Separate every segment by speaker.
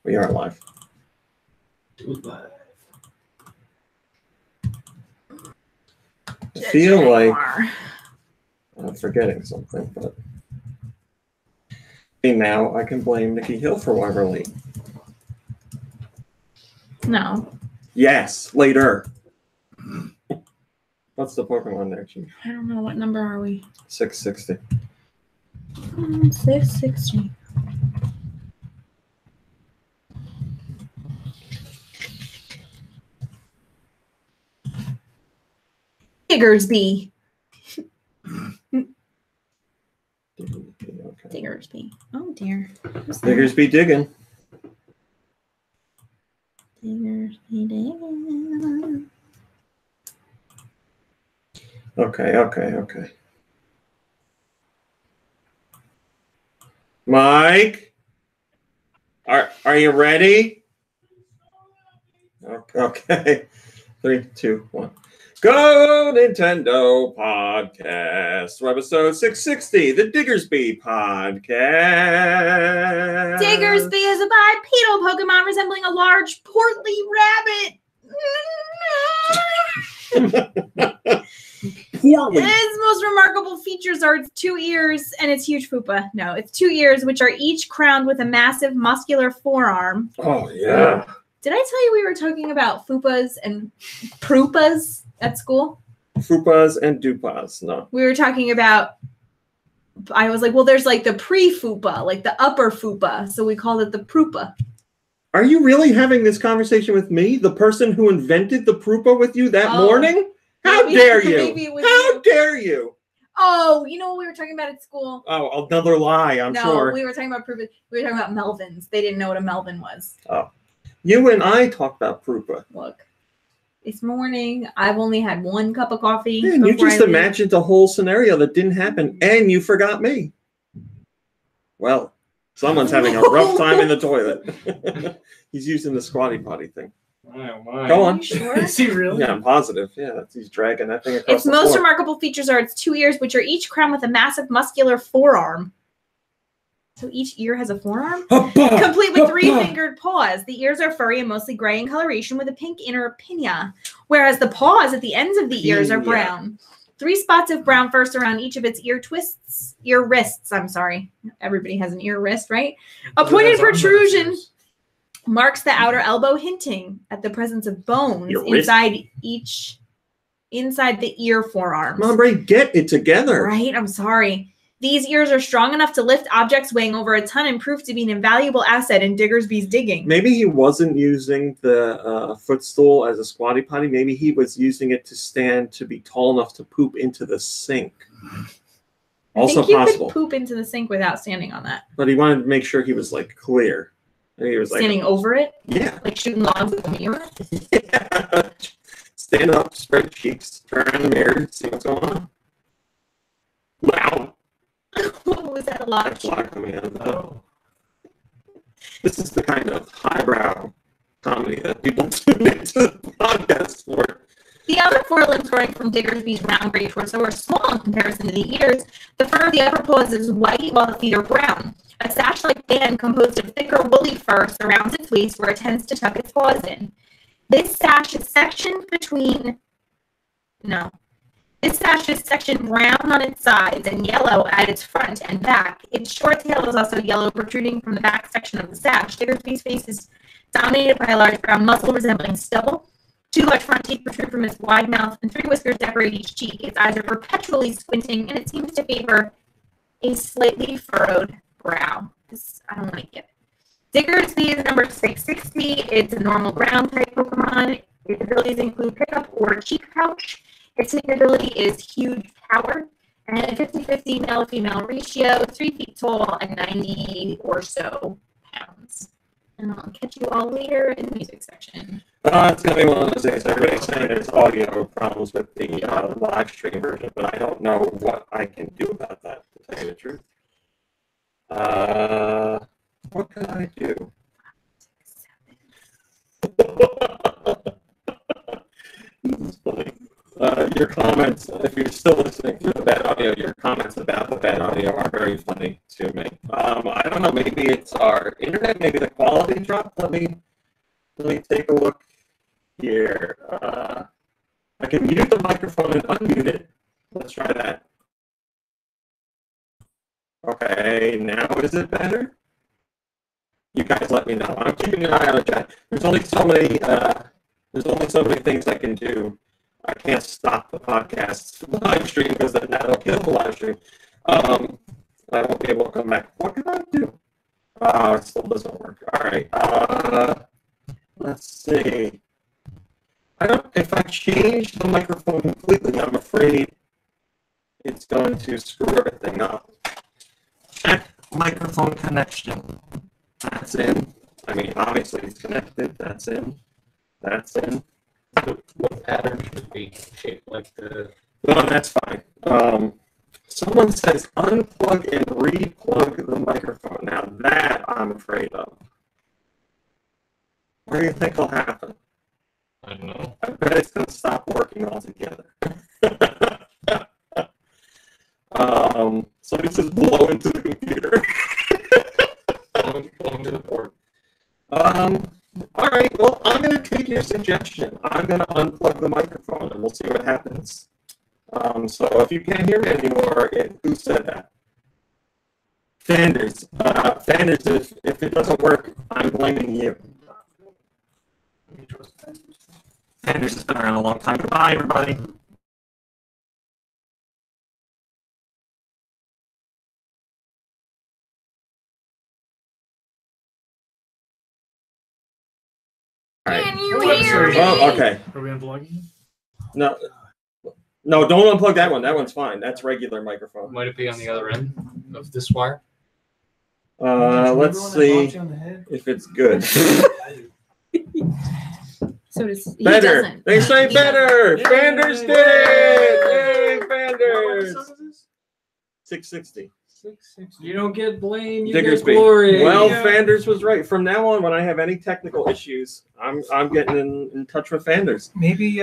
Speaker 1: We are live.
Speaker 2: Live.
Speaker 1: I feel like I'm forgetting something, but now I can blame Nikki Hill for Waverly.
Speaker 3: No.
Speaker 1: Yes, later. What's the Pokemon there, Chief?
Speaker 3: I don't know. What number are we?
Speaker 1: 660.
Speaker 3: 660. Diggersby.
Speaker 1: Okay.
Speaker 3: Diggersby. Oh dear.
Speaker 1: Diggersby digging.
Speaker 3: Diggersby digging.
Speaker 1: Okay. Mike, are you ready? Okay. 3, 2, 1. Go Nintendo Podcast, Webisode 660, the Diggersby Podcast.
Speaker 3: Diggersby is a bipedal Pokemon resembling a large, portly rabbit.
Speaker 1: Poorly.
Speaker 3: Its most remarkable features are its 2 ears and its huge pupa. No, its 2 ears, which are each crowned with a massive muscular forearm.
Speaker 1: Oh, yeah.
Speaker 3: Did I tell you we were talking about fupas and prupas at school?
Speaker 1: Fupas and dupas, no.
Speaker 3: We were talking about, I was like, well, there's like the pre-fupa, like the upper fupa. So we called it the prupa.
Speaker 1: Are you really having this conversation with me, the person who invented the prupa with you that morning? How dare you? How dare you?
Speaker 3: Oh, you know what we were talking about at school?
Speaker 1: Oh, another lie, I'm sure.
Speaker 3: No, we were talking about prupa. We were talking about Melvins. They didn't know what a Melvin was.
Speaker 1: Oh. You and I talked about prupa.
Speaker 3: Look, this morning, I've only had 1 cup of coffee.
Speaker 1: Man, you just imagined a whole scenario that didn't happen, and you forgot me. Well, someone's having a rough time in the toilet. He's using the squatty potty thing.
Speaker 2: My.
Speaker 1: Go on.
Speaker 3: Are you sure?
Speaker 2: Is he really?
Speaker 1: Yeah, I'm positive. Yeah, he's dragging that thing across
Speaker 3: Its
Speaker 1: the
Speaker 3: most
Speaker 1: floor.
Speaker 3: remarkable features are its 2 ears, which are each crowned with a massive muscular forearm. So each ear has a forearm? Complete with 3-fingered paws. The ears are furry and mostly gray in coloration with a pink inner pinna, whereas the paws at the ends of the ears are brown. 3 spots of brown first around each of its ear wrists. I'm sorry. Everybody has an ear wrist, right? A pointed protrusion marks the outer elbow, hinting at the presence of bones inside the ear forearms.
Speaker 1: Come on, Bray, get it together.
Speaker 3: Right? I'm sorry. These ears are strong enough to lift objects weighing over a ton and prove to be an invaluable asset in Diggersby's digging.
Speaker 1: Maybe he wasn't using the footstool as a squatty potty. Maybe he was using it to stand to be tall enough to poop into the sink. Also
Speaker 3: I think
Speaker 1: possible.
Speaker 3: You could poop into the sink without standing on that.
Speaker 1: But he wanted to make sure he was like clear. And he was
Speaker 3: standing over it?
Speaker 1: Yeah.
Speaker 3: Like shooting logs with a mirror?
Speaker 1: Yeah. Stand up, spread cheeks, turn around the mirror, see what's going on. Wow.
Speaker 3: Was that a lot of
Speaker 1: blood coming out of that? This is the kind of highbrow comedy that people tune into the podcast for.
Speaker 3: The other 4 limbs growing from Diggersby's round gray torso are small in comparison to the ears. The fur of the upper paws is white while the feet are brown. A sash-like band composed of thicker woolly fur surrounds its waist where it tends to tuck its paws in. This sash is sectioned brown on its sides and yellow at its front and back. Its short tail is also yellow, protruding from the back section of the sash. Diggersby's face is dominated by a large brown muzzle resembling stubble. 2 large front teeth protrude from its wide mouth, and 3 whiskers decorate each cheek. Its eyes are perpetually squinting, and it seems to favor a slightly furrowed brow. I don't want to get it. Diggersby is number 660. It's a normal ground type Pokemon. Its abilities include pickup or cheek pouch. Its sneak ability is huge power, and a 50-50 male-female ratio, 3 feet tall, and 90 or so pounds. And I'll catch you all later in the music section.
Speaker 1: It's going to be one of those days. Everybody's saying there's audio problems with the live stream version, but I don't know what I can do about that, to tell you the truth. What can I do? This is funny. your comments, if you're still listening to the bad audio, your comments about the bad audio are very funny to me. I don't know, maybe it's our internet, maybe the quality dropped. Let me take a look here. I can mute the microphone and unmute it. Let's try that. Okay, now is it better? You guys let me know. I'm keeping an eye on the chat. There's only so many things I can do. I can't stop the podcast live stream because then that'll kill the live stream. I won't be able to come back. What can I do? It still doesn't work. All right. Let's see. If I change the microphone completely, I'm afraid it's going to screw everything up. Check microphone connection. That's in. I mean, obviously it's connected. That's in. That's in.
Speaker 2: What pattern should be shaped like the...
Speaker 1: No, that's fine. Someone says unplug and re-plug the microphone. Now that I'm afraid of. What do you think will happen?
Speaker 2: I don't know.
Speaker 1: I bet it's going to stop working altogether. Somebody says blow into the computer.
Speaker 2: Blow into the board.
Speaker 1: All right, well, I'm going to take your suggestion. I'm going to unplug the microphone, and we'll see what happens. So if you can't hear me anymore, who said that? Fanders. Fanders, if it doesn't work, I'm blaming you. Fanders has been around a long time. Goodbye, everybody.
Speaker 3: Can you hear me?
Speaker 1: Oh, okay.
Speaker 4: Are we unplugging?
Speaker 1: No, don't unplug that one. That one's fine. That's regular microphone.
Speaker 2: Might it be on the other end of this wire?
Speaker 1: Let's see if it's good.
Speaker 3: So does, he
Speaker 1: Better.
Speaker 3: doesn't.
Speaker 1: They say
Speaker 3: He
Speaker 1: better.
Speaker 4: Yay.
Speaker 1: Fanders did it. Yay, Fanders. 660.
Speaker 2: 660. You don't get blame, you
Speaker 1: Diggersby.
Speaker 2: get glory.
Speaker 1: Well,
Speaker 2: Yeah.
Speaker 1: Fanders was right. From now on, when I have any technical issues, I'm getting in touch with Fanders.
Speaker 4: Maybe,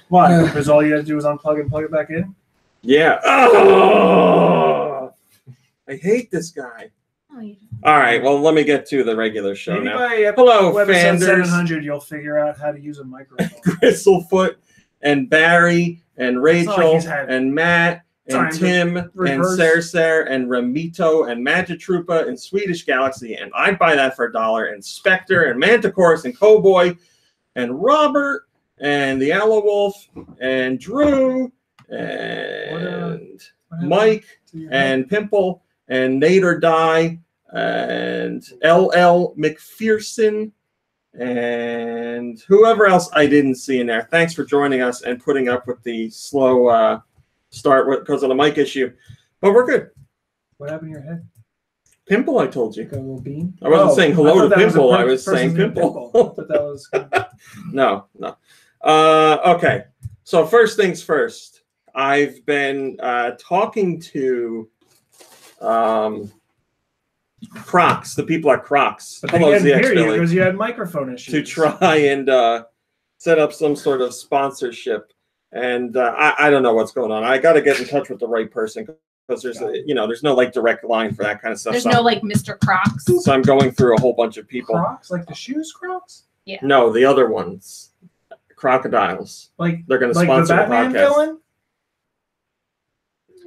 Speaker 4: why? Because all you have to do is unplug and plug it back in?
Speaker 1: Yeah. Oh, I hate this guy.
Speaker 3: Oh, you
Speaker 1: All right. Well, let me get to the regular show
Speaker 4: Maybe
Speaker 1: now.
Speaker 4: by
Speaker 1: Hello,
Speaker 4: Webisode
Speaker 1: Fanders.
Speaker 4: 700, you'll figure out how to use a microphone.
Speaker 1: Bristlefoot and Barry and
Speaker 4: not
Speaker 1: Rachel
Speaker 4: like he's had
Speaker 1: and Matt and
Speaker 4: time to
Speaker 1: Tim and
Speaker 4: rehearse.
Speaker 1: Cercer and Ramito and Magitrupa and Swedish Galaxy, and I'd buy that for $1, and Spectre and Manticourse and Cowboy and Robert and the Aloe Wolf and Drew and
Speaker 4: What
Speaker 1: Mike
Speaker 4: to your head?
Speaker 1: and Pimple and Nate or Die and LL McPherson and whoever else I didn't see in there. Thanks for joining us and putting up with the slow start because of the mic issue. But we're good.
Speaker 4: What happened to your head?
Speaker 1: Pimple, I told you.
Speaker 4: Like a little bean?
Speaker 1: I wasn't saying hello
Speaker 4: I
Speaker 1: to
Speaker 4: thought that was a
Speaker 1: Pimple. I
Speaker 4: per-
Speaker 1: was saying
Speaker 4: person's name,
Speaker 1: Pimple.
Speaker 4: I thought that was
Speaker 1: No. Okay. So first things first. I've been talking to Crocs, the people at Crocs.
Speaker 4: But they
Speaker 1: Hello,
Speaker 4: can't
Speaker 1: ZX
Speaker 4: hear you
Speaker 1: Billy.
Speaker 4: because you had microphone issues.
Speaker 1: To try and set up some sort of sponsorship. And I don't know what's going on. I got to get in touch with the right person because there's there's no like direct line for that kind of stuff.
Speaker 3: There's
Speaker 1: So
Speaker 3: no like Mr. Crocs.
Speaker 1: So I'm going through a whole bunch of people.
Speaker 4: Crocs? Like the shoes Crocs?
Speaker 1: No, the other ones, crocodiles.
Speaker 4: Like
Speaker 1: They're going to
Speaker 4: the
Speaker 1: sponsor the
Speaker 4: Batman
Speaker 1: podcast.
Speaker 4: villain?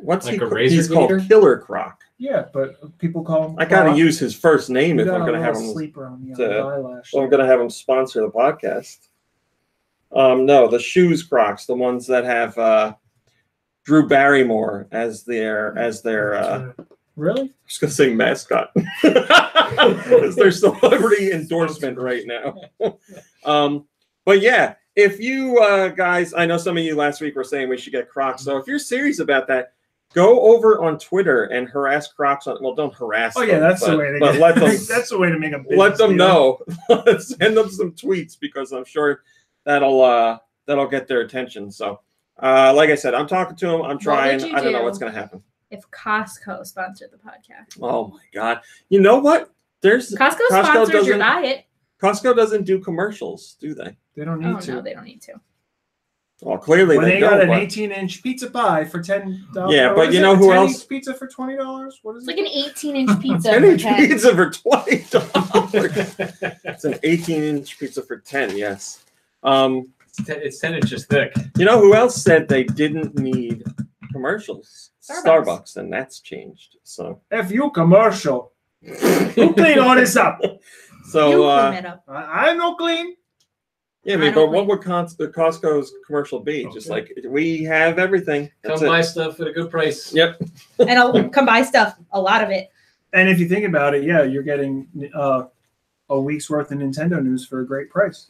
Speaker 1: What's
Speaker 2: Like
Speaker 1: he?
Speaker 2: a razor
Speaker 1: He's called
Speaker 2: gator?
Speaker 1: Killer Croc.
Speaker 4: Yeah, but people call him
Speaker 1: I got to
Speaker 4: Croc.
Speaker 1: use his first name
Speaker 4: You
Speaker 1: if
Speaker 4: got
Speaker 1: I'm
Speaker 4: a
Speaker 1: going to have
Speaker 4: little
Speaker 1: him.
Speaker 4: sleeper on the
Speaker 1: to-
Speaker 4: eyelash.
Speaker 1: So I'm going to have him sponsor the podcast. No, the shoes Crocs, the ones that have Drew Barrymore as their
Speaker 4: Really?
Speaker 1: I was going to say mascot. It's their celebrity endorsement right now. But yeah, if you guys, I know some of you last week were saying we should get Crocs. So if you're serious about that, go over on Twitter and harass Crocs. Well, don't harass
Speaker 4: Oh yeah,
Speaker 1: them,
Speaker 4: that's
Speaker 1: but,
Speaker 4: the way to
Speaker 1: but
Speaker 4: get.
Speaker 1: let them,
Speaker 4: That's the way to make a business
Speaker 1: let them
Speaker 4: deal.
Speaker 1: know. Send them some tweets because I'm sure that'll get their attention. So like I said, I'm talking to them. I'm trying.
Speaker 3: would you
Speaker 1: I don't know
Speaker 3: do?
Speaker 1: what's going to happen.
Speaker 3: If Costco sponsored the podcast.
Speaker 1: Oh my God. You know what?
Speaker 3: Costco sponsors your
Speaker 1: doesn't-
Speaker 3: diet.
Speaker 1: Costco doesn't do commercials, do they?
Speaker 4: They don't
Speaker 3: Oh
Speaker 4: need to.
Speaker 3: no, they don't need to.
Speaker 1: Well, clearly
Speaker 4: When
Speaker 1: they
Speaker 4: they got
Speaker 1: don't.
Speaker 4: an
Speaker 1: but-
Speaker 4: 18-inch pizza pie for $10.
Speaker 1: Yeah,
Speaker 4: What
Speaker 1: but
Speaker 4: is
Speaker 1: you
Speaker 4: it?
Speaker 1: know
Speaker 4: A
Speaker 1: who
Speaker 4: 10-inch
Speaker 1: else-
Speaker 4: Pizza for $20. What is
Speaker 3: It's
Speaker 4: it?
Speaker 3: like an 18-inch pizza.
Speaker 1: 10-inch
Speaker 3: for 10.
Speaker 1: pizza for $20. It's an 18-inch pizza for 10. Yes.
Speaker 2: It's 10 inches thick.
Speaker 1: You know who else said they didn't need commercials?
Speaker 3: Starbucks.
Speaker 1: And that's changed. So.
Speaker 4: F you commercial. Who clean all this up?
Speaker 1: So.
Speaker 3: You clean it up.
Speaker 4: I'm no clean.
Speaker 1: Yeah, I
Speaker 3: I
Speaker 1: mean,
Speaker 3: don't
Speaker 1: but what would Costco's commercial be? Just like we have everything. That's
Speaker 2: Come
Speaker 1: it.
Speaker 2: buy stuff at a good price.
Speaker 1: Yep.
Speaker 3: And I'll come buy stuff. A lot of it.
Speaker 4: And if you think about it, yeah, you're getting a week's worth of Nintendo news for a great price.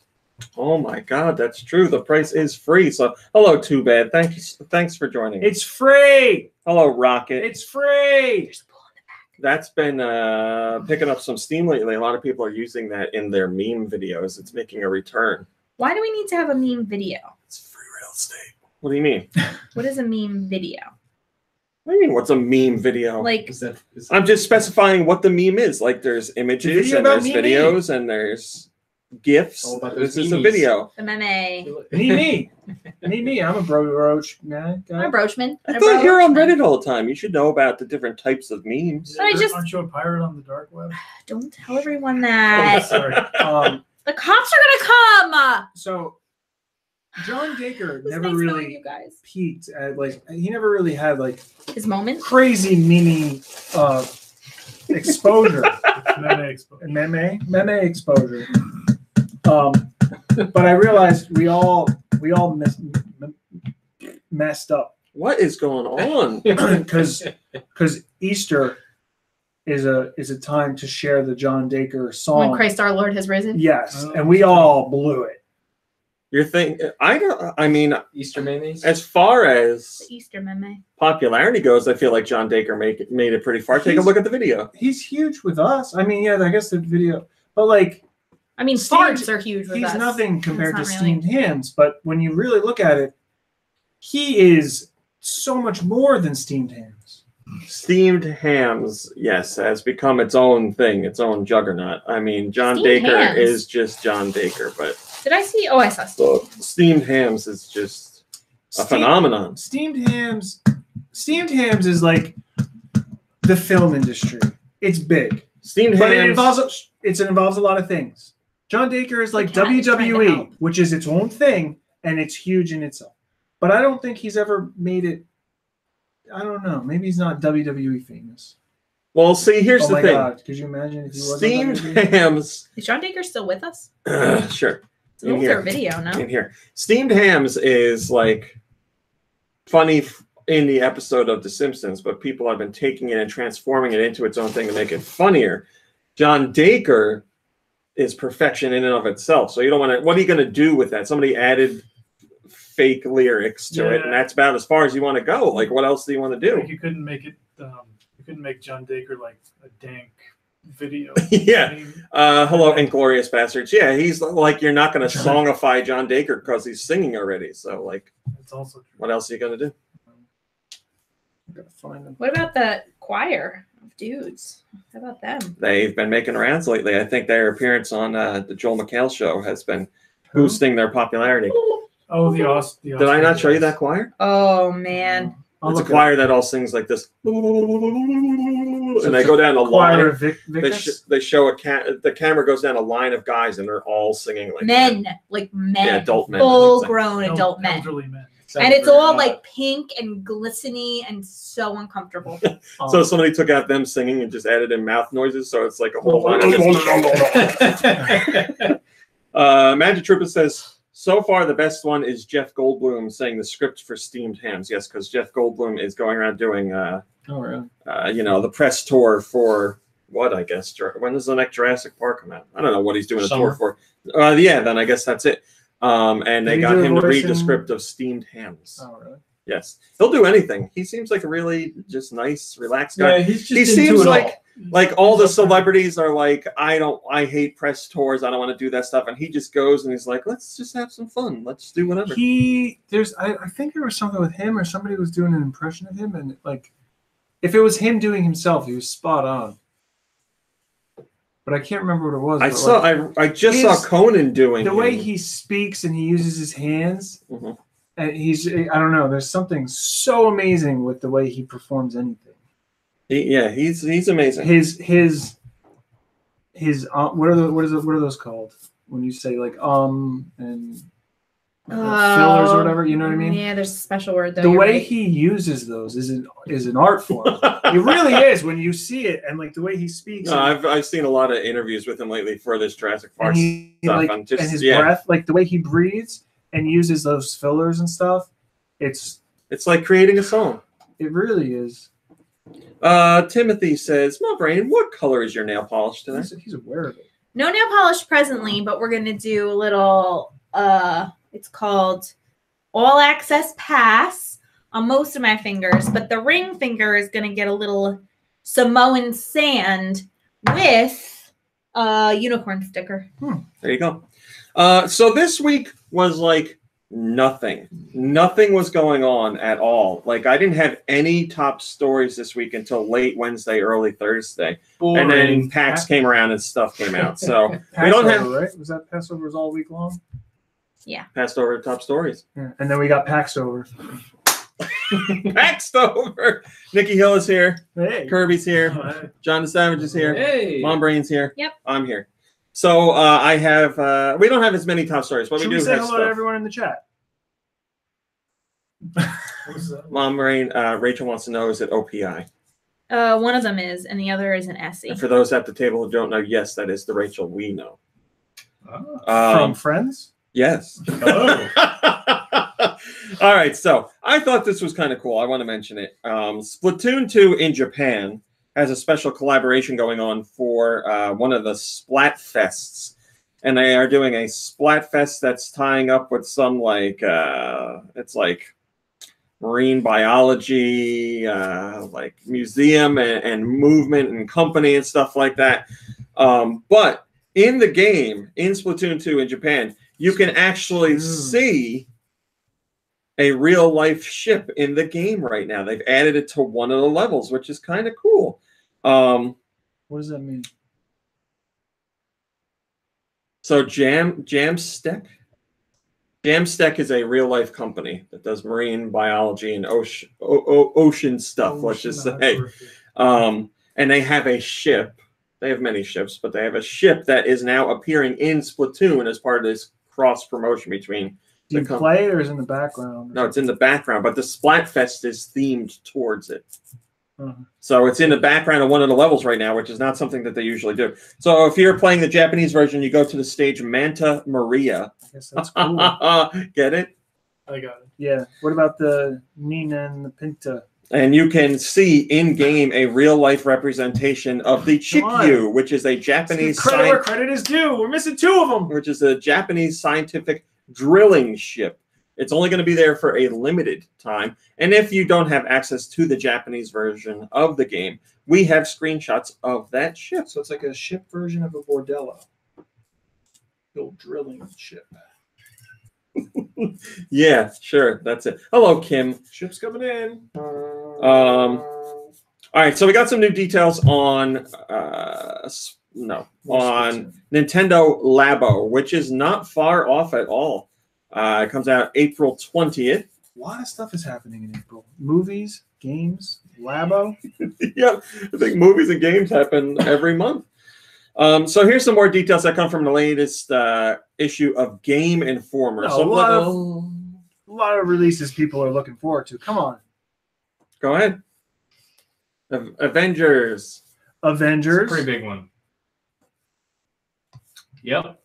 Speaker 1: Oh my God, that's true. The price is free. So, hello, Too Bad. Thanks for joining.
Speaker 4: It's free.
Speaker 1: Hello, Rocket.
Speaker 4: It's free.
Speaker 1: That's been picking up some steam lately. A lot of people are using that in their meme videos. It's making a return.
Speaker 3: Why do we need to have a meme video?
Speaker 1: It's free real estate. What do you mean?
Speaker 3: What is a meme video?
Speaker 1: What do you mean? What's a meme video?
Speaker 3: Like,
Speaker 1: I'm just specifying what the meme is. Like, there's images
Speaker 4: video
Speaker 1: and
Speaker 4: about
Speaker 1: there's
Speaker 4: me.
Speaker 1: videos and there's GIFs.
Speaker 2: All about those
Speaker 1: This is a
Speaker 2: memes.
Speaker 1: video.
Speaker 3: the meme.
Speaker 4: Me. I'm a Roach guy.
Speaker 3: I'm a Broachman.
Speaker 1: I thought you're on Reddit all the time. You should know about the different types of memes.
Speaker 3: But I just-
Speaker 5: Aren't you a pirate on the dark web?
Speaker 3: Don't tell everyone
Speaker 5: Oh,
Speaker 3: that.
Speaker 5: sorry.
Speaker 3: The cops are gonna come.
Speaker 4: So John Dacre
Speaker 3: Who's
Speaker 4: never
Speaker 3: nice knowing
Speaker 4: really
Speaker 3: you guys.
Speaker 4: peaked at he never really had
Speaker 3: His moment.
Speaker 4: crazy meme exposure. Meme exposure. But I realized we all messed up
Speaker 1: What is going on?
Speaker 4: because Easter is a time to share the John Dacre
Speaker 3: When
Speaker 4: song.
Speaker 3: Christ our Lord has risen.
Speaker 4: Yes,
Speaker 5: Oh.
Speaker 4: and we all blew it.
Speaker 1: You're thinking, I mean,
Speaker 2: Easter memes.
Speaker 1: as far as
Speaker 3: The Easter meme.
Speaker 1: popularity goes, I feel like John Dacre made it pretty far. Take a
Speaker 4: He's-
Speaker 1: look at the video.
Speaker 4: He's huge with us. I mean, yeah, I guess the video, but like
Speaker 3: I mean,
Speaker 4: Steamed-
Speaker 3: farts are huge with
Speaker 4: he's
Speaker 3: us.
Speaker 4: nothing compared to
Speaker 3: That's not really-
Speaker 4: Steamed Hams. But when you really look at it, he is so much more than Steamed Hams.
Speaker 1: Steamed Hams, yes, has become its own thing, its own juggernaut. I mean, John
Speaker 3: Steamed
Speaker 1: Dacre
Speaker 3: Hams.
Speaker 1: is just John Dacre, but
Speaker 3: Did I see? Oh, I saw Steve.
Speaker 1: Steamed Hams is just a phenomenon.
Speaker 4: Steamed Hams is like the film industry. It's big,
Speaker 1: Steamed
Speaker 4: but
Speaker 1: Hams.
Speaker 4: it involves a lot of things. John Dacre is like
Speaker 3: The cat is trying to
Speaker 4: WWE,
Speaker 3: help.
Speaker 4: which is its own thing, and it's huge in itself. But I don't think he's ever made it. I don't know. Maybe he's not WWE famous.
Speaker 1: Well, see, here's
Speaker 4: Oh
Speaker 1: the
Speaker 4: my
Speaker 1: thing.
Speaker 4: God! Could you imagine if he was on
Speaker 1: Steamed
Speaker 4: WWE?
Speaker 1: Hams.
Speaker 3: Is John Dacre still with us?
Speaker 1: Sure.
Speaker 3: It's an
Speaker 1: In
Speaker 3: older
Speaker 1: here.
Speaker 3: video, no?
Speaker 1: In here. Steamed Hams is like funny in the episode of The Simpsons, but people have been taking it and transforming it into its own thing to make it funnier. John Dacre is perfection in and of itself. So you don't want to, what are you going to do with that? Somebody added fake lyrics to it,
Speaker 5: Yeah.
Speaker 1: and that's about as far as you want to go. Like, what else do you want to do?
Speaker 5: Like you couldn't make it. You couldn't make John Dacre like a dank video.
Speaker 1: Yeah.
Speaker 5: I mean,
Speaker 1: Hello, Inglorious Bastards. Yeah, he's like, you're not going to songify John Dacre because he's singing already. So, like,
Speaker 5: it's also true.
Speaker 1: what else are you going to do?
Speaker 4: I gotta find him.
Speaker 3: What about the choir of dudes? How about them?
Speaker 1: They've been making rounds lately. I think their appearance on the Joel McHale show has been boosting their popularity.
Speaker 5: Oh, the
Speaker 1: Did I not show you that choir?
Speaker 3: Oh, man.
Speaker 1: It's a choir that all sings like this. And they go down a
Speaker 4: Choir
Speaker 1: line.
Speaker 4: of Vicus.
Speaker 1: They show the camera goes down a line of guys and they're all singing like
Speaker 3: Men. Like men.
Speaker 1: Yeah, adult men.
Speaker 3: Full grown adult men.
Speaker 5: Elderly men.
Speaker 3: And it's all like pink and glistening and so uncomfortable.
Speaker 1: So somebody took out them singing and just added in mouth noises, so it's like a whole line of this. Magic Trooper says, so far the best one is Jeff Goldblum saying the script for Steamed Hams. Yes, because Jeff Goldblum is going around doing,
Speaker 4: Oh, really?
Speaker 1: the press tour for what, I guess. When does the next Jurassic Park come out? I don't know what he's doing a tour for. Yeah, then I guess that's it. And they
Speaker 4: Did he
Speaker 1: got
Speaker 4: do a
Speaker 1: him to
Speaker 4: voice
Speaker 1: read the
Speaker 4: in-
Speaker 1: script of Steamed Hams.
Speaker 4: Oh, really?
Speaker 1: Yes, he'll do anything. He seems like a really just nice, relaxed guy.
Speaker 2: Yeah, he's just
Speaker 1: He
Speaker 2: into
Speaker 1: seems
Speaker 2: it
Speaker 1: like-
Speaker 2: all.
Speaker 1: Like all the celebrities are like, I hate press tours. I don't want to do that stuff. And he just goes and he's like, let's just have some fun. Let's do whatever.
Speaker 4: I think there was something with him or somebody was doing an impression of him, and like, if it was him doing himself, he was spot on. But I can't remember what it was.
Speaker 1: I
Speaker 4: but,
Speaker 1: saw.
Speaker 4: like,
Speaker 1: I just saw
Speaker 4: his-
Speaker 1: Conan doing
Speaker 4: the way
Speaker 1: him.
Speaker 4: he speaks and he uses his hands.
Speaker 1: Mhm.
Speaker 4: And I don't know. There's something so amazing with the way he performs anything.
Speaker 1: He's amazing.
Speaker 4: His what are those called when you say like and fillers or whatever? You know what I mean?
Speaker 3: Yeah, there's a special word though.
Speaker 4: The way
Speaker 3: right.
Speaker 4: he uses those is an art form. It really is when you see it, and like the way he speaks.
Speaker 1: No, I've seen a lot of interviews with him lately for this Jurassic Park
Speaker 4: and
Speaker 1: stuff.
Speaker 4: and his breath, like the way he breathes and uses those fillers and stuff. It's
Speaker 1: like creating a song.
Speaker 4: It really is.
Speaker 1: Timothy says, "My brain, what color is your nail polish today?"
Speaker 4: He's aware of it.
Speaker 3: No nail polish presently, but we're gonna do a little. It's called All Access Pass on most of my fingers, but the ring finger is gonna get a little Samoan sand with a unicorn sticker.
Speaker 1: There you go. So this week was like nothing. Nothing was going on at all. Like I didn't have any top stories this week until late Wednesday, early Thursday.
Speaker 2: Boring.
Speaker 1: And then PAX came around and stuff came out. So
Speaker 4: Passover,
Speaker 1: we don't have
Speaker 4: right? Was that Passover's all week long?
Speaker 3: Yeah.
Speaker 1: passed over top stories.
Speaker 4: Yeah. And then we got Paxed over.
Speaker 1: Passed over. Nikki Hill is here.
Speaker 4: Hey.
Speaker 1: Kirby's here.
Speaker 5: Hi.
Speaker 1: John the Savage is here.
Speaker 2: Hey.
Speaker 1: Mom Brain's here.
Speaker 3: Yep.
Speaker 1: I'm here. So I have we don't have as many top stories, but
Speaker 4: Should
Speaker 1: we
Speaker 4: we
Speaker 1: do
Speaker 4: say
Speaker 1: have
Speaker 4: hello to
Speaker 1: stuff.
Speaker 4: everyone in the chat?
Speaker 5: What's that?
Speaker 1: Mom Brain, Rachel wants to know, is it OPI?
Speaker 3: One of them is, and the other is an Essie.
Speaker 1: And for those at the table who don't know, yes, that is the Rachel we know.
Speaker 5: Oh.
Speaker 4: From Friends?
Speaker 1: Yes.
Speaker 5: Hello.
Speaker 1: All right, so I thought this was kind of cool. I want to mention it. Splatoon 2 in Japan has a special collaboration going on for one of the Splatfests. And they are doing a Splatfest that's tying up with some like, it's like marine biology, like museum and movement and company and stuff like that. But in the game, in Splatoon 2 in Japan, you can actually see a real life ship in the game right now. They've added it to one of the levels, which is kind of cool.
Speaker 4: What does that mean?
Speaker 1: So Jamstek is a real life company that does marine biology and ocean stuff. Let's just say, and they have a ship. They have many ships, but they have a ship that is now appearing in Splatoon as part of this cross promotion between.
Speaker 4: Do you play it or is it in the background?
Speaker 1: No, it's in the background, but the Splatfest is themed towards it.
Speaker 4: Uh-huh.
Speaker 1: So it's in the background of one of the levels right now, which is not something that they usually do. So if you're playing the Japanese version, you go to the stage Manta Maria.
Speaker 4: I guess that's cool.
Speaker 1: Get it?
Speaker 5: I got it.
Speaker 4: Yeah. What about the Nina and the Pinta?
Speaker 1: And you can see in-game a real-life representation of the Chikyu, which is a Japanese
Speaker 4: Credit where credit is due. We're missing two of them.
Speaker 1: which is a Japanese scientific drilling ship. It's only going to be there for a limited time. And if you don't have access to the Japanese version of the game, we have screenshots of that ship.
Speaker 4: So it's like a ship version of a bordello. The old drilling ship.
Speaker 1: Yeah, sure. That's it. Hello, Kim.
Speaker 4: Ship's coming in.
Speaker 1: All right, so we got some new details on Nintendo Labo, which is not far off at all. It comes out April 20th.
Speaker 4: A lot of stuff is happening in April. Movies, games, Labo.
Speaker 1: Yeah, I think movies and games happen every month. So here's some more details that come from the latest issue of Game Informer.
Speaker 4: No,
Speaker 1: So
Speaker 4: a lot of releases people are looking forward to. Come on.
Speaker 1: Go ahead. Avengers.
Speaker 2: It's a
Speaker 4: Avengers.
Speaker 2: pretty big one. Yep.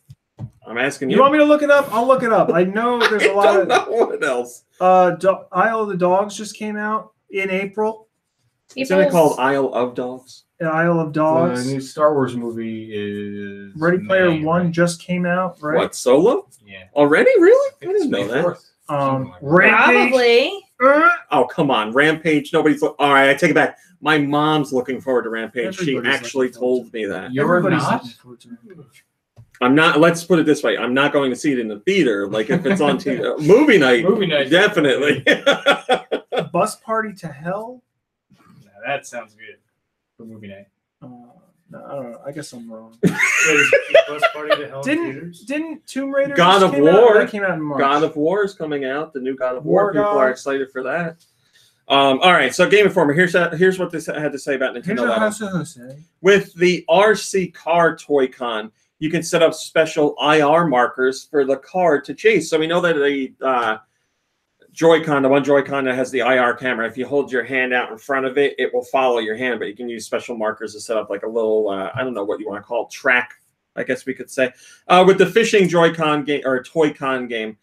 Speaker 1: I'm asking
Speaker 4: You
Speaker 1: you.
Speaker 4: want me to look it up? I'll look it up. I know there's a lot
Speaker 1: I
Speaker 4: of.
Speaker 1: don't know what else.
Speaker 4: Isle of the Dogs just came out in April.
Speaker 1: Isn't it called Isle of Dogs?
Speaker 4: Isle of Dogs.
Speaker 2: The new Star Wars movie is
Speaker 4: Ready Player
Speaker 2: May,
Speaker 4: One
Speaker 2: right?
Speaker 4: just came out, right?
Speaker 1: What, Solo?
Speaker 2: Yeah.
Speaker 1: Already? Really? I
Speaker 2: It's
Speaker 1: didn't know
Speaker 2: May
Speaker 1: that.
Speaker 2: 4th.
Speaker 4: Rampage.
Speaker 3: Probably.
Speaker 1: Oh, come on. Rampage. Nobody's. All right, I take it back. My mom's looking forward to Rampage. She
Speaker 4: Everybody's
Speaker 1: actually
Speaker 4: looking forward
Speaker 1: told me that.
Speaker 2: You're
Speaker 4: Everybody's
Speaker 2: not?
Speaker 4: looking forward to Rampage.
Speaker 1: I'm not. Let's put it this way. I'm not going to see it in the theater. Like if it's on TV, movie night.
Speaker 2: Movie night.
Speaker 1: Definitely.
Speaker 4: Bus Party to Hell.
Speaker 2: Now that sounds good for movie night.
Speaker 4: No, I don't know. I guess I'm wrong.
Speaker 5: So is the bus party to hell in theaters?
Speaker 4: Didn't Tomb Raider
Speaker 1: God
Speaker 4: just
Speaker 1: of
Speaker 4: came out?
Speaker 1: War.
Speaker 4: That came out in March.
Speaker 1: God of War is coming out. The new God of War.
Speaker 4: War
Speaker 1: People
Speaker 4: God.
Speaker 1: are excited for that. All right, so Game Informer. Here's what this had to say about
Speaker 4: Here's
Speaker 1: Nintendo
Speaker 4: what I
Speaker 1: Level.
Speaker 4: have to say.
Speaker 1: With the RC Car Toy-Con, you can set up special IR markers for the car to chase. So we know that the Joy-Con, the one Joy-Con that has the IR camera, if you hold your hand out in front of it, it will follow your hand, but you can use special markers to set up like a little, I don't know what you want to call it, track, I guess we could say. With the fishing Joy-Con game, or Toy-Con game,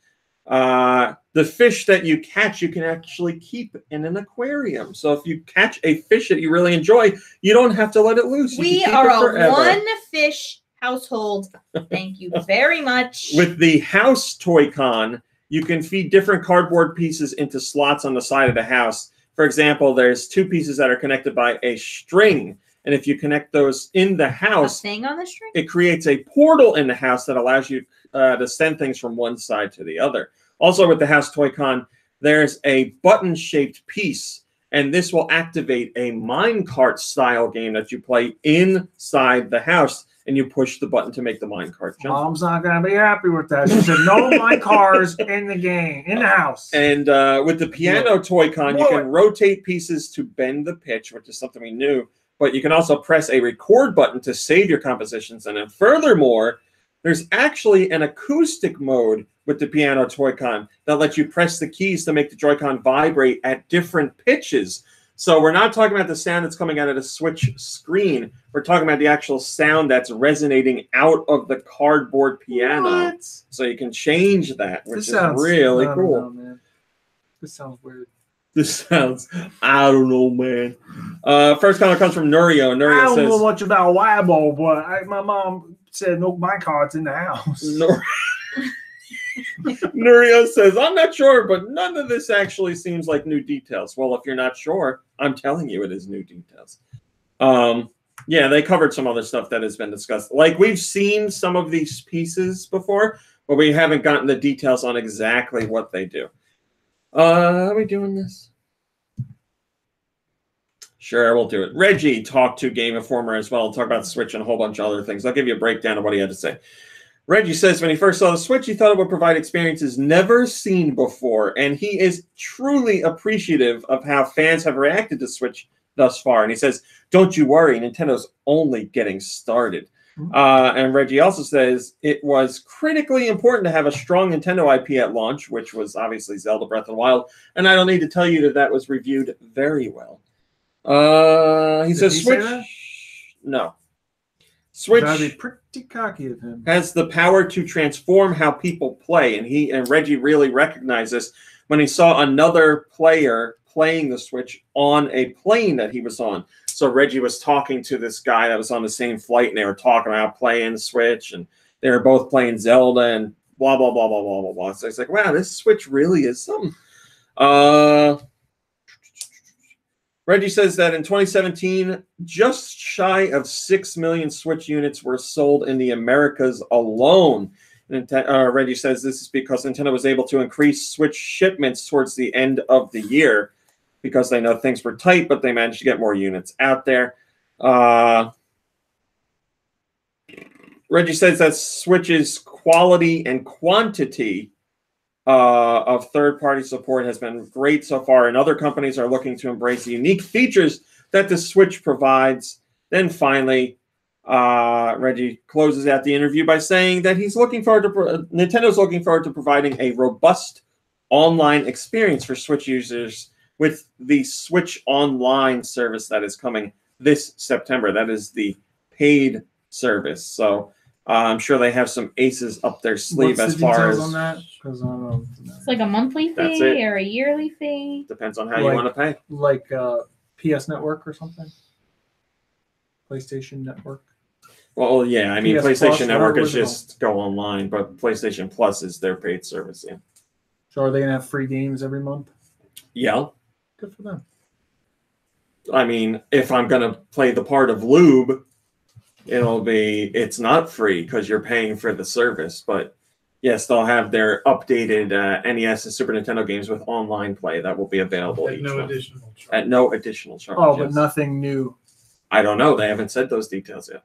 Speaker 1: the fish that you catch, you can actually keep in an aquarium. So if you catch a fish that you really enjoy, you don't have to let it loose. You
Speaker 3: We
Speaker 1: can keep
Speaker 3: are
Speaker 1: it
Speaker 3: a
Speaker 1: forever.
Speaker 3: one-fish household. Thank you very much.
Speaker 1: With the House Toy-Con, you can feed different cardboard pieces into slots on the side of the house. For example, there's 2 pieces that are connected by a string. And if you connect those in the
Speaker 3: A
Speaker 1: house,
Speaker 3: thing on the string?
Speaker 1: it creates a portal in the house that allows you to send things from one side to the other. Also with the House Toy-Con, there's a button-shaped piece, and this will activate a minecart style game that you play inside the house, and you push the button to make the minecart jump.
Speaker 4: Mom's not gonna be happy with that. She said, "No my cars in the game, in the house."
Speaker 1: And with the Piano Toy-Con, you can rotate pieces to bend the pitch, which is something we knew, but you can also press a record button to save your compositions. And then furthermore, there's actually an acoustic mode with the Piano Toy-Con that lets you press the keys to make the Joy-Con vibrate at different pitches. So we're not talking about the sound that's coming out of the Switch screen. We're talking about the actual sound that's resonating out of the cardboard piano.
Speaker 4: What?
Speaker 1: So you can change that, which
Speaker 4: This
Speaker 1: is
Speaker 4: sounds
Speaker 1: really
Speaker 4: I don't
Speaker 1: cool.
Speaker 4: know, man. This sounds weird.
Speaker 1: This sounds, I don't know, man. First comment comes from Nurio.
Speaker 4: I
Speaker 1: Nurio
Speaker 4: don't know
Speaker 1: says,
Speaker 4: much about Wabo, but my mom said no my cards in the house.
Speaker 1: Nurio says, I'm not sure, but none of this actually seems like new details. Well, if you're not sure, I'm telling you it is new details. Yeah, they covered some other stuff that has been discussed. Like, we've seen some of these pieces before, but we haven't gotten the details on exactly what they do. Are we doing this? Sure, we'll do it. Reggie talked to Game Informer as well, talk about Switch and a whole bunch of other things. I'll give you a breakdown of what he had to say. Reggie says when he first saw the Switch, he thought it would provide experiences never seen before, and he is truly appreciative of how fans have reacted to Switch thus far. And he says, don't you worry, Nintendo's only getting started. And Reggie also says it was critically important to have a strong Nintendo IP at launch, which was obviously Zelda Breath of the Wild. And I don't need to tell you that that was reviewed very well. He says Switch. No. Switch
Speaker 4: That'd be pretty cocky of him.
Speaker 1: has the power to transform how people play. And he and Reggie really recognized this when he saw another player playing the Switch on a plane that he was on. So Reggie was talking to this guy that was on the same flight, and they were talking about playing the Switch, and they were both playing Zelda and blah, blah, blah, blah, blah, blah, blah. So it's like, wow, this Switch really is something. Reggie says that in 2017, just shy of 6 million Switch units were sold in the Americas alone. And Reggie says this is because Nintendo was able to increase Switch shipments towards the end of the year because they know things were tight, but they managed to get more units out there. Reggie says that Switch's quality and quantity of third-party support has been great so far, and other companies are looking to embrace the unique features that the Switch provides. Then finally, Reggie closes out the interview by saying that he's looking forward to Nintendo's looking forward to providing a robust online experience for Switch users with the Switch Online service that is coming this September. That is the paid service. So I'm sure they have some aces up their sleeve as far as
Speaker 4: on that. Because I don't know.
Speaker 3: It's like a monthly
Speaker 1: That's
Speaker 3: fee
Speaker 1: it.
Speaker 3: or a yearly fee.
Speaker 1: Depends on how you want to pay.
Speaker 4: Like PS Network or something. PlayStation Network.
Speaker 1: Well, yeah, I mean,
Speaker 4: PS
Speaker 1: PlayStation
Speaker 4: Plus,
Speaker 1: Network is
Speaker 4: whatever
Speaker 1: just go online, but PlayStation Plus is their paid service. Yeah.
Speaker 4: So are they gonna have free games every month?
Speaker 1: Yeah.
Speaker 4: Good for them.
Speaker 1: I mean, if I'm going to play the part of Lube, it's not free because you're paying for the service. But yes, they'll have their updated NES and Super Nintendo games with online play that will be available
Speaker 5: At
Speaker 1: each
Speaker 5: no
Speaker 1: month.
Speaker 5: additional charge.
Speaker 1: At no additional charge.
Speaker 4: Oh,
Speaker 1: yes.
Speaker 4: but nothing new.
Speaker 1: I don't know. They haven't said those details yet.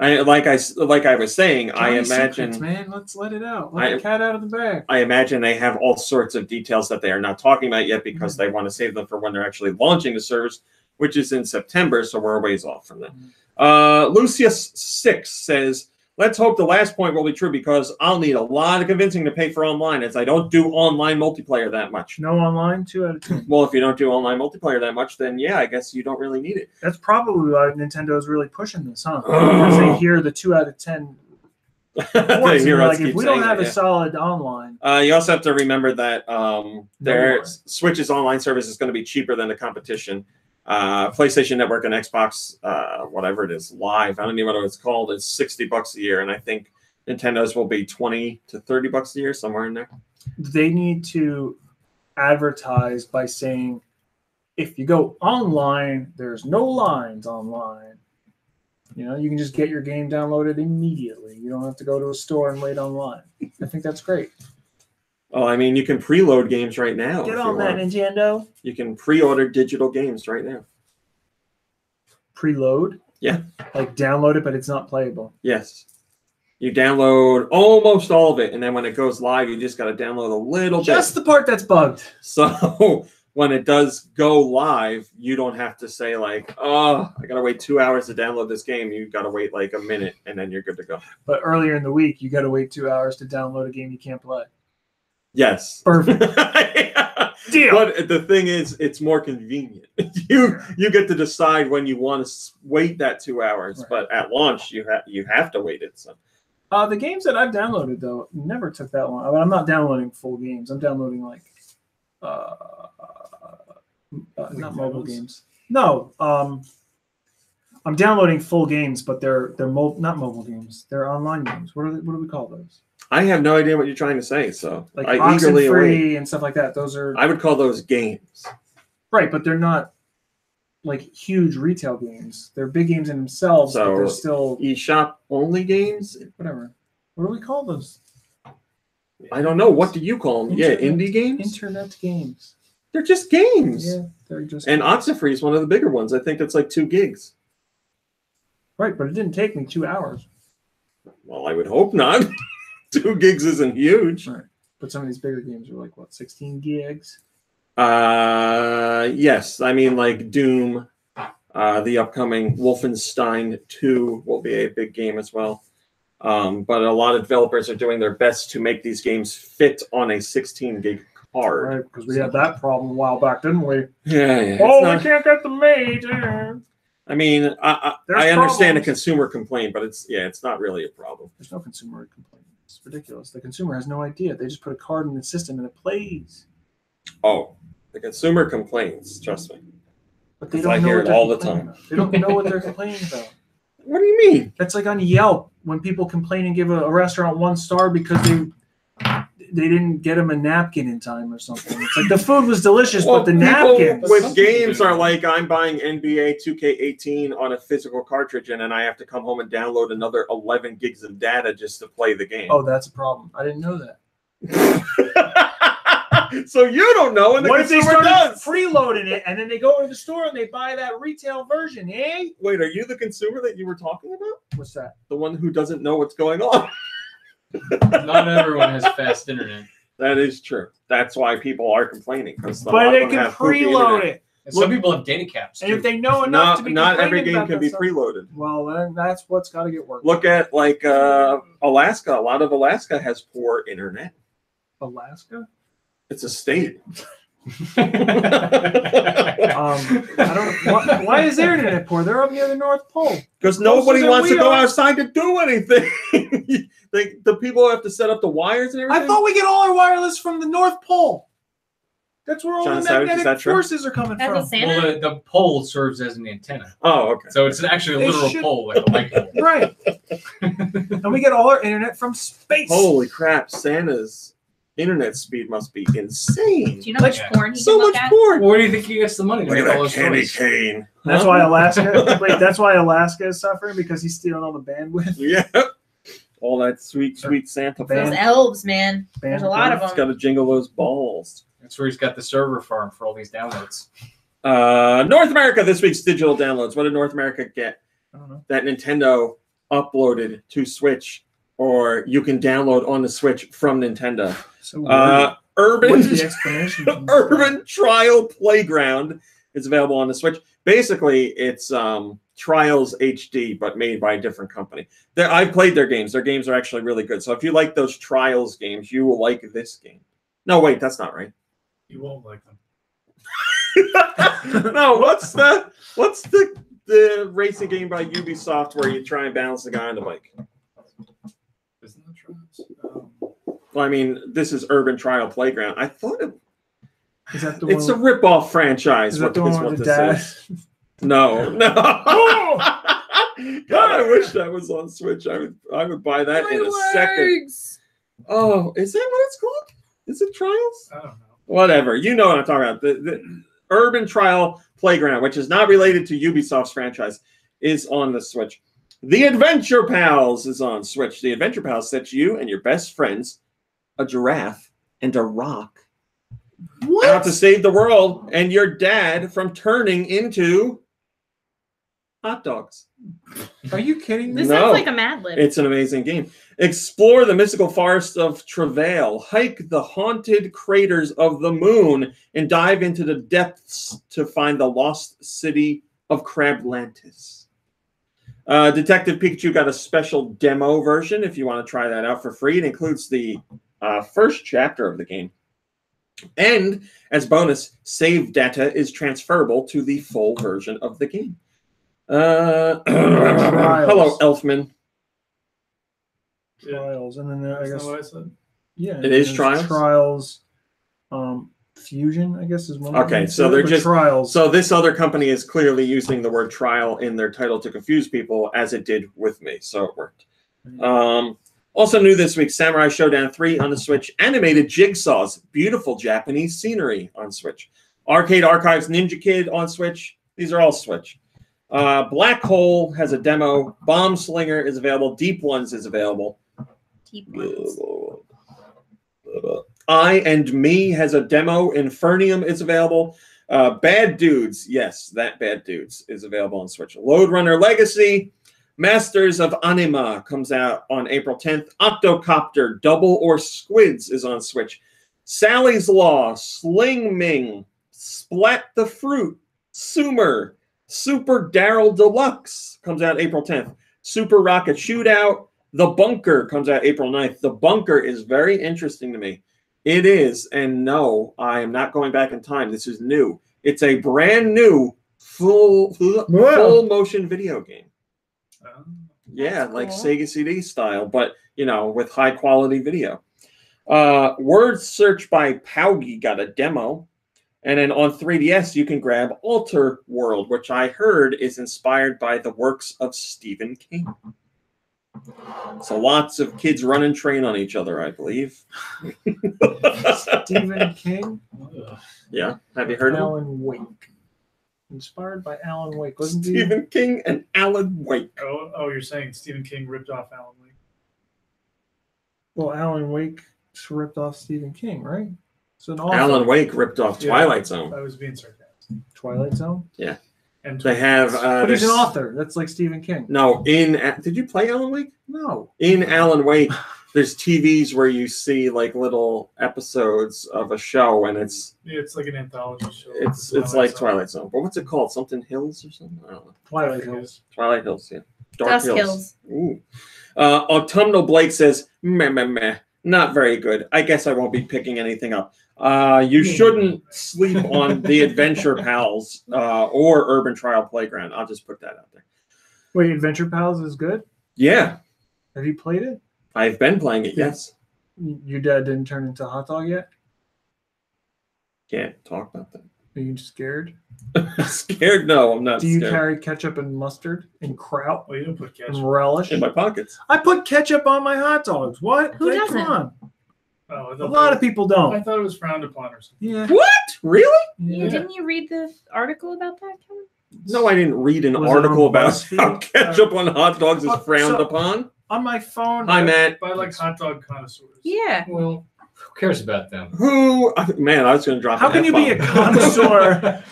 Speaker 1: Like I was saying, I
Speaker 4: Johnny
Speaker 1: imagine,
Speaker 4: Secrets, man, let's let it out. Let the cat out of the bag.
Speaker 1: I imagine they have all sorts of details that they are not talking about yet because they want to save them for when they're actually launching the service, which is in September. So we're a ways off from that. Lucius6 says, let's hope the last point will be true because I'll need a lot of convincing to pay for online as I don't do online multiplayer that much.
Speaker 4: No online, 2 out of 10.
Speaker 1: Well, if you don't do online multiplayer that much, then yeah, I guess you don't really need it.
Speaker 4: That's probably why Nintendo is really pushing this, huh? Because they hear the 2 out of 10 reports and like, if we don't have a solid online.
Speaker 1: You also have to remember that their Switch's online service is going to be cheaper than the competition. PlayStation Network and Xbox, whatever it is, Live, I don't even know what it's called, it's $60 a year, and I think Nintendo's will be $20 to $30 a year, somewhere in there.
Speaker 4: They need to advertise by saying, if you go online, there's no lines online. You know, you can just get your game downloaded immediately. You don't have to go to a store and wait online. I think that's great.
Speaker 1: Oh, I mean, you can preload games right now.
Speaker 4: Get on that, Nintendo.
Speaker 1: You can pre-order digital games right now.
Speaker 4: Preload?
Speaker 1: Yeah.
Speaker 4: Like download it, but it's not playable.
Speaker 1: Yes. You download almost all of it, and then when it goes live, you just got to download a little bit.
Speaker 4: Just the part that's bugged.
Speaker 1: So when it does go live, you don't have to say like, oh, I got to wait 2 hours to download this game. You got to wait like a minute, and then you're good to go.
Speaker 4: But earlier in the week, you got to wait 2 hours to download a game you can't play.
Speaker 1: Yes.
Speaker 4: Perfect. Deal.
Speaker 1: But the thing is, it's more convenient. You get to decide when you want to wait that 2 hours, right. But at launch, you have to wait it. So.
Speaker 4: The games that I've downloaded, though, never took that long. I mean, I'm not downloading full games. I'm downloading, like, not mobile games. No. I'm downloading full games, but they're not mobile games. They're online games. What do we call those?
Speaker 1: I have no idea what you're trying to say, so
Speaker 4: like
Speaker 1: I eagerly
Speaker 4: free and stuff like that. Those are.
Speaker 1: I would call those games.
Speaker 4: Right, but they're not like huge retail games. They're big games in themselves,
Speaker 1: so
Speaker 4: but they're still
Speaker 1: eShop only games.
Speaker 4: Whatever. What do we call those?
Speaker 1: I don't know. What do you call them? Indie games.
Speaker 4: Internet games.
Speaker 1: They're just games.
Speaker 4: Yeah, they're just.
Speaker 1: And Oxyfree is one of the bigger ones. I think it's like 2 gigs.
Speaker 4: Right, but it didn't take me 2 hours.
Speaker 1: Well, I would hope not. 2 gigs isn't huge.
Speaker 4: Right. But some of these bigger games are like, what, 16 gigs?
Speaker 1: Yes. I mean, like Doom, the upcoming Wolfenstein 2 will be a big game as well. But a lot of developers are doing their best to make these games fit on a 16 gig card.
Speaker 4: Right, because we had that problem a while back, didn't we?
Speaker 1: Yeah.
Speaker 4: Oh, we can't get them made.
Speaker 1: I mean, I understand a consumer complaint, but it's not really a problem.
Speaker 4: There's no consumer complaint. It's ridiculous. The consumer has no idea. They just put a card in the system and it plays.
Speaker 1: Oh, the consumer complains. Trust me.
Speaker 4: But they don't know
Speaker 1: hear it all the time.
Speaker 4: About. They don't know what they're complaining about.
Speaker 1: What do you mean?
Speaker 4: That's like on Yelp when people complain and give a restaurant 1 star because they didn't get them a napkin in time or something. It's like the food was delicious, but the napkins.
Speaker 1: With games are like, I'm buying NBA 2K18 on a physical cartridge, and then I have to come home and download another 11 gigs of data just to play the game.
Speaker 4: Oh, that's a problem. I didn't know that.
Speaker 1: So you don't know, and the consumer does.
Speaker 4: Freeloading it, and then they go to the store and they buy that retail version, eh?
Speaker 1: Wait, are you the consumer that you were talking about?
Speaker 4: What's that?
Speaker 1: The one who doesn't know what's going on.
Speaker 2: Not everyone has fast internet.
Speaker 1: That is true. That's why people are complaining.
Speaker 4: But they can preload it.
Speaker 2: And some people have data caps.
Speaker 4: And if they know enough to be
Speaker 1: not every game can be preloaded.
Speaker 4: Well, then that's what's got to get worked.
Speaker 1: Look at like Alaska. A lot of Alaska has poor internet.
Speaker 4: Alaska?
Speaker 1: It's a state.
Speaker 4: I don't. Why is their internet poor? They're up near the North Pole.
Speaker 1: Because nobody wants to go outside to do anything. The people have to set up the wires and everything.
Speaker 4: I thought we get all our wireless from the North Pole. That's where all the magnetic forces are coming from.
Speaker 2: Well, the pole serves as an antenna.
Speaker 1: Oh, okay.
Speaker 2: So it's actually a literal pole, like a light pole.
Speaker 4: Right. And we get all our internet from space.
Speaker 1: Holy crap! Santa's internet speed must be insane.
Speaker 3: Do you know how much porn he
Speaker 1: so
Speaker 3: can look
Speaker 1: much
Speaker 3: at?
Speaker 1: porn.
Speaker 2: Where do you think he gets the money to
Speaker 1: Look
Speaker 2: make
Speaker 1: at
Speaker 2: all
Speaker 1: that
Speaker 2: those
Speaker 1: candy
Speaker 2: stories?
Speaker 1: cane.
Speaker 4: That's why Alaska. Wait, that's why Alaska is suffering because he's stealing all the bandwidth.
Speaker 1: Yeah. All that sweet Santa.
Speaker 3: Those elves, man. There's a lot of them.
Speaker 1: He's got to jingle those balls.
Speaker 2: That's where he's got the server farm for all these downloads.
Speaker 1: North America, this week's digital downloads. What did North America get
Speaker 4: I don't know.
Speaker 1: that Nintendo uploaded to Switch, or you can download on the Switch from Nintendo?
Speaker 4: So weird. What's the
Speaker 1: Urban
Speaker 4: explanation? from
Speaker 1: Urban Trial Playground is available on the Switch. Basically, it's Trials HD, but made by a different company. I've played their games. Their games are actually really good. So if you like those Trials games, you will like this game. No, wait, that's not right.
Speaker 5: You won't like them.
Speaker 1: No, what's the racing game by Ubisoft where you try and balance the guy on the bike?
Speaker 5: Isn't that Trials?
Speaker 1: Well, I mean, this is Urban Trial Playground. I thought
Speaker 4: Is that the
Speaker 1: it's
Speaker 4: one?
Speaker 1: a rip-off franchise.
Speaker 4: Is that the one with the dad?
Speaker 1: No. God, I wish that was on Switch. I would buy that in a second. Oh, is that what it's called? Is it Trials?
Speaker 5: I don't know.
Speaker 1: Whatever. You know what I'm talking about. The Urban Trial Playground, which is not related to Ubisoft's franchise, is on the Switch. The Adventure Pals is on Switch. The Adventure Pals sets you and your best friends, a giraffe, and a rock out to save the world and your dad from turning into hot dogs.
Speaker 4: Are you kidding me?
Speaker 3: This
Speaker 1: No.
Speaker 3: sounds like a Mad Lib.
Speaker 1: It's an amazing game. Explore the mystical forest of Travail, hike the haunted craters of the moon, and dive into the depths to find the lost city of Crablantis. Detective Pikachu got a special demo version if you want to try that out for free. It includes the first chapter of the game. And as bonus, save data is transferable to the full version of the game. Hello, Elfman.
Speaker 4: Trials, and then there, I
Speaker 5: That's
Speaker 4: guess
Speaker 5: not what I said.
Speaker 4: yeah,
Speaker 1: It is
Speaker 4: there's
Speaker 1: Trials?
Speaker 4: Trials, Fusion, I guess is one. of
Speaker 1: Okay,
Speaker 4: them.
Speaker 1: so they're
Speaker 4: But
Speaker 1: just-
Speaker 4: Trials.
Speaker 1: So this other company is clearly using the word trial in their title to confuse people, as it did with me. So it worked. Also new this week, Samurai Showdown 3 on the Switch. Animated jigsaws. Beautiful Japanese scenery on Switch. Arcade Archives Ninja Kid on Switch. These are all Switch. Black Hole has a demo. Bomb Slinger is available. Deep Ones is available.
Speaker 3: Deep ones.
Speaker 1: I and Me has a demo. Infernium is available. Bad Dudes, yes, that Bad Dudes is available on Switch. Lode Runner Legacy, Masters of Anima comes out on April 10th. Octocopter, Double or Squids is on Switch. Sally's Law, Sling Ming, Splat the Fruit, Sumer, Super Daryl Deluxe comes out April 10th. Super Rocket Shootout, The Bunker comes out April 9th. The Bunker is very interesting to me. It is, and no, I am not going back in time. This is new. It's a brand new full motion video game. Yeah,
Speaker 3: That's
Speaker 1: like
Speaker 3: cool.
Speaker 1: Sega CD style, but you know, with high quality video. Word Search by Paugi got a demo. And then on 3DS, you can grab Alter World, which I heard is inspired by the works of Stephen King. So lots of kids run and train on each other, I believe.
Speaker 4: Stephen King,
Speaker 1: Yeah, have you heard of him?
Speaker 4: Alan Wake, inspired by Alan Wake, wasn't he?
Speaker 1: Stephen King and Alan Wake.
Speaker 5: Oh, you're saying Stephen King ripped off Alan Wake?
Speaker 4: Well, Alan Wake ripped off Stephen King, right? It's an author.
Speaker 1: Alan Wake ripped off
Speaker 5: Yeah.
Speaker 1: Twilight Zone.
Speaker 5: I was being sarcastic.
Speaker 4: Twilight Zone.
Speaker 5: And
Speaker 1: They have.
Speaker 4: But he's an
Speaker 1: there's-
Speaker 4: author. That's like Stephen King.
Speaker 1: No, did you play Alan Wake?
Speaker 4: No.
Speaker 1: In Alan Wake, there's TVs where you see like little episodes of a show, and it's
Speaker 5: like an anthology show.
Speaker 1: it's like Twilight Zone. But what's it called? Something Hills or something? I don't know.
Speaker 4: Twilight Hills.
Speaker 1: Twilight Hills, yeah. Dark
Speaker 3: Dusk
Speaker 1: Hills.
Speaker 3: Hills.
Speaker 1: Ooh. Autumnal Blake says, meh, meh, meh. Not very good. I guess I won't be picking anything up. You shouldn't sleep on the Adventure Pals or Urban Trial Playground. I'll just put that out there.
Speaker 4: Wait, Adventure Pals is good?
Speaker 1: Yeah,
Speaker 4: Have you played it?
Speaker 1: I've been playing it, yes.
Speaker 4: Your dad didn't turn into a hot dog yet?
Speaker 1: Can't talk about that.
Speaker 4: Are you scared?
Speaker 1: Scared? No, I'm not
Speaker 4: Do you
Speaker 1: scared.
Speaker 4: carry ketchup and mustard and kraut
Speaker 5: Well, you don't put ketchup.
Speaker 4: and relish?
Speaker 1: In my pockets.
Speaker 4: I put ketchup on my hot dogs. What?
Speaker 3: Who
Speaker 4: Like,
Speaker 3: doesn't?
Speaker 4: Come on.
Speaker 5: Oh, I
Speaker 4: A
Speaker 5: thought
Speaker 4: lot
Speaker 5: that-
Speaker 4: of people
Speaker 5: I
Speaker 4: don't.
Speaker 5: thought it was frowned upon or something.
Speaker 4: Yeah.
Speaker 1: What? Really?
Speaker 3: You
Speaker 4: Yeah.
Speaker 3: didn't you read the article about that, Kevin?
Speaker 1: No, I didn't read an
Speaker 4: Was it
Speaker 1: article
Speaker 4: on
Speaker 1: about
Speaker 4: BuzzFeed?
Speaker 1: how ketchup on hot dogs is
Speaker 4: Oh,
Speaker 1: frowned
Speaker 4: so-
Speaker 1: upon.
Speaker 4: On my phone.
Speaker 1: Hi, Matt.
Speaker 5: By like hot dog connoisseurs.
Speaker 3: Yeah.
Speaker 5: Well,
Speaker 2: Who cares about them?
Speaker 1: Man, I was going to drop.
Speaker 4: How can you be a connoisseur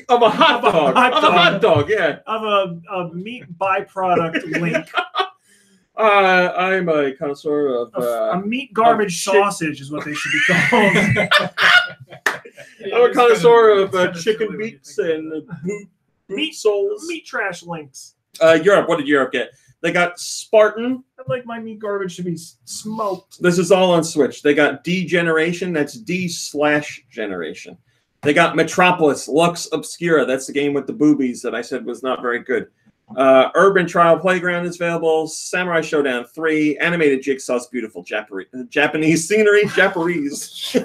Speaker 1: of a hot dog? Of a hot dog, yeah.
Speaker 4: Of a meat byproduct link?
Speaker 1: I'm a connoisseur of
Speaker 4: a meat garbage sausage is what they should be called.
Speaker 1: I'm a connoisseur of chicken meats and meat soles.
Speaker 4: Meat trash links.
Speaker 1: Europe. What did Europe get? They got Spartan.
Speaker 4: I'd like my meat garbage to be smoked.
Speaker 1: This is all on Switch. They got D-Generation. That's D/Generation. They got Metropolis Lux Obscura. That's the game with the boobies that I said was not very good. Urban Trial Playground is available. Samurai Showdown 3. Animated Jigsaw's beautiful Japanese scenery. Japanese.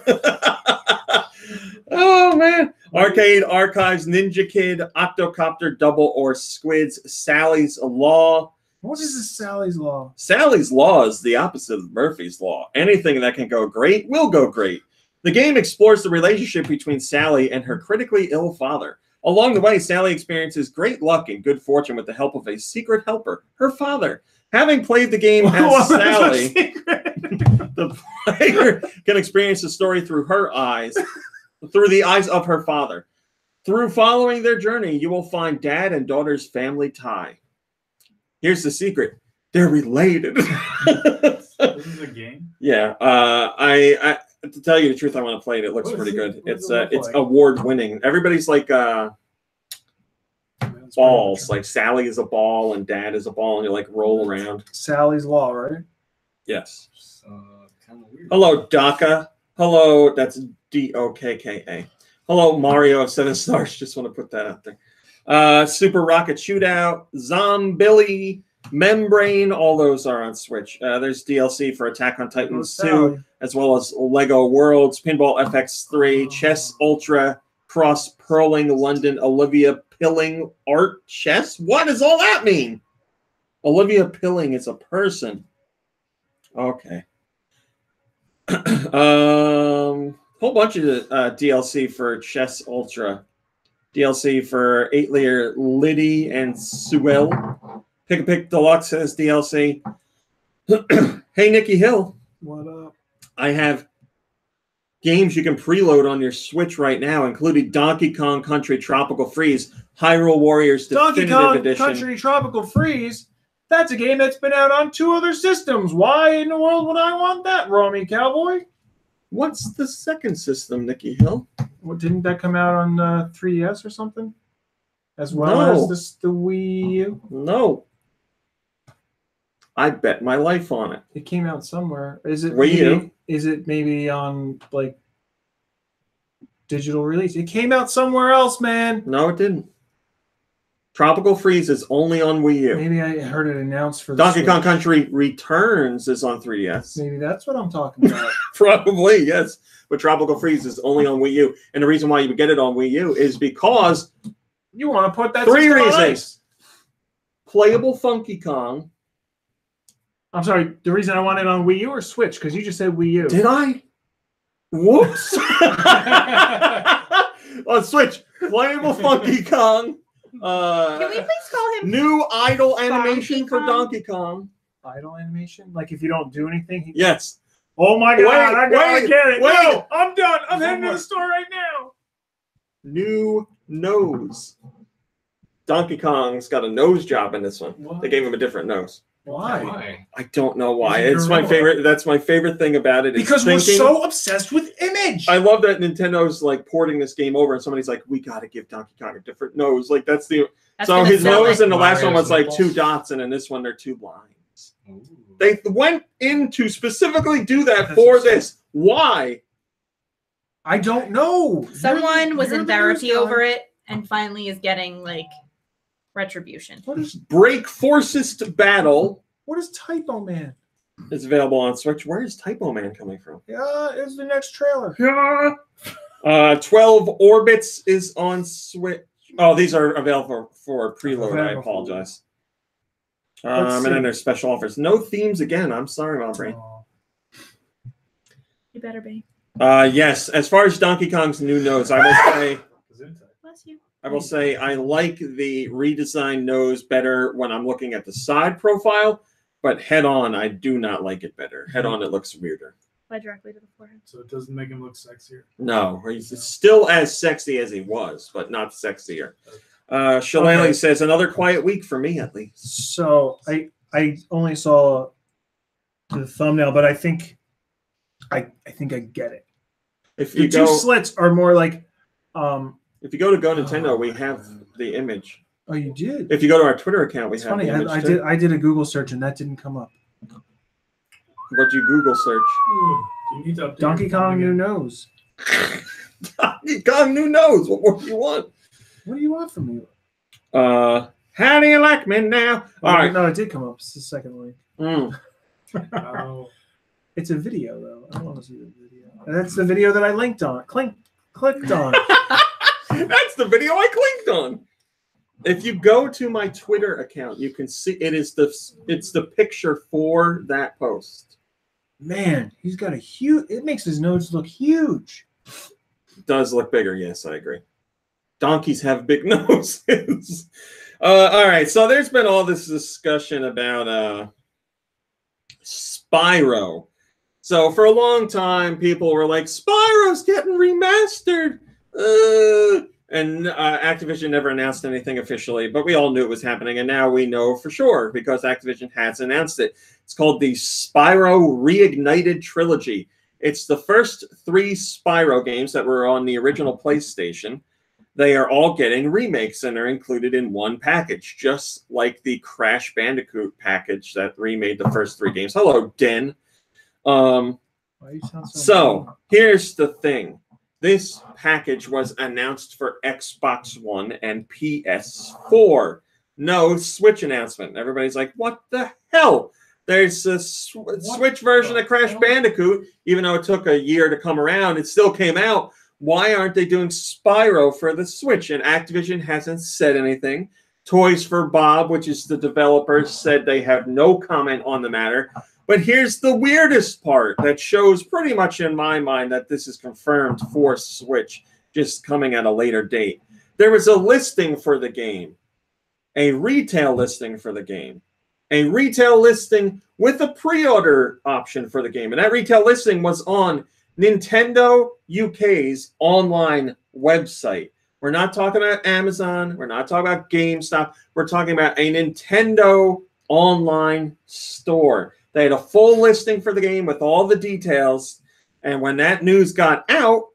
Speaker 1: Oh, man. Arcade Archives, Ninja Kid, Octocopter, Double or Squids, Sally's Law.
Speaker 4: What is this Sally's Law?
Speaker 1: Sally's Law is the opposite of Murphy's Law. Anything that can go great will go great. The game explores the relationship between Sally and her critically ill father. Along the way, Sally experiences great luck and good fortune with the help of a secret helper, her father. Having played the game as Sally, the player can experience the story through her eyes, through the eyes of her father. Through following their journey, you will find dad and daughter's family tie. Here's the secret. They're related.
Speaker 5: This is a game?
Speaker 1: Yeah. I to tell you the truth, I want to play it. It looks pretty good. It's award-winning. Everybody's like balls. Like Sally is a ball and dad is a ball, and you like roll around.
Speaker 4: Sally's Law, right?
Speaker 1: Yes.
Speaker 2: Kind of weird.
Speaker 1: Hello, Daka. Hello, that's Dokka. Hello, Mario of 7 stars. Just want to put that out there. Super Rocket Shootout, Zombilly, Membrane. All those are on Switch. There's DLC for Attack on Titans 2, as well as Lego Worlds, Pinball FX3, Chess Ultra, Cross Purling London, Olivia Pilling Art Chess. What does all that mean? Olivia Pilling is a person. Okay. Whole bunch of DLC for Chess Ultra. DLC for 8-layer Liddy and Sewell. Pick a Pick Deluxe has DLC. Hey, Nikki Hill.
Speaker 4: What up?
Speaker 1: I have games you can preload on your Switch right now, including Donkey Kong Country Tropical Freeze, Hyrule Warriors Definitive
Speaker 4: Donkey Kong
Speaker 1: Edition.
Speaker 4: Country Tropical Freeze? That's a game that's been out on 2 other systems. Why in the world would I want that, Romy Cowboy?
Speaker 1: What's the second system, Nikki Hill?
Speaker 4: Well, didn't that come out on 3DS or something? As well as the Wii U?
Speaker 1: No. I bet my life on it.
Speaker 4: It came out somewhere. Is it
Speaker 1: Wii U?
Speaker 4: Is it maybe on like digital release? It came out somewhere else, man.
Speaker 1: No, it didn't. Tropical Freeze is only on Wii U.
Speaker 4: Maybe I heard it announced for the
Speaker 1: Donkey Kong
Speaker 4: Switch.
Speaker 1: Country Returns is on 3DS.
Speaker 4: Maybe that's what I'm talking about.
Speaker 1: Probably, yes. But Tropical Freeze is only on Wii U. And the reason why you would get it on Wii U is because
Speaker 4: You want to put that
Speaker 1: 3
Speaker 4: system on
Speaker 1: reasons.
Speaker 4: ice.
Speaker 1: Playable Funky Kong.
Speaker 4: I'm sorry, the reason I want it on Wii U or Switch? Because you just said Wii U.
Speaker 1: Did I? Whoops. On Switch, Playable Funky Kong.
Speaker 3: Can we please call him?
Speaker 1: New idle animation
Speaker 3: Funky
Speaker 1: for
Speaker 3: Kong?
Speaker 1: Donkey Kong.
Speaker 4: Idle animation? Like if you don't do anything?
Speaker 1: Yes.
Speaker 4: Oh my God, I gotta get it.
Speaker 1: wait.
Speaker 4: No, I'm done. I'm heading to the store right now.
Speaker 1: New nose. Donkey Kong's got a nose job in this one.
Speaker 5: What?
Speaker 1: They gave him a different nose.
Speaker 4: Why?
Speaker 1: I don't know why.
Speaker 5: Is it
Speaker 1: It's my
Speaker 5: gorilla?
Speaker 1: favorite. That's my favorite thing about it. Is
Speaker 4: Because we're
Speaker 1: thinking.
Speaker 4: so obsessed with image.
Speaker 1: I love that Nintendo's like porting this game over, and somebody's like, "We got to give Donkey Kong a different nose." Like that's the
Speaker 3: That's
Speaker 1: so
Speaker 3: gonna
Speaker 1: his
Speaker 3: sell
Speaker 1: nose
Speaker 3: it.
Speaker 1: in the last one
Speaker 2: Mario's
Speaker 1: was like
Speaker 2: nipples.
Speaker 1: 2 dots, and in this one they're 2 lines.
Speaker 2: Ooh.
Speaker 1: They went in to specifically do that
Speaker 5: That's
Speaker 1: for
Speaker 5: insane.
Speaker 1: this. Why?
Speaker 4: I don't know.
Speaker 3: Someone was
Speaker 4: You're
Speaker 3: in
Speaker 4: the
Speaker 3: therapy
Speaker 4: news guy.
Speaker 3: over it and finally is getting like retribution.
Speaker 1: Break Forcest Battle
Speaker 4: What is Typo Man?
Speaker 1: is available on Switch. Where is Typo Man coming from?
Speaker 4: Yeah, it's the next trailer.
Speaker 1: 12 Orbits is on Switch. Oh, these are available for preload. I apologize. And then there's special offers. No themes again. I'm sorry, Aubrey.
Speaker 4: Oh.
Speaker 3: You better be.
Speaker 1: Yes, as far as Donkey Kong's new nose, I will say
Speaker 3: Bless you.
Speaker 1: I like the redesigned nose better when I'm looking at the side profile, but head on, I do not like it better. Head on, it looks weirder.
Speaker 6: apply directly to the forehead.
Speaker 5: So it doesn't make him look sexier.
Speaker 1: No, he's still as sexy as he was, but not sexier. Shillelagh
Speaker 4: Okay.
Speaker 1: says another quiet week for me at least.
Speaker 4: So I only saw the thumbnail, but I think I get it.
Speaker 1: If
Speaker 4: The
Speaker 1: you
Speaker 4: two
Speaker 1: go,
Speaker 4: slits are more like
Speaker 1: if you go to GoNintendo, we have the image.
Speaker 4: oh, you did.
Speaker 1: If you go to our Twitter account, we
Speaker 4: It's
Speaker 1: have
Speaker 4: funny.
Speaker 1: the image
Speaker 4: I
Speaker 1: too.
Speaker 4: did a Google search and that didn't come up.
Speaker 1: What'd you Google search?
Speaker 5: Ooh, do you need to update
Speaker 4: Donkey
Speaker 5: your
Speaker 4: Kong
Speaker 5: phone
Speaker 4: new
Speaker 5: again?
Speaker 4: nose.
Speaker 1: Donkey Kong, who knows? What more do you want?
Speaker 4: What do you want from me?
Speaker 1: How do you like me now? All right.
Speaker 4: No, it did come up. It's the second link.
Speaker 5: Oh,
Speaker 4: It's a video though. I don't want to see the video. And that's the video that I clicked on.
Speaker 1: That's the video I clicked on. If you go to my Twitter account, you can see it's the picture for that post.
Speaker 4: Man, he's got a huge. It makes his nose look huge.
Speaker 1: It does look bigger, yes, I agree. Donkeys have big noses. All right, so there's been all this discussion about Spyro. So for a long time, people were like, Spyro's getting remastered. And Activision never announced anything officially, but we all knew it was happening, and now we know for sure because Activision has announced it. It's called the Spyro Reignited Trilogy. It's the first 3 Spyro games that were on the original PlayStation. They are all getting remakes and are included in one package, just like the Crash Bandicoot package that remade the first 3 games. Hello, Den.
Speaker 4: Why you sound
Speaker 1: So here's the thing. This package was announced for Xbox One and PS4. No Switch announcement. Everybody's like, what the hell? There's a Switch version of Crash Bandicoot. Even though it took a year to come around, it still came out. Why aren't they doing Spyro for the Switch? And Activision hasn't said anything. Toys for Bob, which is the developer, said they have no comment on the matter. But here's the weirdest part that shows pretty much in my mind that this is confirmed for Switch, just coming at a later date. There was a listing for the game, a retail listing for the game, a retail listing with a pre-order option for the game. And that retail listing was on Nintendo UK's online website. We're not talking about Amazon. We're not talking about GameStop. We're talking about a Nintendo online store. They had a full listing for the game with all the details, and when that news got out,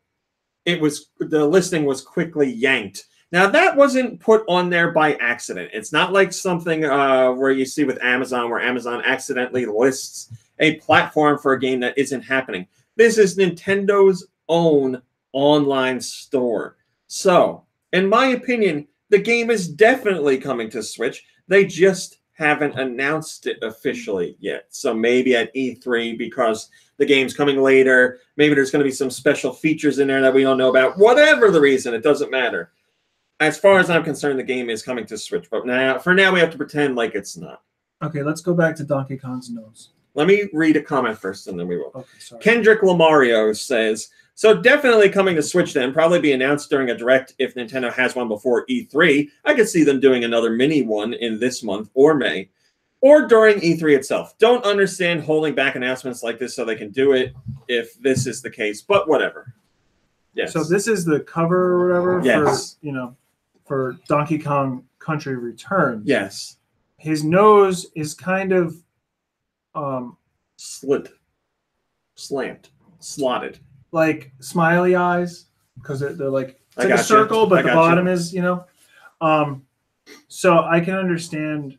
Speaker 1: the listing was quickly yanked. Now, that wasn't put on there by accident. It's not like something where you see with Amazon, where Amazon accidentally lists a platform for a game that isn't happening. This is Nintendo's own online store. So, in my opinion, the game is definitely coming to Switch. They just haven't announced it officially yet. So maybe at E3, because the game's coming later, maybe there's going to be some special features in there that we don't know about. Whatever the reason, it doesn't matter. As far as I'm concerned, the game is coming to Switch. But for now, we have to pretend like it's not.
Speaker 4: Okay, let's go back to Donkey Kong's nose.
Speaker 1: Let me read a comment first, and then we will.
Speaker 4: Okay, sorry.
Speaker 1: Kendrick Lamario says, so definitely coming to Switch then, probably be announced during a Direct if Nintendo has one before E3. I could see them doing another mini one in this month or May, or during E3 itself. Don't understand holding back announcements like this so they can do it if this is the case, but whatever. Yes.
Speaker 4: So this is the cover or whatever
Speaker 1: Yes.
Speaker 4: for Donkey Kong Country Returns.
Speaker 1: Yes.
Speaker 4: His nose is kind of
Speaker 1: Slanted. Slotted.
Speaker 4: like smiley eyes because they're like it's
Speaker 1: I
Speaker 4: like a
Speaker 1: gotcha.
Speaker 4: circle, but
Speaker 1: I
Speaker 4: the
Speaker 1: gotcha.
Speaker 4: bottom is so I can understand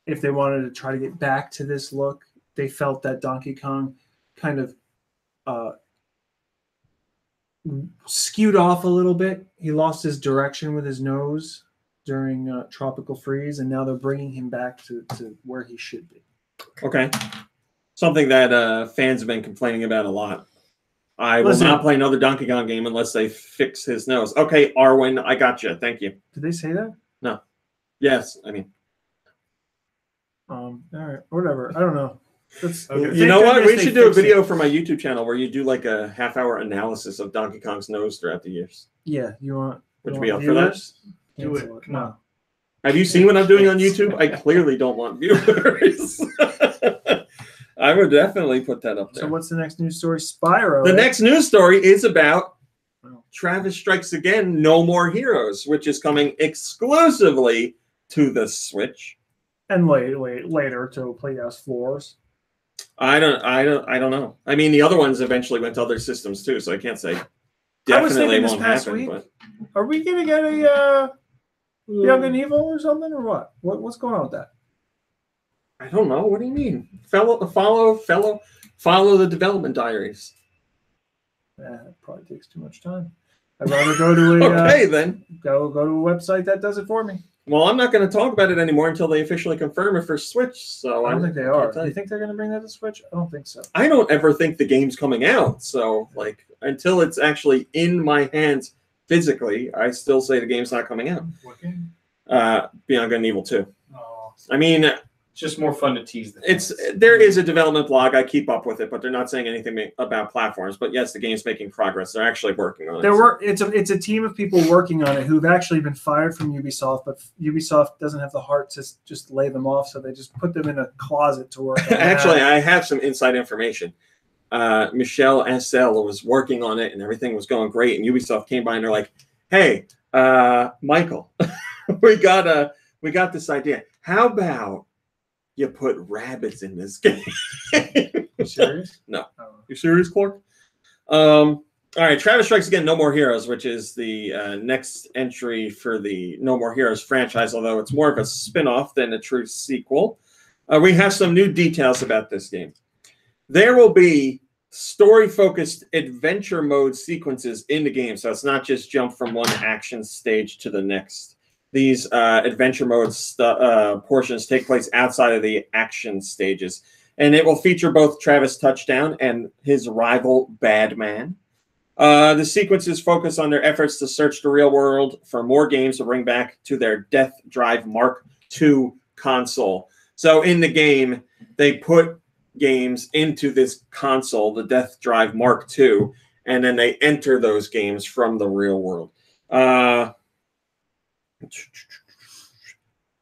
Speaker 4: if they wanted to try to get back to this look. They felt that Donkey Kong kind of skewed off a little bit. He lost his direction with his nose during Tropical Freeze, and now they're bringing him back to where he should be.
Speaker 1: Okay. Something that fans have been complaining about a lot. I will
Speaker 4: Listen.
Speaker 1: not play another Donkey Kong game unless they fix his nose. Okay, Arwen, I got you. Thank you.
Speaker 4: Did they say that?
Speaker 1: Yes, I mean.
Speaker 4: All right, whatever. I don't know.
Speaker 5: Okay.
Speaker 1: You know
Speaker 4: Thank
Speaker 1: what?
Speaker 4: goodness
Speaker 1: We
Speaker 4: they
Speaker 1: should do a
Speaker 4: fixed it.
Speaker 1: video for my YouTube channel where you do like a half-hour analysis of Donkey Kong's nose throughout the years.
Speaker 4: Yeah, you want?
Speaker 1: Would
Speaker 4: you
Speaker 1: you be
Speaker 4: want
Speaker 1: up for that?
Speaker 4: viewers?
Speaker 5: Do it.
Speaker 4: Cancel
Speaker 5: Come on.
Speaker 1: Have you seen what I'm doing on YouTube? I clearly don't want viewers. I would definitely put that up there.
Speaker 4: So what's the next news story? Spyro.
Speaker 1: The next news story is about
Speaker 4: Oh.
Speaker 1: Travis Strikes Again, No More Heroes, which is coming exclusively to the Switch.
Speaker 4: And later to Playhouse floors.
Speaker 1: I don't know. I mean, the other ones eventually went to other systems too, so I can't say
Speaker 4: I was
Speaker 1: definitely
Speaker 4: thinking this
Speaker 1: won't
Speaker 4: past
Speaker 1: happen.
Speaker 4: week,
Speaker 1: But
Speaker 4: are we gonna get a Young and Evil or something, or what? What's going on with that?
Speaker 1: I don't know. What do you mean? Follow the development diaries.
Speaker 4: That probably takes too much time. I'd rather go to a
Speaker 1: Okay, then.
Speaker 4: go to a website that does it for me.
Speaker 1: Well, I'm not going to talk about it anymore until they officially confirm it for Switch. So
Speaker 4: I don't think they
Speaker 1: can't
Speaker 4: are.
Speaker 1: tell
Speaker 4: Do you
Speaker 1: you.
Speaker 4: think they're going to bring that to Switch? I don't think so.
Speaker 1: I don't ever think the game's coming out. So, like, until it's actually in my hands physically, I still say the game's not coming out.
Speaker 5: What game?
Speaker 1: Beyond Good and Evil 2.
Speaker 5: Oh,
Speaker 1: I mean,
Speaker 2: It's just more fun to tease the fans.
Speaker 1: there is a development blog. I keep up with it, but they're not saying anything about platforms. But yes, the game's making progress. They're actually working on it.
Speaker 4: It's a team of people working on it who've actually been fired from Ubisoft, but Ubisoft doesn't have the heart to just lay them off, so they just put them in a closet to work on it.
Speaker 1: Actually, I have some inside information. Michelle SL was working on it, and everything was going great. And Ubisoft came by, and they're like, "Hey, Michael, we got this idea. How about you put rabbits in this game?"
Speaker 4: You serious?
Speaker 1: No.
Speaker 4: Oh.
Speaker 1: You serious, Clark? All right, Travis Strikes Again, No More Heroes, which is the next entry for the No More Heroes franchise, although it's more of a spin-off than a true sequel. We have some new details about this game. There will be story-focused adventure mode sequences in the game, so it's not just jump from one action stage to the next. These adventure mode portions take place outside of the action stages. And it will feature both Travis Touchdown and his rival Badman. The sequences focus on their efforts to search the real world for more games to bring back to their Death Drive Mark II console. So in the game, they put games into this console, the Death Drive Mark II, and then they enter those games from the real world.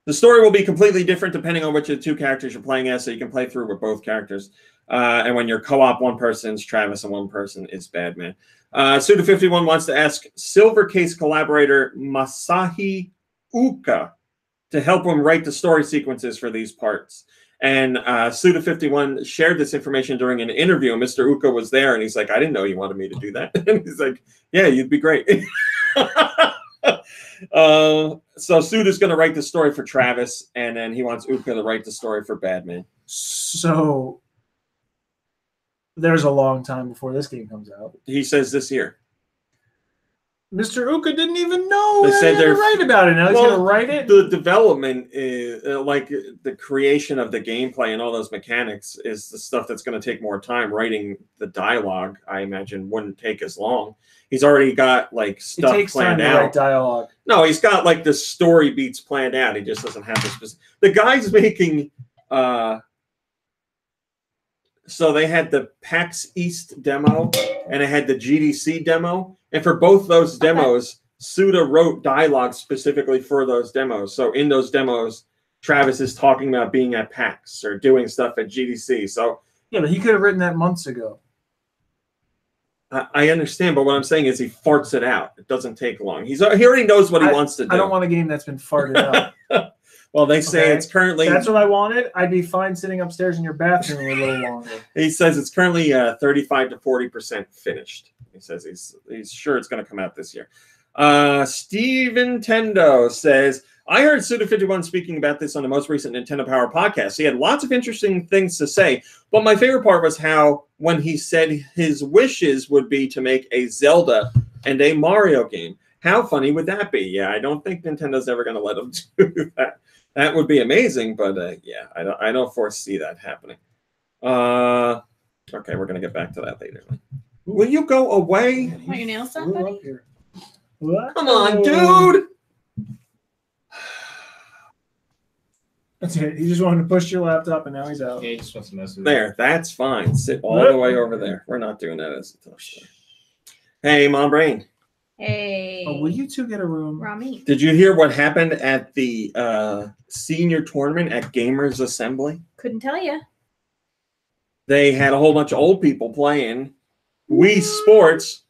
Speaker 1: The story will be completely different depending on which of the two characters you're playing as, so you can play through with both characters. And when you're co-op, one person's Travis and one person is Badman. Suda51 wants to ask Silver Case collaborator Masahi Uka to help him write the story sequences for these parts. And Suda51 shared this information during an interview, and Mr. Uka was there, and he's like, "I didn't know you wanted me to do that." And he's like, "Yeah, you'd be great." So Suda's going to write the story for Travis, and then he wants Uka to write the story for Badman.
Speaker 4: So there's a long time before this game comes out.
Speaker 1: He says this year.
Speaker 4: Mr. Uka didn't even know
Speaker 1: They
Speaker 4: that
Speaker 1: said
Speaker 4: he had to
Speaker 1: they're-
Speaker 4: write about it. Now he's going to write it.
Speaker 1: The development is like the creation of the gameplay and all those mechanics is the stuff that's going to take more time. Writing the dialogue, I imagine, wouldn't take as long. He's already got like
Speaker 4: It
Speaker 1: stuff
Speaker 4: takes time
Speaker 1: planned
Speaker 4: to
Speaker 1: out.
Speaker 4: write dialogue.
Speaker 1: No, he's got like the story beats planned out. He just doesn't have the specific. The guy's making. So they had the PAX East demo and they had the GDC demo, and for both those demos, Suda wrote dialogue specifically for those demos. So in those demos, Travis is talking about being at PAX or doing stuff at GDC. So
Speaker 4: Yeah, but he could have written that months ago.
Speaker 1: I understand, but what I'm saying is he farts it out. It doesn't take long. He already knows what he wants to do.
Speaker 4: I don't want a game that's been farted out.
Speaker 1: Well, they say
Speaker 4: Okay.
Speaker 1: it's currently.
Speaker 4: That's what I wanted. I'd be fine sitting upstairs in your bathroom a little longer.
Speaker 1: He says it's currently 35 to 40% finished. He says he's sure it's going to come out this year. Steven Tendo says, I heard Suda51 speaking about this on the most recent Nintendo Power podcast. He had lots of interesting things to say, but my favorite part was how when he said his wishes would be to make a Zelda and a Mario game. How funny would that be? Yeah, I don't think Nintendo's ever going to let him do that. That would be amazing, but yeah, I don't foresee that happening. Okay, we're gonna get back to that later. Will you go away?
Speaker 3: Want your nails done,
Speaker 4: Ooh,
Speaker 3: buddy?
Speaker 4: up here. What?
Speaker 1: Come on, dude!
Speaker 4: That's it. He just wanted to push your laptop, and now he's out.
Speaker 2: Yeah, he just wants to mess with
Speaker 1: There, that's fine. Sit all the way over there. We're not doing that as a touchdown. Hey, Mom Brain.
Speaker 3: Hey.
Speaker 4: Oh, will you two get a room?
Speaker 3: Rami.
Speaker 1: Did you hear what happened at the senior tournament at Gamers Assembly?
Speaker 3: Couldn't tell you.
Speaker 1: they had a whole bunch of old people playing Wii Sports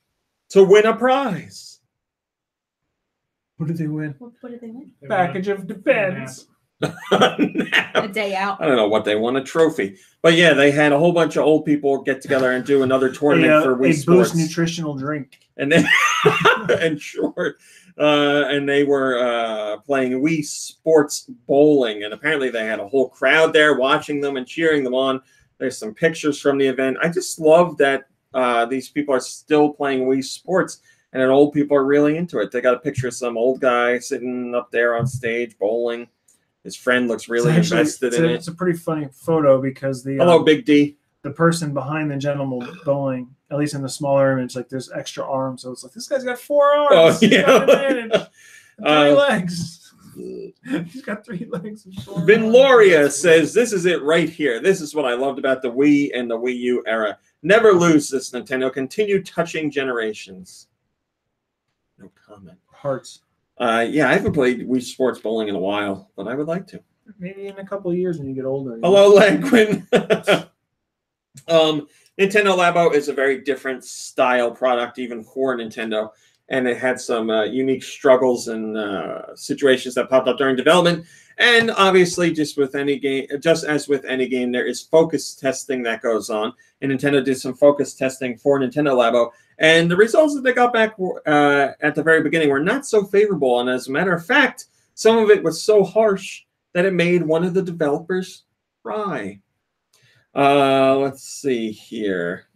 Speaker 1: to win a prize.
Speaker 4: What did they win?
Speaker 3: What did they win?
Speaker 4: Package of Depends.
Speaker 3: A day out.
Speaker 1: I don't know what they won, a trophy. But yeah, they had a whole bunch of old people get together and do another tournament for Wii
Speaker 4: a
Speaker 1: Sports.
Speaker 4: Boost nutritional drink.
Speaker 1: And then, and they were playing Wii Sports bowling. And apparently they had a whole crowd there watching them and cheering them on. There's some pictures from the event. I just love that these people are still playing Wii Sports. And then old people are really into it. They got a picture of some old guy sitting up there on stage bowling. His friend looks really invested in it.
Speaker 4: It's a pretty funny photo because the
Speaker 1: Hello, Big D.
Speaker 4: The person behind the gentleman bowling, at least in the smaller image, like there's extra arms. So it's like this guy's got 4 arms.
Speaker 1: Oh,
Speaker 4: He's
Speaker 1: yeah.
Speaker 4: got an advantage. 3 legs. He's got 3 legs. And 4
Speaker 1: Vinloria
Speaker 4: arms.
Speaker 1: says, this is it right here. This is what I loved about the Wii and the Wii U era. Never lose this, Nintendo. Continue touching generations. No comment.
Speaker 4: Hearts.
Speaker 1: Yeah, I haven't played Wii Sports bowling in a while, but I would like to.
Speaker 4: Maybe in a couple of years when you get older.
Speaker 1: Hello, Lanquin. Nintendo Labo is a very different style product, even for Nintendo, and it had some unique struggles and situations that popped up during development. And obviously, just as with any game, there is focus testing that goes on. And Nintendo did some focus testing for Nintendo Labo, and the results that they got back at the very beginning were not so favorable. And as a matter of fact, some of it was so harsh that it made one of the developers cry. Let's see here.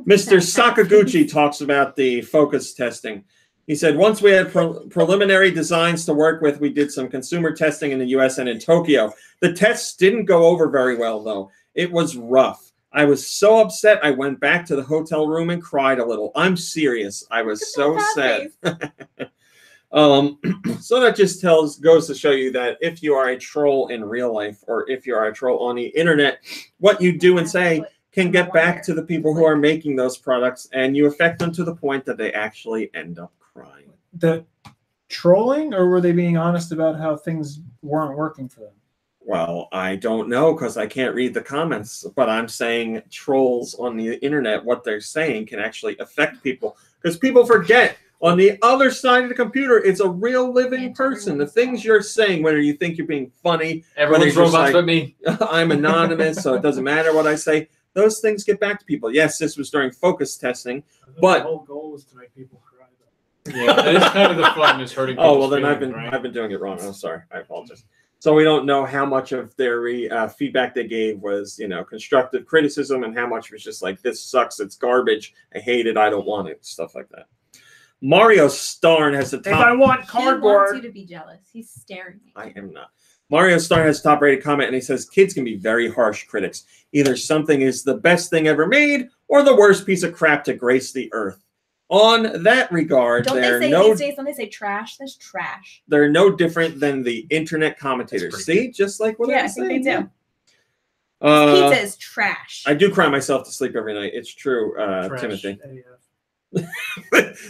Speaker 1: Mr. Sakaguchi talks about the focus testing. He said, once we had preliminary designs to work with, we did some consumer testing in the US and in Tokyo. The tests didn't go over very well, though. It was rough. I was so upset, I went back to the hotel room and cried a little. I'm serious. I was so sad. So that just goes to show you that if you are a troll in real life or if you are a troll on the internet, what you do and say can get back to the people who are making those products, and you affect them to the point that they actually end up crying.
Speaker 4: The trolling, or were they being honest about how things weren't working for them?
Speaker 1: Well, I don't know because I can't read the comments, but I'm saying trolls on the internet, what they're saying can actually affect people because people forget on the other side of the computer, it's a real living person. The things you're saying, whether you think you're being funny,
Speaker 2: Everyone's robots but me.
Speaker 1: I'm anonymous, so it doesn't matter what I say. Those things get back to people. Yes, this was during focus testing, but
Speaker 5: the whole goal was to make people cry.
Speaker 2: Yeah, that is kind of the fun, is hurting people's
Speaker 1: oh well, then
Speaker 2: feelings,
Speaker 1: I've been doing it wrong. I'm sorry. I apologize. So we don't know how much of their feedback they gave was, constructive criticism, and how much was just like, this sucks, it's garbage, I hate it, I don't want it, stuff like that. Mario Starn has the top.
Speaker 4: If I want
Speaker 3: He wants
Speaker 4: cardboard.
Speaker 3: you to be jealous. He's staring at you.
Speaker 1: I am not. Mario Starn has top rated comment, and he says, kids can be very harsh critics. Either something is the best thing ever made, or the worst piece of crap to grace the earth. On that regard,
Speaker 3: Don't
Speaker 1: they're
Speaker 3: they say these days? Don't they say trash? That's trash.
Speaker 1: they're no different than the internet commentators. See, just like what
Speaker 3: Yeah,
Speaker 1: I
Speaker 3: I
Speaker 1: was
Speaker 3: think
Speaker 1: saying.
Speaker 3: they do.
Speaker 1: Uh,
Speaker 3: Pizza is trash.
Speaker 1: I do cry myself to sleep every night. It's true,
Speaker 5: Trash
Speaker 1: Timothy.
Speaker 5: AF.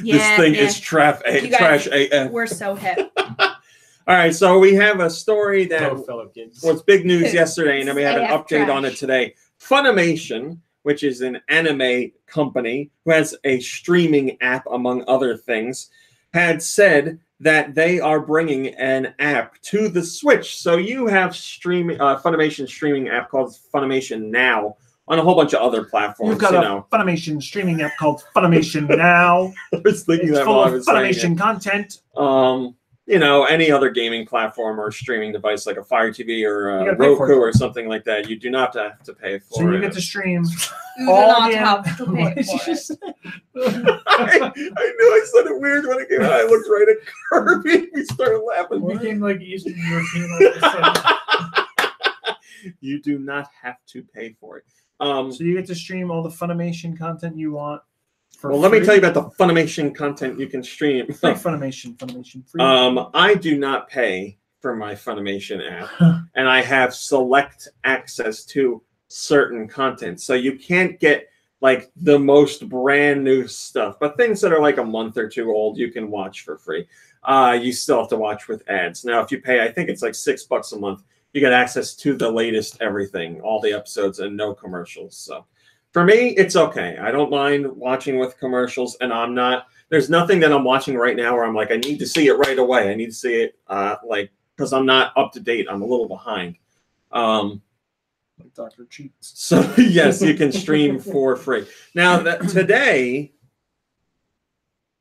Speaker 1: This thing is trash AF.
Speaker 3: We're so hip.
Speaker 1: All right, so we have a story that
Speaker 2: Hello, fellow kids.
Speaker 1: was big news yesterday, and then we have an
Speaker 3: AF
Speaker 1: update on it
Speaker 3: trash.
Speaker 1: today. Funimation, which is an anime company who has a streaming app, among other things, had said that they are bringing an app to the Switch. So you have Funimation streaming app called Funimation Now on a whole bunch of other platforms.
Speaker 4: You've got a Funimation streaming app called Funimation Now.
Speaker 1: I was thinking
Speaker 4: It's
Speaker 1: that
Speaker 4: full
Speaker 1: while I
Speaker 4: of
Speaker 1: was saying it.
Speaker 4: Funimation content.
Speaker 1: Any other gaming platform or streaming device like a Fire TV or
Speaker 4: You gotta pay for
Speaker 1: Roku
Speaker 4: it.
Speaker 1: or something like that, you do not have to pay for
Speaker 4: So you
Speaker 1: it.
Speaker 4: get to stream
Speaker 3: You do
Speaker 4: all
Speaker 3: not
Speaker 4: the
Speaker 3: have to pay
Speaker 4: What did
Speaker 3: for
Speaker 4: you
Speaker 3: it.
Speaker 4: just say?
Speaker 1: I knew I said it weird when it came out. I looked right at Kirby. We started laughing.
Speaker 5: It became like Eastern European all of a sudden.
Speaker 1: You do not have to pay for it.
Speaker 4: So you get to stream all the Funimation content you want. For
Speaker 1: Well, let me
Speaker 4: free.
Speaker 1: tell you about the Funimation content you can stream.
Speaker 4: Free Funimation free.
Speaker 1: I do not pay for my Funimation app, and I have select access to certain content. So you can't get like the most brand new stuff, but things that are like a month or two old, you can watch for free. You still have to watch with ads. Now, if you pay, I think it's like $6 a month, you get access to the latest everything, all the episodes, and no commercials. So For me, it's okay. I don't mind watching with commercials, and I'm not. There's nothing that I'm watching right now where I'm like, I need to see it right away. I need to see it because I'm not up to date. I'm a little behind.
Speaker 4: Like Dr. Cheats.
Speaker 1: So yes, you can stream for free. Now that today,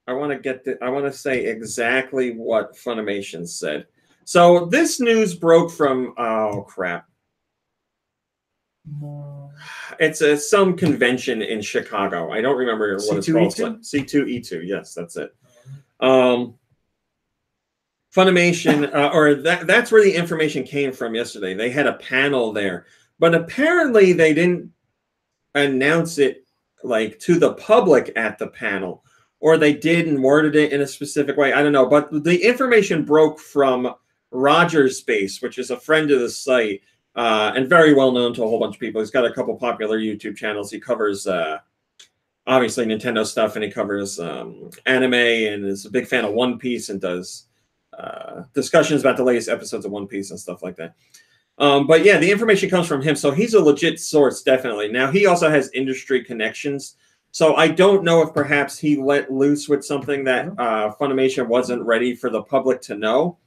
Speaker 1: I want to say exactly what Funimation said. So this news broke from it's some convention in Chicago. I don't remember what it's called. C2E2. Yes, that's it. Funimation, or that's where the information came from yesterday. They had a panel there, but apparently they didn't announce it like to the public at the panel, or they did and worded it in a specific way. I don't know, but the information broke from Roger Space, which is a friend of the site and very well known to a whole bunch of people. He's got a couple popular YouTube channels. He covers obviously Nintendo stuff, and he covers anime, and is a big fan of One Piece, and does discussions about the latest episodes of One Piece and stuff like that. But yeah, the information comes from him, so he's a legit source, definitely. Now, he also has industry connections, so I don't know if perhaps he let loose with something that Funimation wasn't ready for the public to know.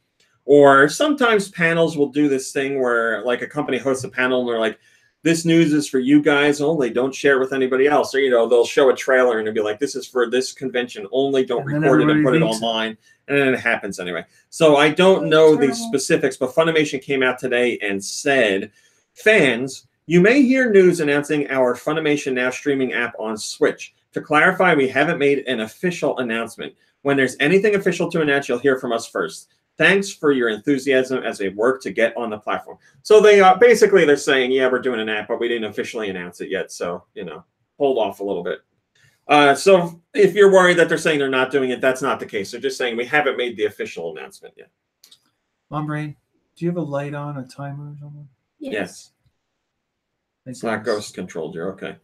Speaker 1: Or sometimes panels will do this thing where like a company hosts a panel and they're like, this news is for you guys only. Don't share it with anybody else. Or, you know, they'll show a trailer and it'll be like, this is for this convention only. Don't record it and put it online. And then it happens anyway. So I don't know the specifics, but Funimation came out today and said, fans, you may hear news announcing our Funimation Now streaming app on Switch. To clarify, we haven't made an official announcement. When there's anything official to announce, you'll hear from us first. Thanks for your enthusiasm as we work to get on the platform. So they basically they're saying, yeah, we're doing an app, but we didn't officially announce it yet. So, you know, hold off a little bit. So if you're worried that they're saying they're not doing it, that's not the case. They're just saying we haven't made the official announcement yet.
Speaker 4: Mom Brain, do you have a light on, a timer or something?
Speaker 1: Yes.
Speaker 4: It's
Speaker 1: not ghost controlled. You're okay.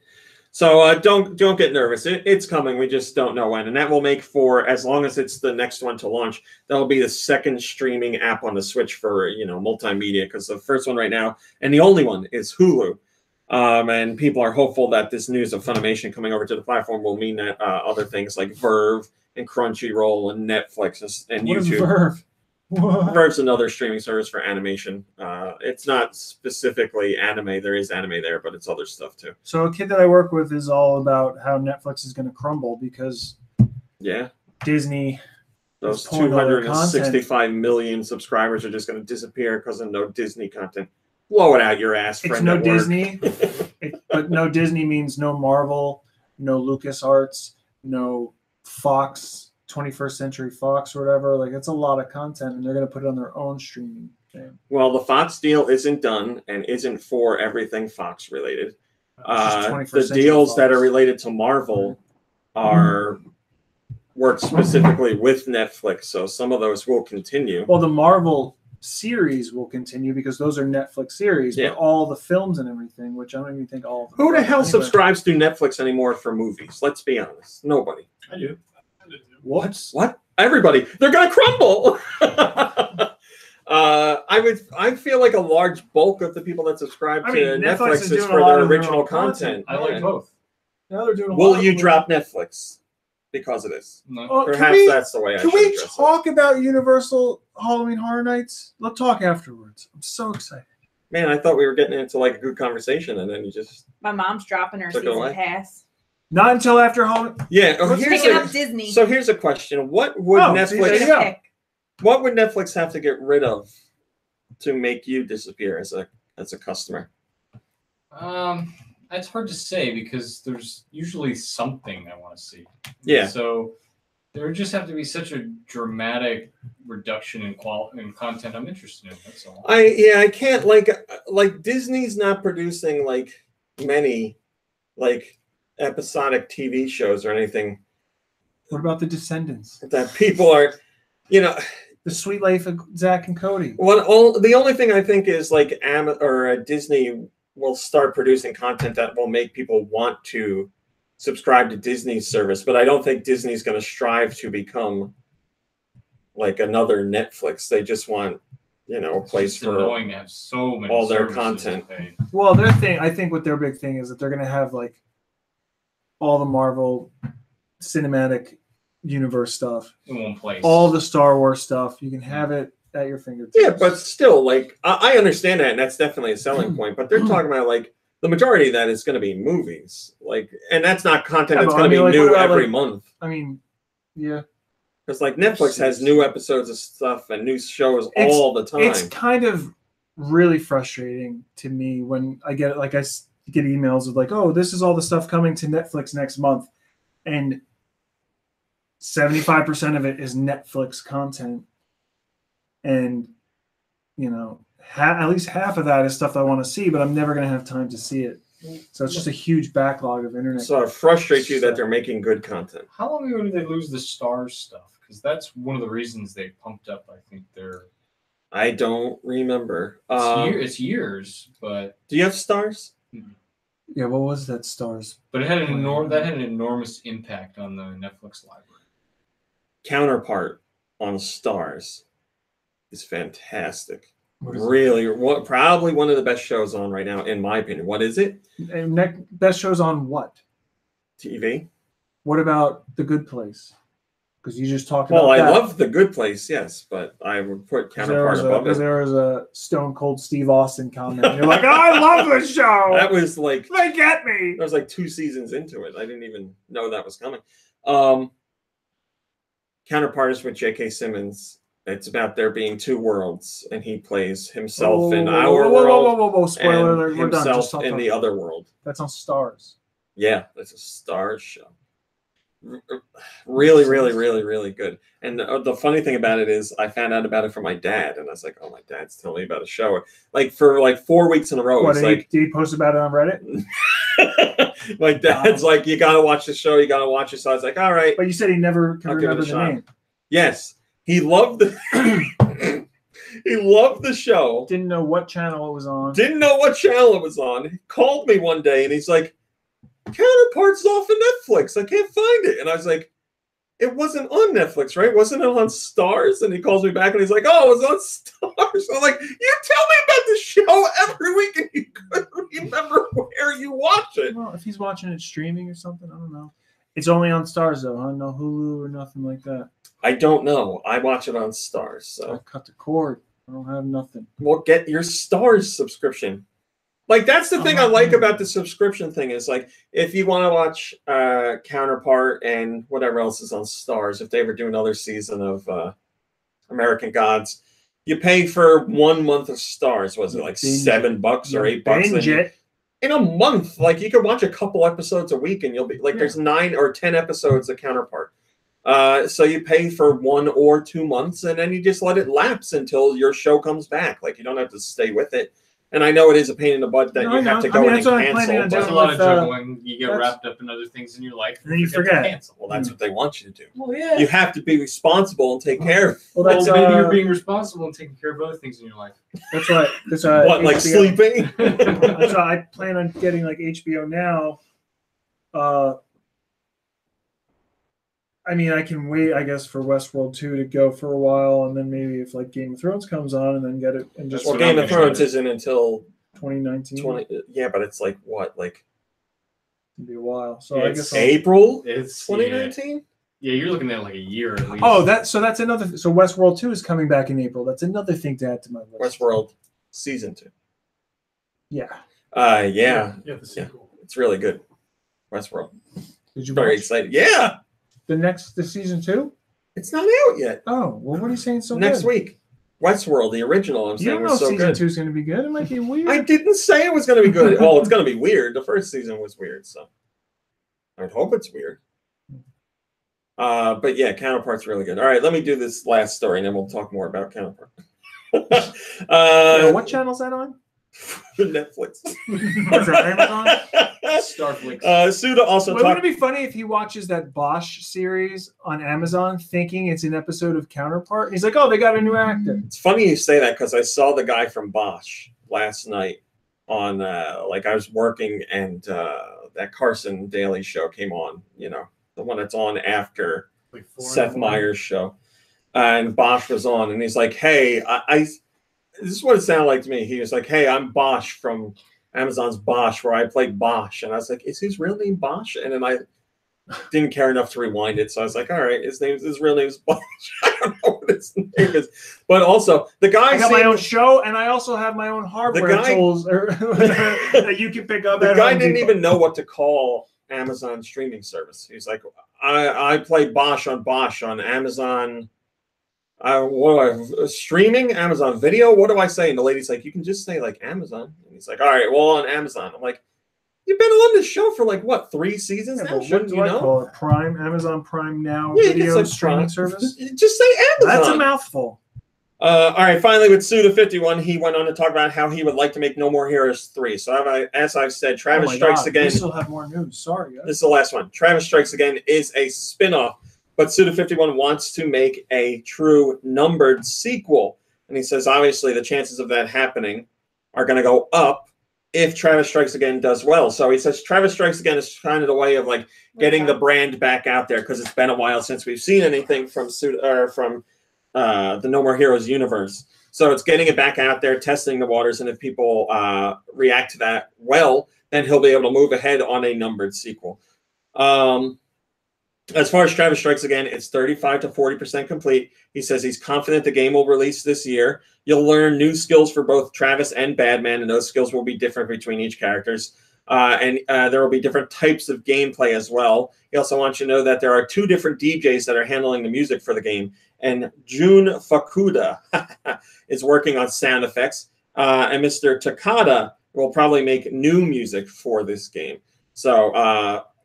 Speaker 1: So don't get nervous. It's coming. We just don't know when. And that will make for, as long as it's the next one to launch, that'll be the second streaming app on the Switch for, you know, multimedia, because the first one right now, and the only one, is Hulu. And people are hopeful that this news of Funimation coming over to the platform will mean that other things like Verve and Crunchyroll and Netflix and
Speaker 4: what
Speaker 1: YouTube.
Speaker 4: Is Verve?
Speaker 1: Verve's another streaming service for animation. It's not specifically anime. There is anime there, but it's other stuff too.
Speaker 4: So a kid that I work with is all about how Netflix is going to crumble because Disney,
Speaker 1: those 265 million subscribers are just going to disappear because of no Disney content. Blow it out your ass, friend.
Speaker 4: It's no Disney, but no Disney means no Marvel, no LucasArts, no Fox. 21st Century Fox or whatever. Like, it's a lot of content, and they're going to put it on their own streaming thing.
Speaker 1: Well, the Fox deal isn't done and isn't for everything Fox related. The deals that are related to Marvel are work specifically with Netflix, so some of those will continue.
Speaker 4: Well, the Marvel series will continue because those are Netflix series, but all the films and everything, which I don't even think all of them.
Speaker 1: Who the hell subscribes to Netflix anymore for movies? Let's be honest. Nobody.
Speaker 5: I do.
Speaker 1: What? Everybody. They're gonna crumble. I feel like a large bulk of the people that subscribe to Netflix is for their original content.
Speaker 5: I like both.
Speaker 4: Now they're doing.
Speaker 1: Will you drop Netflix because of this?
Speaker 5: No.
Speaker 1: Perhaps that's the way I should
Speaker 4: Can we
Speaker 1: address
Speaker 4: talk about Universal Halloween Horror Nights? Let's talk afterwards. I'm so excited.
Speaker 1: Man, I thought we were getting into like a good conversation, and then you just.
Speaker 3: My mom's dropping her season pass.
Speaker 4: Not until after Halloween.
Speaker 1: Yeah.
Speaker 3: Picking up Disney.
Speaker 1: So here's a question: What would Netflix? What would Netflix have to get rid of to make you disappear as a customer?
Speaker 2: That's hard to say because there's usually something I want to see.
Speaker 1: Yeah.
Speaker 2: So there would just have to be such a dramatic reduction in content I'm interested in. That's all.
Speaker 1: I can't like Disney's not producing like many like episodic TV shows or anything.
Speaker 4: What about The Descendants?
Speaker 1: That people are, you know,
Speaker 4: The Sweet Life of Zack and Cody.
Speaker 1: The only thing I think is like Disney will start producing content that will make people want to subscribe to Disney's service, but I don't think Disney's going to strive to become like another Netflix. They just want, you know, a place for
Speaker 2: annoying to have so many
Speaker 1: all their content.
Speaker 4: Well, I think what their big thing is that they're going to have like all the Marvel cinematic universe stuff,
Speaker 2: in one place.
Speaker 4: all the Star Wars stuff. You can have it at your fingertips.
Speaker 1: Yeah, but still, like I understand that, and that's definitely a selling point. But they're talking about like the majority of that is going to be movies, like, and that's not content that's going to be
Speaker 4: like,
Speaker 1: new
Speaker 4: what about,
Speaker 1: every
Speaker 4: like,
Speaker 1: month.
Speaker 4: I mean, yeah,
Speaker 1: Because like Netflix has new episodes of stuff and new shows all the time.
Speaker 4: It's kind of really frustrating to me when I get I get emails of like, oh, this is all the stuff coming to Netflix next month, and 75% of it is Netflix content, and you know, at least half of that is stuff I want to see, but I'm never going to have time to see it. So it's just a huge backlog of internet.
Speaker 1: So it frustrates you that they're making good content.
Speaker 2: How long ago did they lose the Stars stuff? Because that's one of the reasons they pumped up. I think
Speaker 1: I don't remember.
Speaker 2: It's years, but
Speaker 1: do you have Stars?
Speaker 4: Yeah, what was that Stars?
Speaker 2: But it had an enormous impact on the Netflix library.
Speaker 1: Counterpart on Stars is fantastic.
Speaker 4: Really,
Speaker 1: probably one of the best shows on right now, in my opinion. What is it?
Speaker 4: And best shows on what?
Speaker 1: TV.
Speaker 4: What about The Good Place? Because you just talked about
Speaker 1: Well, I
Speaker 4: that.
Speaker 1: love The Good Place, yes, but I would put Counterpart above it.
Speaker 4: Because there was a Stone Cold Steve Austin comment. And you're like, oh, I love this show.
Speaker 1: That was like
Speaker 4: they get me.
Speaker 1: That was like 2 seasons into it. I didn't even know that was coming. Counterpart is with J.K. Simmons. It's about there being 2 worlds, and he plays himself in our world.
Speaker 4: Whoa. Spoiler alert. We're done.
Speaker 1: Himself in the other world.
Speaker 4: That's on Stars.
Speaker 1: Yeah, that's a Stars show. Really, really, really, really good. And the funny thing about it is I found out about it from my dad, and I was like, oh, my dad's telling me about a show. Like, for like 4 weeks in a row.
Speaker 4: Did he post about it on Reddit?
Speaker 1: My dad's like, you got to watch the show. You got to watch it. So I was like, all right.
Speaker 4: But you said he never could remember the name.
Speaker 1: Yes. He loved the he loved the show.
Speaker 4: Didn't know what channel it was on.
Speaker 1: He called me one day and he's like, Counterpart's off of Netflix. I can't find it. And I was like, it wasn't on Netflix, right? Wasn't it on Stars? And he calls me back and he's like, oh, it was on Stars. I'm like, you tell me about the show every week and you couldn't remember where you watch it.
Speaker 4: Well, if he's watching it streaming or something, I don't know. It's only on Stars though, huh? No Hulu or nothing like that.
Speaker 1: I don't know. I watch it on Stars. So
Speaker 4: I cut the cord. I don't have nothing.
Speaker 1: Well, get your Stars subscription. Like, that's the thing I like about the subscription thing is, like, if you want to watch Counterpart and whatever else is on Stars, if they ever do another season of American Gods, you pay for 1 month of Stars. Was it like $7 or $8? In a month, like, you can watch a couple episodes a week and you'll be like, there's 9 or 10 episodes of Counterpart. So you pay for 1 or 2 months and then you just let it lapse until your show comes back. Like, you don't have to stay with it. And I know it is a pain in the butt that you have to go in and cancel.
Speaker 2: There's a lot of juggling. You get wrapped up in other things in your life.
Speaker 4: And then you forget.
Speaker 2: Cancel.
Speaker 1: Well, that's what they want you to do.
Speaker 2: Well, yeah.
Speaker 1: You have to be responsible and take care of it.
Speaker 4: Well, that's
Speaker 2: maybe you're being responsible and taking care of other things in your life.
Speaker 4: That's right.
Speaker 1: What, like sleeping?
Speaker 4: That's why I plan on getting like HBO Now. I mean, I can wait, I guess, for Westworld 2 to go for a while, and then maybe if like Game of Thrones comes on, and then get it and just.
Speaker 1: Well, Game of Thrones isn't until
Speaker 4: 2019.
Speaker 1: Yeah, but it's like what, like.
Speaker 4: It'll be a while. So I guess
Speaker 1: April.
Speaker 2: It's
Speaker 1: 2019.
Speaker 2: Yeah, you're looking at like a year at least.
Speaker 4: Oh, that's another. So Westworld 2 is coming back in April. That's another thing to add to my list.
Speaker 1: Westworld season 2.
Speaker 4: Yeah.
Speaker 1: Yeah,
Speaker 5: the sequel.
Speaker 1: It's really good. Westworld.
Speaker 4: Did you
Speaker 1: Very
Speaker 4: watch
Speaker 1: excited. Yeah.
Speaker 4: the season 2?
Speaker 1: It's not out yet.
Speaker 4: Oh, well, what are you saying? So
Speaker 1: next
Speaker 4: good?
Speaker 1: week. Westworld, the original. I'm
Speaker 4: You
Speaker 1: saying
Speaker 4: don't know
Speaker 1: was
Speaker 4: if
Speaker 1: so
Speaker 4: season
Speaker 1: good.
Speaker 4: 2 is going to be good. It might be weird.
Speaker 1: I didn't say it was going to be good. Well, it's going to be weird. The first season was weird, so I'd hope it's weird. But yeah, Counterpart's really good. All right, let me do this last story, and then we'll talk more about Counterpart.
Speaker 4: What channel's that on?
Speaker 1: Netflix.
Speaker 4: Is that Amazon?
Speaker 2: Starflix.
Speaker 1: Suda also
Speaker 4: Wouldn't
Speaker 1: talked.
Speaker 4: it be funny if he watches that Bosch series on Amazon thinking it's an episode of Counterpart? He's like, oh, they got a new actor.
Speaker 1: It's funny you say that because I saw the guy from Bosch last night on, like I was working and that Carson Daly show came on, you know, the one that's on after
Speaker 5: Like
Speaker 1: Seth Meyers' show. And Bosch was on and he's like, hey, this is what it sounded like to me. He was like, hey, I'm Bosch from, Amazon's Bosch, where I played Bosch, and I was like, is his real name Bosch? And then I didn't care enough to rewind it, so I was like, all right, his real name is Bosch. I don't know what his name is, but also the guy.
Speaker 4: I got my own show, and I also have my own hardware tools that you can pick up.
Speaker 1: The guy didn't even know what to call Amazon streaming service. He's like, I play Bosch on Amazon. Streaming, Amazon Video. What do I say? And the lady's like, you can just say like Amazon. And he's like, all right, well, on Amazon. I'm like, you've been on this show for like what, 3 seasons now? Shouldn't you know?
Speaker 4: Call it Prime, Amazon Prime Now video streaming service.
Speaker 1: Just say Amazon.
Speaker 4: That's a mouthful.
Speaker 1: All right, finally with Suda51, he went on to talk about how he would like to make No More Heroes 3. So as I've said, Travis Strikes Again.
Speaker 4: We still have more news. Sorry, guys.
Speaker 1: This is the last one. Travis Strikes Again is a spin-off, but Suda51 wants to make a true numbered sequel. And he says, obviously, the chances of that happening are going to go up if Travis Strikes Again does well. So he says Travis Strikes Again is kind of the way of like getting the brand back out there, because it's been a while since we've seen anything from the No More Heroes universe. So it's getting it back out there, testing the waters, and if people react to that well, then he'll be able to move ahead on a numbered sequel. As far as Travis Strikes Again, it's 35 to 40% complete. He says he's confident the game will release this year. You'll learn new skills for both Travis and Badman, and those skills will be different between each characters. And there will be different types of gameplay as well. He also wants you to know that there are 2 different DJs that are handling the music for the game. And Jun Fukuda is working on sound effects. And Mr. Takada will probably make new music for this game. So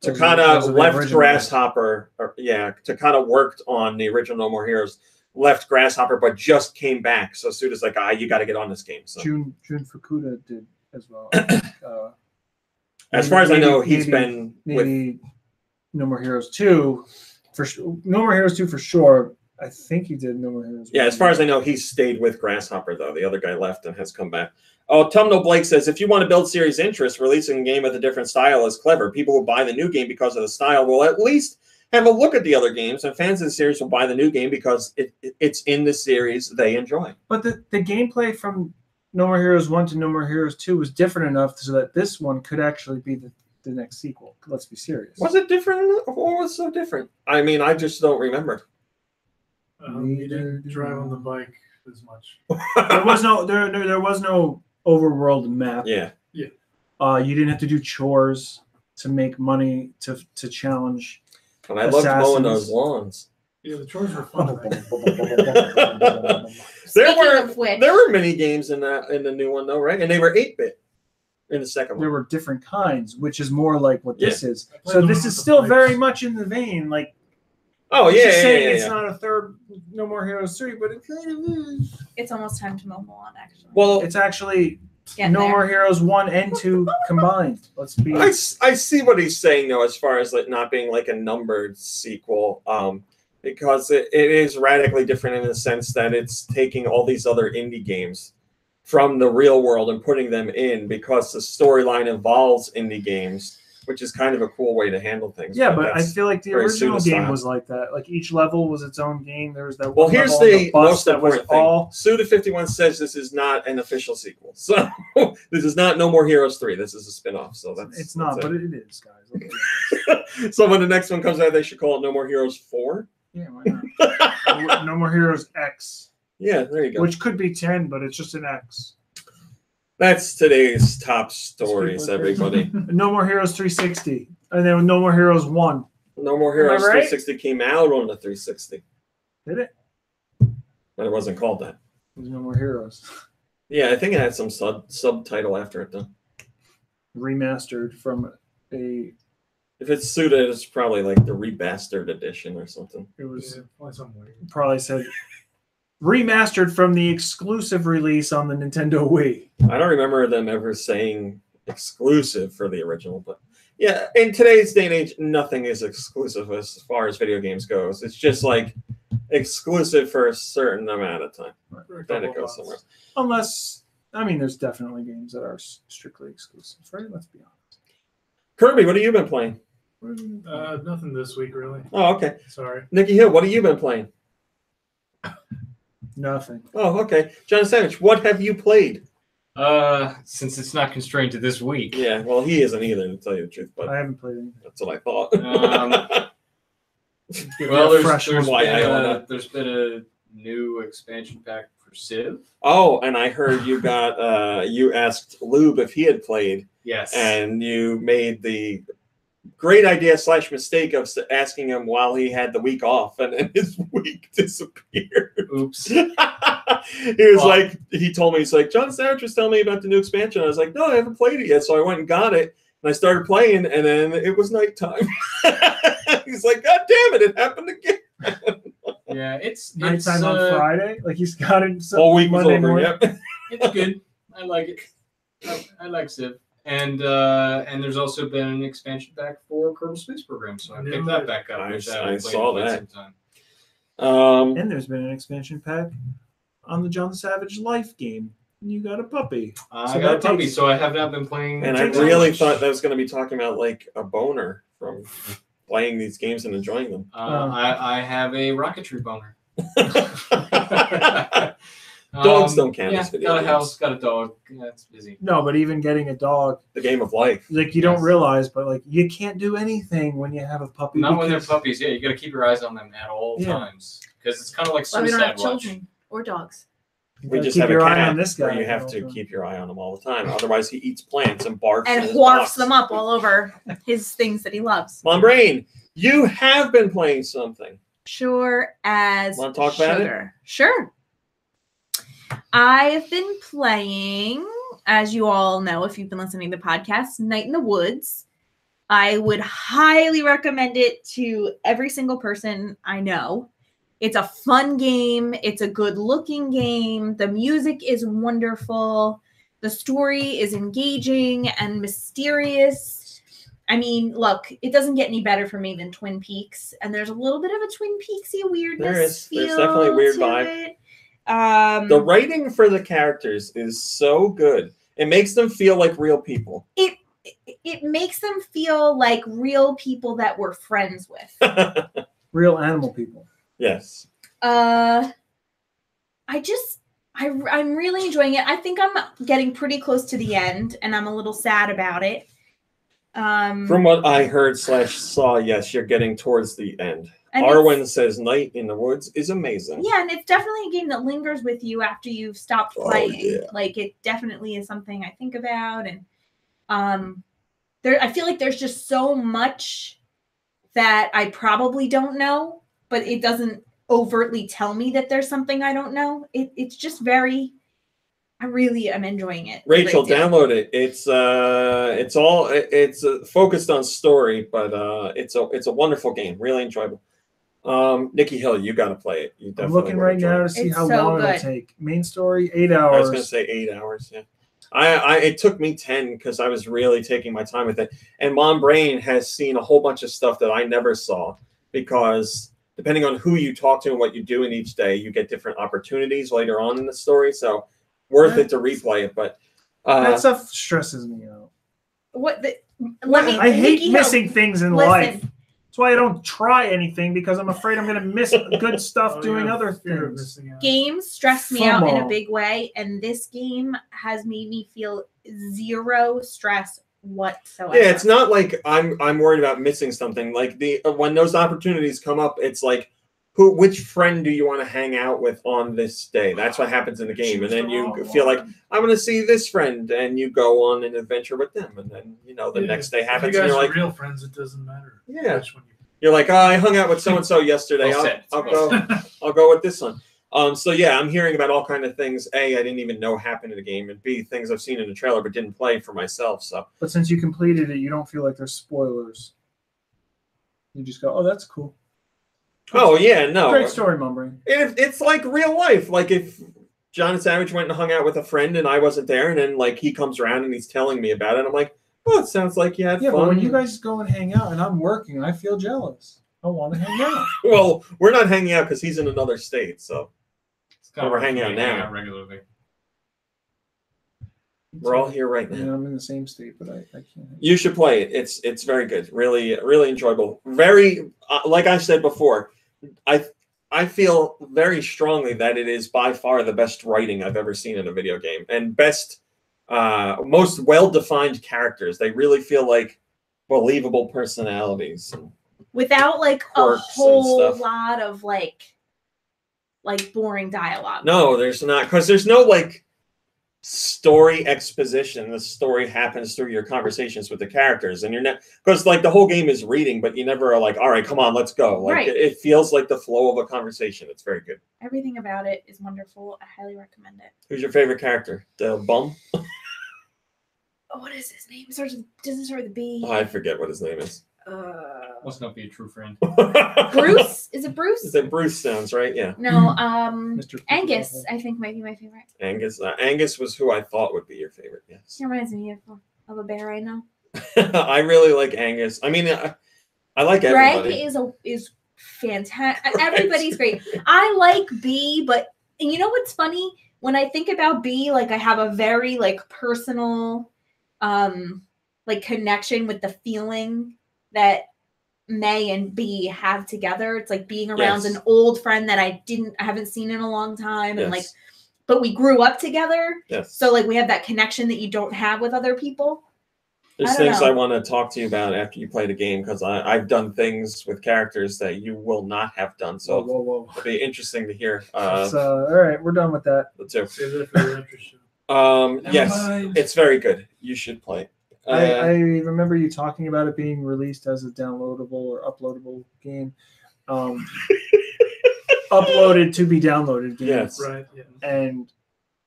Speaker 1: Takada left Grasshopper. Takada worked on the original No More Heroes, left Grasshopper, but just came back. So Suda's like, you got to get on this game. So
Speaker 4: Jun Fukuda did as well.
Speaker 1: As far as I know, he's been with
Speaker 4: No More Heroes 2. No More Heroes 2 for sure. I think he did No More Heroes 1.
Speaker 1: Yeah, as far as I know, he's stayed with Grasshopper, though. The other guy left and has come back. Oh, Tumno Blake says, if you want to build series interest, releasing a game with a different style is clever. People who buy the new game because of the style will at least have a look at the other games, and fans of the series will buy the new game because it's in the series they enjoy.
Speaker 4: But the gameplay from No More Heroes 1 to No More Heroes 2 was different enough so that this one could actually be the next sequel. Let's be serious.
Speaker 1: Was it different? What was so different? I mean, I just don't remember.
Speaker 5: You didn't drive on the bike as much.
Speaker 4: There was no overworld map.
Speaker 1: Yeah.
Speaker 5: Yeah.
Speaker 4: You didn't have to do chores to make money to challenge.
Speaker 1: And I loved mowing those lawns.
Speaker 5: Yeah, the chores were fun.
Speaker 1: There were mini games in the new one though, right? And they were 8-bit in the second one.
Speaker 4: There were different kinds, which is more like what this is. So this is still very much in the vein, like.
Speaker 1: Oh yeah,
Speaker 4: It's not a third No More Heroes 3, but it kind of is.
Speaker 3: It's almost time to mow on, actually.
Speaker 1: Well,
Speaker 4: it's actually No More Heroes 1 and 2 combined. Let's be.
Speaker 1: I see what he's saying though, as far as like not being like a numbered sequel, because it is radically different in the sense that it's taking all these other indie games from the real world and putting them in, because the storyline involves indie games, which is kind of a cool way to handle things.
Speaker 4: Yeah, but I feel like the original game was like that. Like each level was its own game. There was that.
Speaker 1: Well, here's the most important thing.
Speaker 4: All...
Speaker 1: Suda51 says this is not an official sequel. So this is not No More Heroes 3. This is a spin-off. So
Speaker 4: it's not, but it is,
Speaker 1: guys. So when the next one comes out, they should call it No More Heroes 4.
Speaker 4: Yeah, why not? No More Heroes X.
Speaker 1: Yeah, there you go.
Speaker 4: Which could be 10, but it's just an X.
Speaker 1: That's today's top stories, everybody.
Speaker 4: No More Heroes 360. And then No More Heroes 1.
Speaker 1: No More Heroes 360 came out on the 360.
Speaker 4: Did it?
Speaker 1: But it wasn't called that.
Speaker 4: There's No More Heroes.
Speaker 1: Yeah, I think it had some subtitle after it, though.
Speaker 4: Remastered from a...
Speaker 1: If it's Suda, it's probably like the remastered edition or something.
Speaker 4: It was probably said... Remastered from the exclusive release on the Nintendo Wii.
Speaker 1: I don't remember them ever saying exclusive for the original, but yeah, in today's day and age, nothing is exclusive as far as video games goes. It's just like exclusive for a certain amount of time.
Speaker 4: Right.
Speaker 1: Then it goes somewhere.
Speaker 4: Unless, I mean, there's definitely games that are strictly exclusive, right? Let's be honest.
Speaker 1: Kirby, what have you been playing?
Speaker 5: Nothing this week, really.
Speaker 1: Oh, okay.
Speaker 5: Sorry.
Speaker 1: Nikki Hill, what have you been playing?
Speaker 4: Nothing.
Speaker 1: Oh, okay. John Savage, what have you played?
Speaker 2: Since it's not constrained to this week.
Speaker 1: Yeah, well, he isn't either, to tell you the truth, but
Speaker 4: I haven't played anything.
Speaker 1: that's what I thought.
Speaker 2: Well,
Speaker 4: Fresh
Speaker 2: there's been a new expansion pack for Civ.
Speaker 1: Oh, and I heard you got you asked Lube if he had played,
Speaker 2: Yes.
Speaker 1: and you made the great idea / mistake of asking him while he had the week off, and then his week disappeared.
Speaker 2: Oops.
Speaker 1: He told me, he's like, John Savage was telling me about the new expansion. I was like, no, I haven't played it yet. So I went and got it, and I started playing, and then it was nighttime. He's like, God damn it happened again.
Speaker 2: Yeah, it's
Speaker 4: Nighttime on Friday? Like he's got it
Speaker 1: Whole week was
Speaker 4: Monday
Speaker 1: over,
Speaker 4: morning?
Speaker 1: yep.
Speaker 2: It's good. I like it. I like Civ. And there's also been an expansion pack for Kerbal Space Program, so I picked that back up.
Speaker 1: I saw that.
Speaker 4: And there's been an expansion pack on the John Savage Life game. You got a puppy.
Speaker 2: I got a puppy, so I have not been playing.
Speaker 1: And I really thought that was going to be talking about like a boner from playing these games and enjoying them.
Speaker 2: I have a rocketry boner.
Speaker 1: Dogs don't count as video
Speaker 2: got a
Speaker 1: games.
Speaker 2: house, got a dog. Yeah, it's busy.
Speaker 4: No, but even getting a dog,
Speaker 1: The game of life.
Speaker 4: like you don't realize, but like you can't do anything when you have a puppy.
Speaker 2: Not when they're
Speaker 4: because-
Speaker 2: puppies. Yeah, you got to keep your eyes on them at all times because it's kind of like
Speaker 3: Well, we don't have
Speaker 2: Suicide Watch.
Speaker 3: children or dogs.
Speaker 4: you
Speaker 1: We
Speaker 4: gotta
Speaker 1: just
Speaker 4: keep
Speaker 1: have a
Speaker 4: your eye
Speaker 1: cat
Speaker 4: on this
Speaker 1: where
Speaker 4: guy
Speaker 1: you have
Speaker 4: all
Speaker 1: to
Speaker 4: the time.
Speaker 1: keep your eye on him all the time. Otherwise, he eats plants and barfs. in
Speaker 3: And
Speaker 1: his
Speaker 3: wharfs
Speaker 1: box.
Speaker 3: them up all over his things that he loves.
Speaker 1: Mom Brain, you have been playing something.
Speaker 3: Sure as
Speaker 1: Wanna talk about it?
Speaker 3: sugar. Sure. I've been playing, as you all know, if you've been listening to the podcast, Night in the Woods. I would highly recommend it to every single person I know. It's a fun game. It's a good looking game. The music is wonderful. The story is engaging and mysterious. I mean, look, it doesn't get any better for me than Twin Peaks. And there's a little bit of a Twin Peaksy weirdness.
Speaker 1: There's definitely a weird vibe.
Speaker 3: It.
Speaker 1: The writing for the characters is so good. It makes them feel like real people.
Speaker 3: It makes them feel like real people that we're friends with.
Speaker 4: Real animal people.
Speaker 1: Yes.
Speaker 3: I'm really enjoying it. I think I'm getting pretty close to the end, and I'm a little sad about it.
Speaker 1: From what I heard / saw, yes, you're getting towards the end.
Speaker 3: and
Speaker 1: Arwen says Night in the Woods is amazing.
Speaker 3: yeah, and it's definitely a game that lingers with you after you've stopped
Speaker 1: Oh,
Speaker 3: playing.
Speaker 1: yeah.
Speaker 3: Like it definitely is something I think about, and I feel like there's just so much that I probably don't know, but it doesn't overtly tell me that there's something I don't know. It's just very. I really am enjoying it.
Speaker 1: Rachel,
Speaker 3: a great deal.
Speaker 1: download it. It's focused on story, but it's a wonderful game. Really enjoyable. Nikki Hill, you got to play it. You
Speaker 4: I'm
Speaker 1: definitely
Speaker 4: looking
Speaker 1: will
Speaker 4: right
Speaker 1: enjoy
Speaker 4: now
Speaker 1: it.
Speaker 4: to see
Speaker 3: It's
Speaker 4: how
Speaker 3: so
Speaker 4: long it'll
Speaker 3: good.
Speaker 4: take. Main story, 8
Speaker 1: I was
Speaker 4: hours.
Speaker 1: going to say 8 hours. Yeah. It took me 10 because I was really taking my time with it. And Mom Brain has seen a whole bunch of stuff that I never saw because depending on who you talk to and what you do in each day, you get different opportunities later on in the story. So worth it to replay it. But
Speaker 4: That stuff stresses me out.
Speaker 3: Let me.
Speaker 4: I hate
Speaker 3: Nikki Hill,
Speaker 4: missing things in
Speaker 3: listen.
Speaker 4: life. That's why I don't try anything because I'm afraid I'm going to miss good stuff
Speaker 5: Oh,
Speaker 4: doing
Speaker 5: yeah,
Speaker 4: other
Speaker 5: fear of
Speaker 4: things.
Speaker 5: missing out.
Speaker 3: Games stress me out in a
Speaker 4: Football.
Speaker 3: big way, and this game has made me feel zero stress whatsoever.
Speaker 1: yeah, it's not like I'm worried about missing something. Like when those opportunities come up, it's like which friend do you want to hang out with on this day? That's what happens in the game. And then you feel like I'm going to see this friend, and you go on an adventure with them. And then, the next day happens,
Speaker 5: If you
Speaker 1: and
Speaker 5: guys
Speaker 1: you're
Speaker 5: are
Speaker 1: like,
Speaker 5: real friends, it doesn't matter.
Speaker 1: Yeah.
Speaker 5: Which one
Speaker 1: you're like, oh, I hung out with so-and-so yesterday.
Speaker 2: Well said.
Speaker 1: I'll go with this one. So yeah, I'm hearing about all kind of things. A, I didn't even know happened in the game, and B, things I've seen in the trailer but didn't play for myself. So
Speaker 4: But since you completed it, you don't feel like there's spoilers. You just go, oh, that's cool.
Speaker 1: oh yeah, no,
Speaker 4: Great story, Mumbrain.
Speaker 1: it's like real life. Like if John Savage went and hung out with a friend and I wasn't there, and then like he comes around and he's telling me about it, I'm like, oh, it sounds like you had
Speaker 4: Yeah,
Speaker 1: fun.
Speaker 4: but when you guys go and hang out and I'm working, I feel jealous. I want to hang out.
Speaker 1: Well, we're not hanging out because he's in another state, so
Speaker 2: It's kind
Speaker 1: We're
Speaker 2: of
Speaker 1: hanging out now.
Speaker 2: regularly.
Speaker 1: we're all here right now.
Speaker 4: Yeah, I'm in the same state, but I can't.
Speaker 1: You should play it. It's very good. Really, really enjoyable. Very, like I said before, I feel very strongly that it is by far the best writing I've ever seen in a video game, and best most well-defined characters. They really feel like believable personalities.
Speaker 3: Without like a
Speaker 1: Quirks and
Speaker 3: whole
Speaker 1: stuff.
Speaker 3: lot of like boring dialogue.
Speaker 1: No, there's not, because there's no like story exposition. The story happens through your conversations with the characters, and you're not, because like the whole game is reading, but you never are like, all right, come on, let's go. Like
Speaker 3: Right.
Speaker 1: it feels like the flow of a conversation. It's very good.
Speaker 3: Everything about it is wonderful. I highly recommend it.
Speaker 1: Who's your favorite character? The bum?
Speaker 3: Oh, what is his name? Doesn't start with a B.
Speaker 1: Oh, I forget what his name is.
Speaker 2: Must not be a true friend.
Speaker 3: Bruce? Is it Bruce?
Speaker 1: Is it Bruce sounds right? Yeah.
Speaker 3: No,
Speaker 4: Mr.
Speaker 3: Angus, I think might be my favorite.
Speaker 1: Angus. Angus was who I thought would be your favorite. Yes.
Speaker 3: He reminds me of a bear I know.
Speaker 1: I really like Angus. I mean, I like
Speaker 3: Greg
Speaker 1: everybody.
Speaker 3: is fantastic. Everybody's great. I like B, but you know what's funny? When I think about B, like I have a very like personal like connection with the feeling that May and B have together. It's like being around
Speaker 1: Yes.
Speaker 3: an old friend that I haven't seen in a long time, and like,
Speaker 1: Yes.
Speaker 3: but we grew up together.
Speaker 1: Yes.
Speaker 3: So like we have that connection that you don't have with other people.
Speaker 1: There's
Speaker 3: I don't
Speaker 1: things
Speaker 3: know.
Speaker 1: I want to talk to you about after you play the game, because I've done things with characters that you will not have done. So
Speaker 4: Whoa.
Speaker 1: it'll be interesting to hear
Speaker 4: So, all right, we're done with that.
Speaker 1: the two.
Speaker 5: Save that for the interesting.
Speaker 1: Yes,
Speaker 5: mind.
Speaker 1: it's very good. You should play it.
Speaker 4: I remember you talking about it being released as a downloadable or uploadable game. Uploaded to be downloaded game.
Speaker 1: Yes.
Speaker 5: Right. Yeah.
Speaker 4: And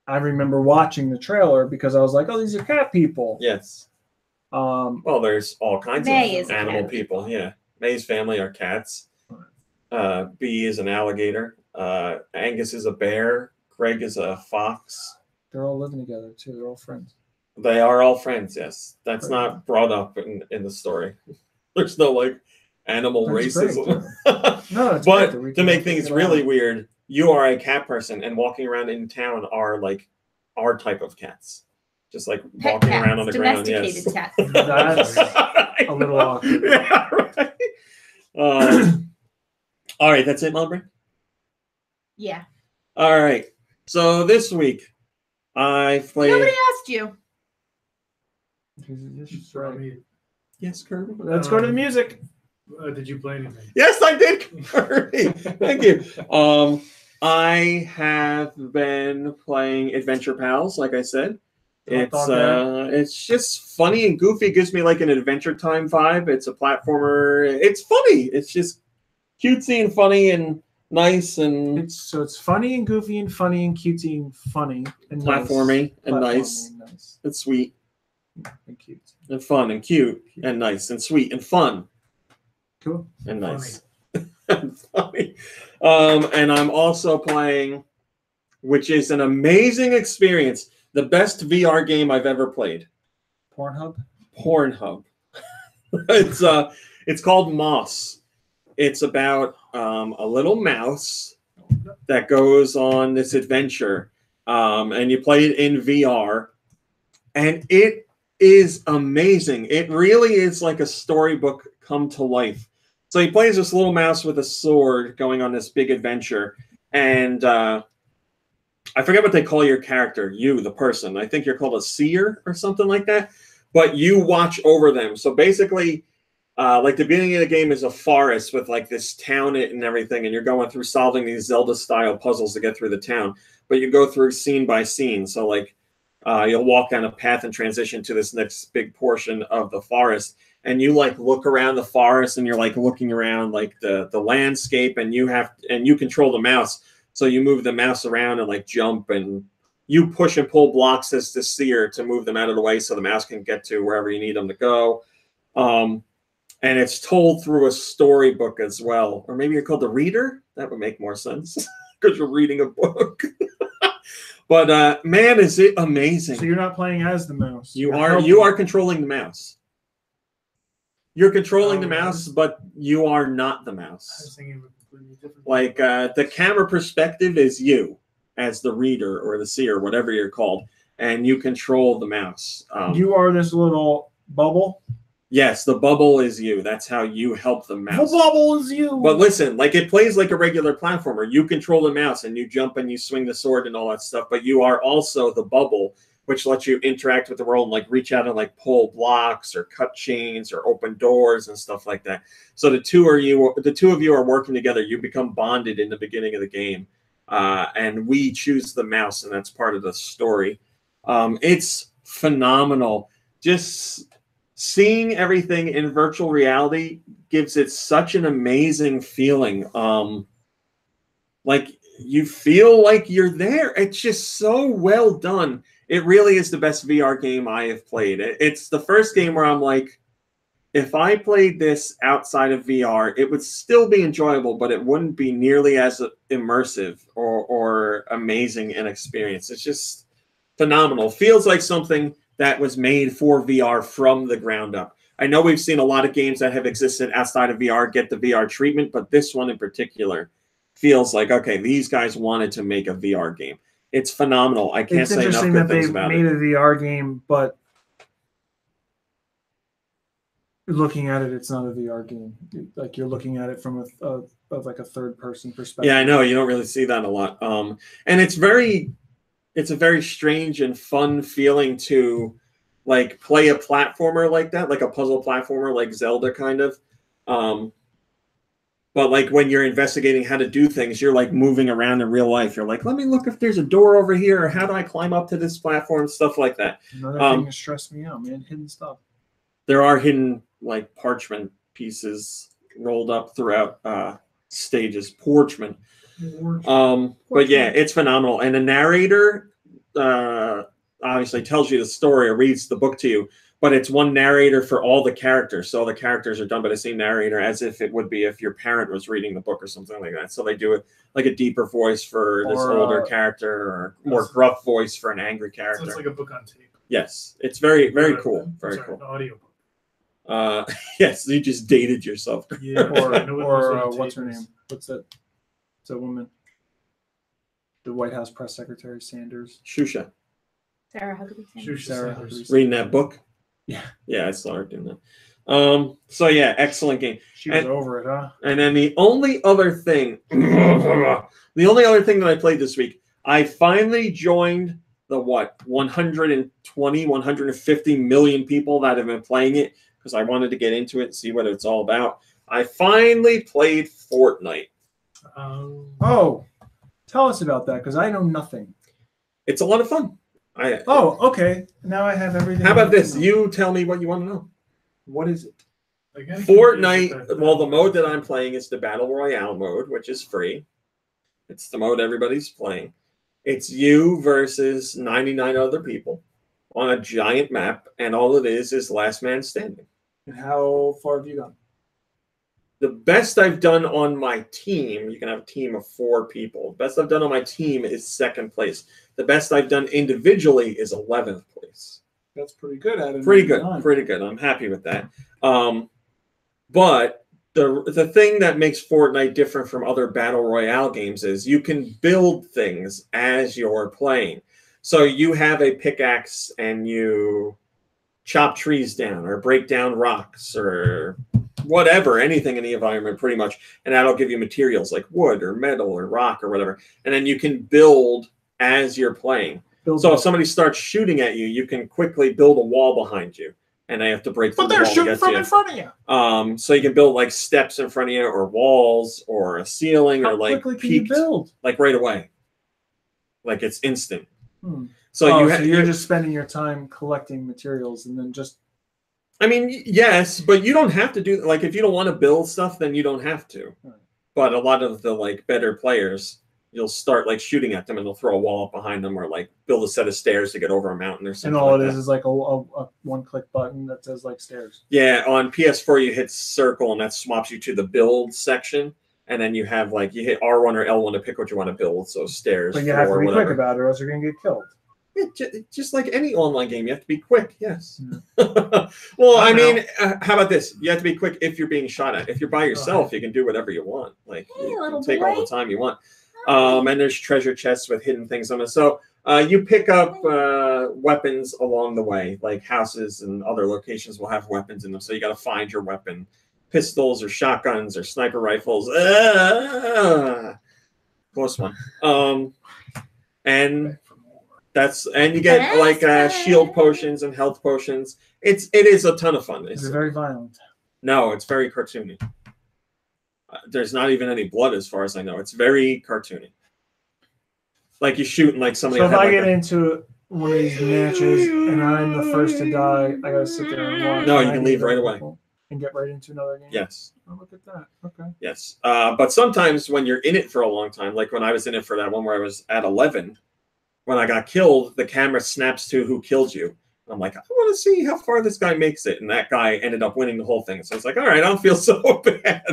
Speaker 4: I remember watching the trailer because I was like, oh, these are cat people.
Speaker 1: Yes. Well, there's all kinds
Speaker 3: May
Speaker 1: of
Speaker 3: is a
Speaker 1: animal
Speaker 3: cat.
Speaker 1: people. Yeah. May's family are cats. B is an alligator. Angus is a bear. Greg is a fox.
Speaker 4: They're all living together too. They're all friends.
Speaker 1: They are all friends, yes. That's
Speaker 4: Right.
Speaker 1: not brought up in the story. There's no like animal
Speaker 4: That's
Speaker 1: racism.
Speaker 4: No, it's
Speaker 1: But
Speaker 4: great. We
Speaker 1: to
Speaker 4: can
Speaker 1: make
Speaker 4: figure
Speaker 1: things
Speaker 4: it
Speaker 1: really
Speaker 4: out.
Speaker 1: weird, you are a cat person, and walking around in town are like our type of cats. Just like
Speaker 3: Pet
Speaker 1: walking
Speaker 3: cats,
Speaker 1: around on the ground.
Speaker 3: domesticated
Speaker 1: Yes.
Speaker 3: cats.
Speaker 4: That's a little awkward.
Speaker 1: Yeah, right. All right, that's it, Melbourne.
Speaker 3: Yeah.
Speaker 1: All right. So this week I played.
Speaker 3: Nobody asked you.
Speaker 5: So, I mean,
Speaker 1: Yes, Kirby.
Speaker 4: Let's go to the music.
Speaker 5: did you play anything?
Speaker 1: Yes, I did, Kirby. Thank you. I have been playing Adventure Pals, like I said. It's just funny and goofy. It gives me like an Adventure Time vibe. It's a platformer. It's funny. It's just cutesy and funny and nice and
Speaker 4: It's funny and goofy and funny and cutesy and funny and
Speaker 1: platformy and
Speaker 4: nice.
Speaker 1: nice
Speaker 4: Platformy and nice
Speaker 1: and sweet
Speaker 4: and cute.
Speaker 1: and fun and cute and nice and sweet and fun
Speaker 4: Cool.
Speaker 1: and nice and funny. And I'm also playing, which is an amazing experience, the best VR game I've ever played.
Speaker 4: Pornhub.
Speaker 1: It's called Moss. It's about a little mouse that goes on this adventure, and you play it in VR, and it is amazing. It really is like a storybook come to life. So he plays this little mouse with a sword going on this big adventure, and I forget what they call your character, you, the person. I think you're called a seer or something like that, but you watch over them. So basically, like the beginning of the game is a forest with like this town and everything, and you're going through solving these Zelda-style puzzles to get through the town. But you go through scene by scene. So like you'll walk down a path and transition to this next big portion of the forest, and you like look around the forest, and you're like looking around like the landscape, and you control the mouse. So you move the mouse around and like jump, and you push and pull blocks as the seer to move them out of the way so the mouse can get to wherever you need them to go. And it's told through a storybook as well. Or maybe you're called the reader? That would make more sense because you're reading a book. But man, is it amazing.
Speaker 4: So you're not playing as the mouse.
Speaker 1: You
Speaker 4: You're
Speaker 1: are controlling the mouse. You're controlling the
Speaker 5: Oh,
Speaker 1: mouse, but you are not the
Speaker 5: I was
Speaker 1: mouse.
Speaker 5: thinking of a completely different.
Speaker 1: Like the camera perspective is you as the reader or the seer, whatever you're called, and you control the mouse.
Speaker 4: You are this little bubble.
Speaker 1: Yes, the bubble is you. That's how you help the mouse.
Speaker 4: The bubble is you.
Speaker 1: But listen, like it plays like a regular platformer. You control the mouse and you jump and you swing the sword and all that stuff, but you are also the bubble which lets you interact with the world and like reach out and like pull blocks or cut chains or open doors and stuff like that. So the two of you are working together. You become bonded in the beginning of the game, and we choose the mouse, and that's part of the story. It's phenomenal. Just seeing everything in virtual reality gives it such an amazing feeling. Like you feel like you're there. It's just so well done. It really is the best VR game I have played. It's the first game where I'm like, if I played this outside of VR, it would still be enjoyable, but it wouldn't be nearly as immersive or amazing an experience. It's just phenomenal. Feels like something that was made for VR from the ground up. I know we've seen a lot of games that have existed outside of VR get the VR treatment, but this one in particular feels like, okay, these guys wanted to make a VR game. It's phenomenal. I can't say enough good things about it.
Speaker 4: It's interesting that they made a VR game, but looking at it, it's not a VR game. Like you're looking at it from like a third-person perspective.
Speaker 1: Yeah, I know. You don't really see that a lot. And it's a very strange and fun feeling to like play a platformer like that, like a puzzle platformer, like Zelda kind of. But like when you're investigating how to do things, you're like moving around in real life. You're like, let me look if there's a door over here, or how do I climb up to this platform, stuff like that.
Speaker 4: Another thing that stressed me out, man, hidden stuff.
Speaker 1: There are hidden like parchment pieces rolled up throughout stages. Parchment. But yeah, it's phenomenal. And the narrator obviously tells you the story or reads the book to you, but it's one narrator for all the characters. So all the characters are done by the same narrator as if it would be if your parent was reading the book or something like that. So they do it like a deeper voice for this older character, or more gruff voice for an angry character.
Speaker 5: So it's like a book on tape.
Speaker 1: Yes, it's very, very cool. Very cool.
Speaker 5: An audio book.
Speaker 1: Yes, you just dated yourself.
Speaker 5: Yeah.
Speaker 4: Or what's her name? What's that? It's a woman. The White House press secretary, Sanders.
Speaker 1: Shusha.
Speaker 3: Sarah Huckabee Sanders.
Speaker 1: Reading that book.
Speaker 4: Yeah.
Speaker 1: Yeah, I saw her doing that. So yeah, excellent game.
Speaker 4: She was over it, huh?
Speaker 1: And then the only other thing that I played this week, I finally joined the 150 million people that have been playing it, because I wanted to get into it and see what it's all about. I finally played Fortnite.
Speaker 4: Oh, tell us about that, because I know nothing.
Speaker 1: It's a lot of fun.
Speaker 4: Okay. Now I have everything.
Speaker 1: How about this? You tell me what you want to know. What is it?
Speaker 5: Fortnite.
Speaker 1: Well, the mode that I'm playing is the Battle Royale mode, which is free. It's the mode everybody's playing. It's you versus 99 other people on a giant map, and all it is last man standing.
Speaker 4: And how far have you gone?
Speaker 1: The best I've done on my team, you can have a team of 4 people. The best I've done on my team is 2nd place. The best I've done individually is 11th place.
Speaker 4: That's pretty good at it.
Speaker 1: Pretty good. I'm happy with that. But the thing that makes Fortnite different from other Battle Royale games is you can build things as you're playing. So you have a pickaxe and you chop trees down or break down rocks or whatever, anything in the environment pretty much, and that'll give you materials like wood or metal or rock or whatever, and then you can build as you're playing. So if somebody starts shooting at you, you can quickly build a wall behind you, and they have to break through the wall to get to you. But they're shooting from in front of you. So you can build like steps in front of you, or walls, or a ceiling, or like
Speaker 4: quickly can you build?
Speaker 1: Like right away, like it's instant.
Speaker 4: So you're just spending your time collecting materials and then just.
Speaker 1: I mean, yes, but you don't have to do, like, if you don't want to build stuff, then you don't have to.
Speaker 4: Right.
Speaker 1: But a lot of the like better players, you'll start like shooting at them and they'll throw a wall up behind them, or like build a set of stairs to get over a mountain or something.
Speaker 4: And all
Speaker 1: like
Speaker 4: it is like a one-click button that says like stairs.
Speaker 1: Yeah, on PS4 you hit circle and that swaps you to the build section, and then you have like you hit R1 or L1 to pick what you want to build. So stairs.
Speaker 4: But you have to be quick about it, or else you're gonna get killed.
Speaker 1: Just like any online game, you have to be quick. Yes. Well, I mean, how about this? You have to be quick if you're being shot at. If you're by yourself, you can do whatever you want. Like you can take all the time you want. And there's treasure chests with hidden things on it. So you pick up weapons along the way, like houses and other locations will have weapons in them. So you got to find your weapon, pistols or shotguns or sniper rifles. Close one. And And you get like shield potions and health potions. It is a ton of fun.
Speaker 4: Is it very violent?
Speaker 1: No, it's very cartoony. There's not even any blood as far as I know. It's very cartoony. Like you shoot and like somebody.
Speaker 4: So if I get into one of these matches and I'm the first to die, I gotta sit there and watch.
Speaker 1: No, you can leave right away
Speaker 4: and get right into another game.
Speaker 1: Yes.
Speaker 4: Oh, look at that. Okay.
Speaker 1: Yes, but sometimes when you're in it for a long time, like when I was in it for that one where I was at 11, when I got killed, the camera snaps to who killed you. I'm like, I want to see how far this guy makes it, and that guy ended up winning the whole thing. So it's like, all right, I don't feel so bad.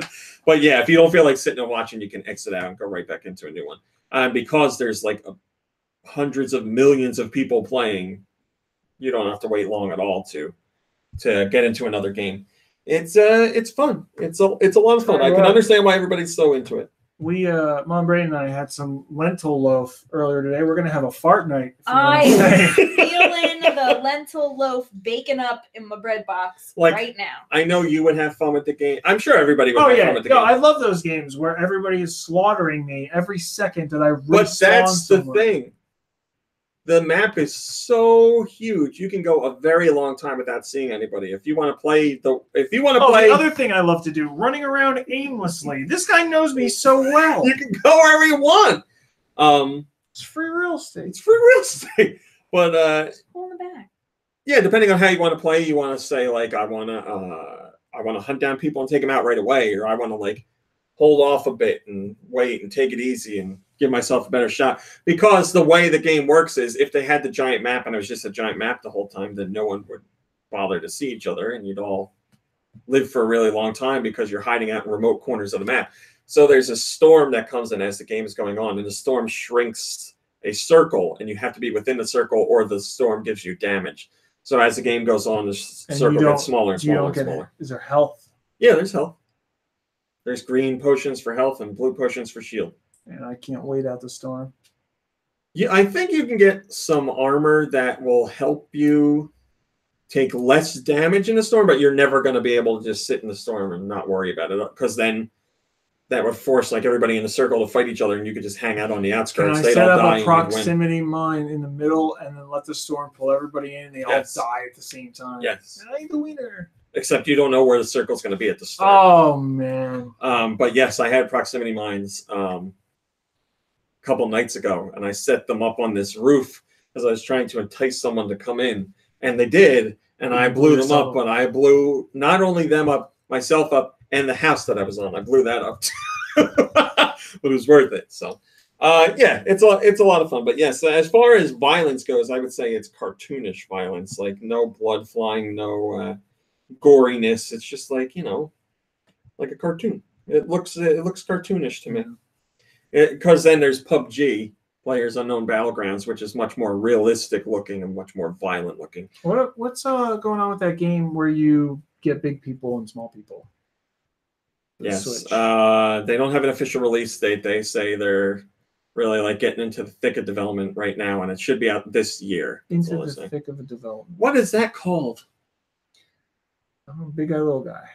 Speaker 1: But yeah, if you don't feel like sitting and watching, you can exit out and go right back into a new one. Because there's like hundreds of millions of people playing, you don't have to wait long at all to get into another game. It's fun. It's a lot of fun. I can understand why everybody's so into it.
Speaker 4: We, Mom, Brady, and I had some lentil loaf earlier today. We're gonna have a fart night.
Speaker 3: I'm feeling the lentil loaf baking up in my bread box right now.
Speaker 1: I know you would have fun with the game. I'm sure everybody would have fun with the game.
Speaker 4: I love those games where everybody is slaughtering me every second that I respawn.
Speaker 1: But that's the thing. The map is so huge. You can go a very long time without seeing anybody. If you want to play the
Speaker 4: other thing I love to do, running around aimlessly. This guy knows me so well.
Speaker 1: You can go wherever you want.
Speaker 4: It's free real estate.
Speaker 1: It's free real estate. But
Speaker 3: just pull in the back.
Speaker 1: Yeah, depending on how you want to play, you want to say like I want to hunt down people and take them out right away, or I want to like hold off a bit and wait and take it easy and give myself a better shot. Because the way the game works is if they had the giant map and it was just a giant map the whole time, then no one would bother to see each other and you'd all live for a really long time because you're hiding out in remote corners of the map. So there's a storm that comes in as the game is going on, and the storm shrinks a circle and you have to be within the circle or the storm gives you damage. So as the game goes on, the circle gets smaller and smaller and smaller.
Speaker 4: Is there health?
Speaker 1: Yeah, there's health. There's green potions for health and blue potions for shield.
Speaker 4: And I can't wait out the storm.
Speaker 1: Yeah, I think you can get some armor that will help you take less damage in the storm, but you're never going to be able to just sit in the storm and not worry about it, because then that would force like everybody in the circle to fight each other, and you could just hang out on the outskirts.
Speaker 4: Can I set up a proximity mine in the middle and then let the storm pull everybody in and they all die at the same time?
Speaker 1: Yes.
Speaker 4: And I'm the winner.
Speaker 1: Except you don't know where the circle's going to be at the start.
Speaker 4: Oh, man.
Speaker 1: But yes, I had proximity mines a couple nights ago, and I set them up on this roof as I was trying to entice someone to come in. And they did, and I blew them up, but I blew not only them up, myself up, and the house that I was on. I blew that up too. But it was worth it. So, yeah, it's a lot of fun. But yes, as far as violence goes, I would say it's cartoonish violence. Like no blood flying, no goriness. It's just like, you know, like a cartoon. It looks cartoonish to me. Because then there's PUBG, Players Unknown Battlegrounds, which is much more realistic looking and much more violent looking.
Speaker 4: What's going on with that game where you get big people and small people?
Speaker 1: Yes, they don't have an official release date. They say they're really like getting into the thick of development right now, and it should be out this year.
Speaker 4: Into the thick of the development.
Speaker 1: What is that called?
Speaker 4: I'm a big guy, little guy.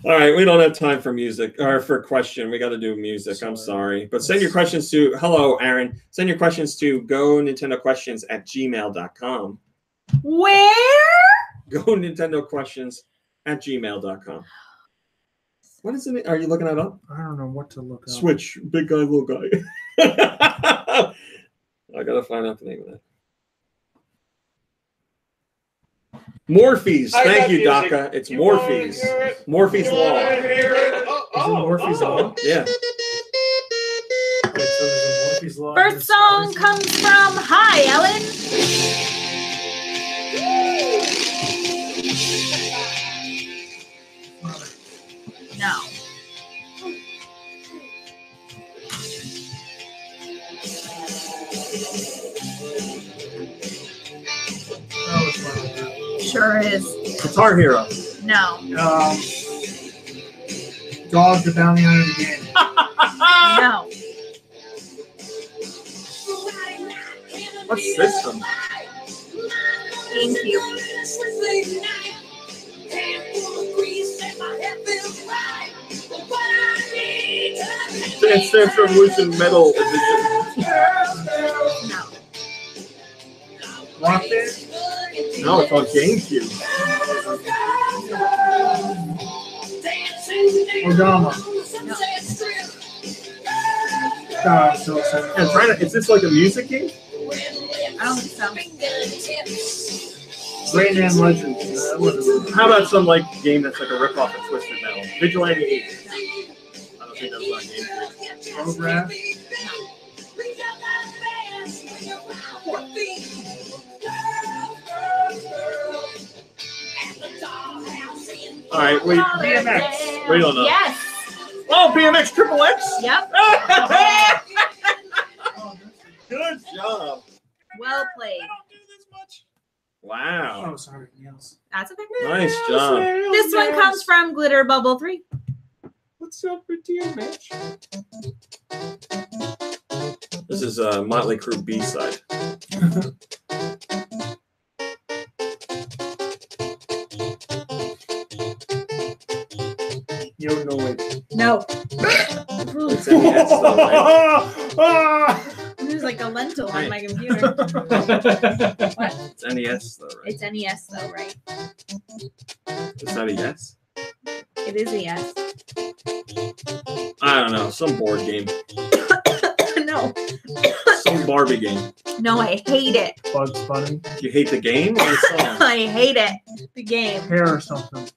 Speaker 1: All right, we don't have time for music or for question. We got to do music. I'm sorry. But send your questions to, hello, Aaron. Send your questions to GoNintendoQuestions@gmail.com.
Speaker 3: Where?
Speaker 1: GoNintendoQuestions@gmail.com. What is it? Are you looking that up?
Speaker 4: I don't know what to look up.
Speaker 1: Switch, big guy, little guy. I got to find out the name of that. Morphe's. Thank you, DACA. It's Morphe's. Morphe's Law.
Speaker 4: Is it Morphe's Law?
Speaker 1: Yeah.
Speaker 3: First song comes from Hi, Ellen. No. Sure is.
Speaker 4: Guitar Hero.
Speaker 3: No.
Speaker 4: Dog the Bounty Hunter game.
Speaker 3: No.
Speaker 1: What system?
Speaker 3: GameCube.
Speaker 1: Dance Dance Revolution Metal Edition.
Speaker 3: No.
Speaker 4: Rock Band?
Speaker 1: No, it's on GameCube.
Speaker 4: Odama. God, I'm so excited.
Speaker 1: I'm trying to, is this like a music game?
Speaker 3: I don't think so.
Speaker 4: Rayman Legends.
Speaker 1: How about some like game that's like a ripoff of Twisted Metal? Vigilante 8. I don't think that's on GameCube.
Speaker 4: Program.
Speaker 1: All right, wait.
Speaker 4: BMX.
Speaker 1: Wait on that.
Speaker 3: Yes.
Speaker 1: Oh, BMX Triple X.
Speaker 3: Yep.
Speaker 1: Good job.
Speaker 3: Well played.
Speaker 1: Wow.
Speaker 4: Oh, sorry. Yes.
Speaker 3: That's okay.
Speaker 1: Nice job.
Speaker 3: This one comes from Glitter Bubble 3.
Speaker 4: What's up with DMX?
Speaker 1: This is Motley Crue B-side.
Speaker 4: Yo, no way.
Speaker 3: No.
Speaker 1: It's NES though, right?
Speaker 3: There's like a lentil on my computer.
Speaker 1: It's NES though, right?
Speaker 3: It's NES though, right?
Speaker 1: It's not a yes?
Speaker 3: It is a yes.
Speaker 1: I don't know. Some board game.
Speaker 3: No.
Speaker 1: Some Barbie game.
Speaker 3: No, I hate it.
Speaker 4: Bugs Bunny.
Speaker 1: You hate the game or the song?
Speaker 3: I hate it. The game.
Speaker 4: Hair or something.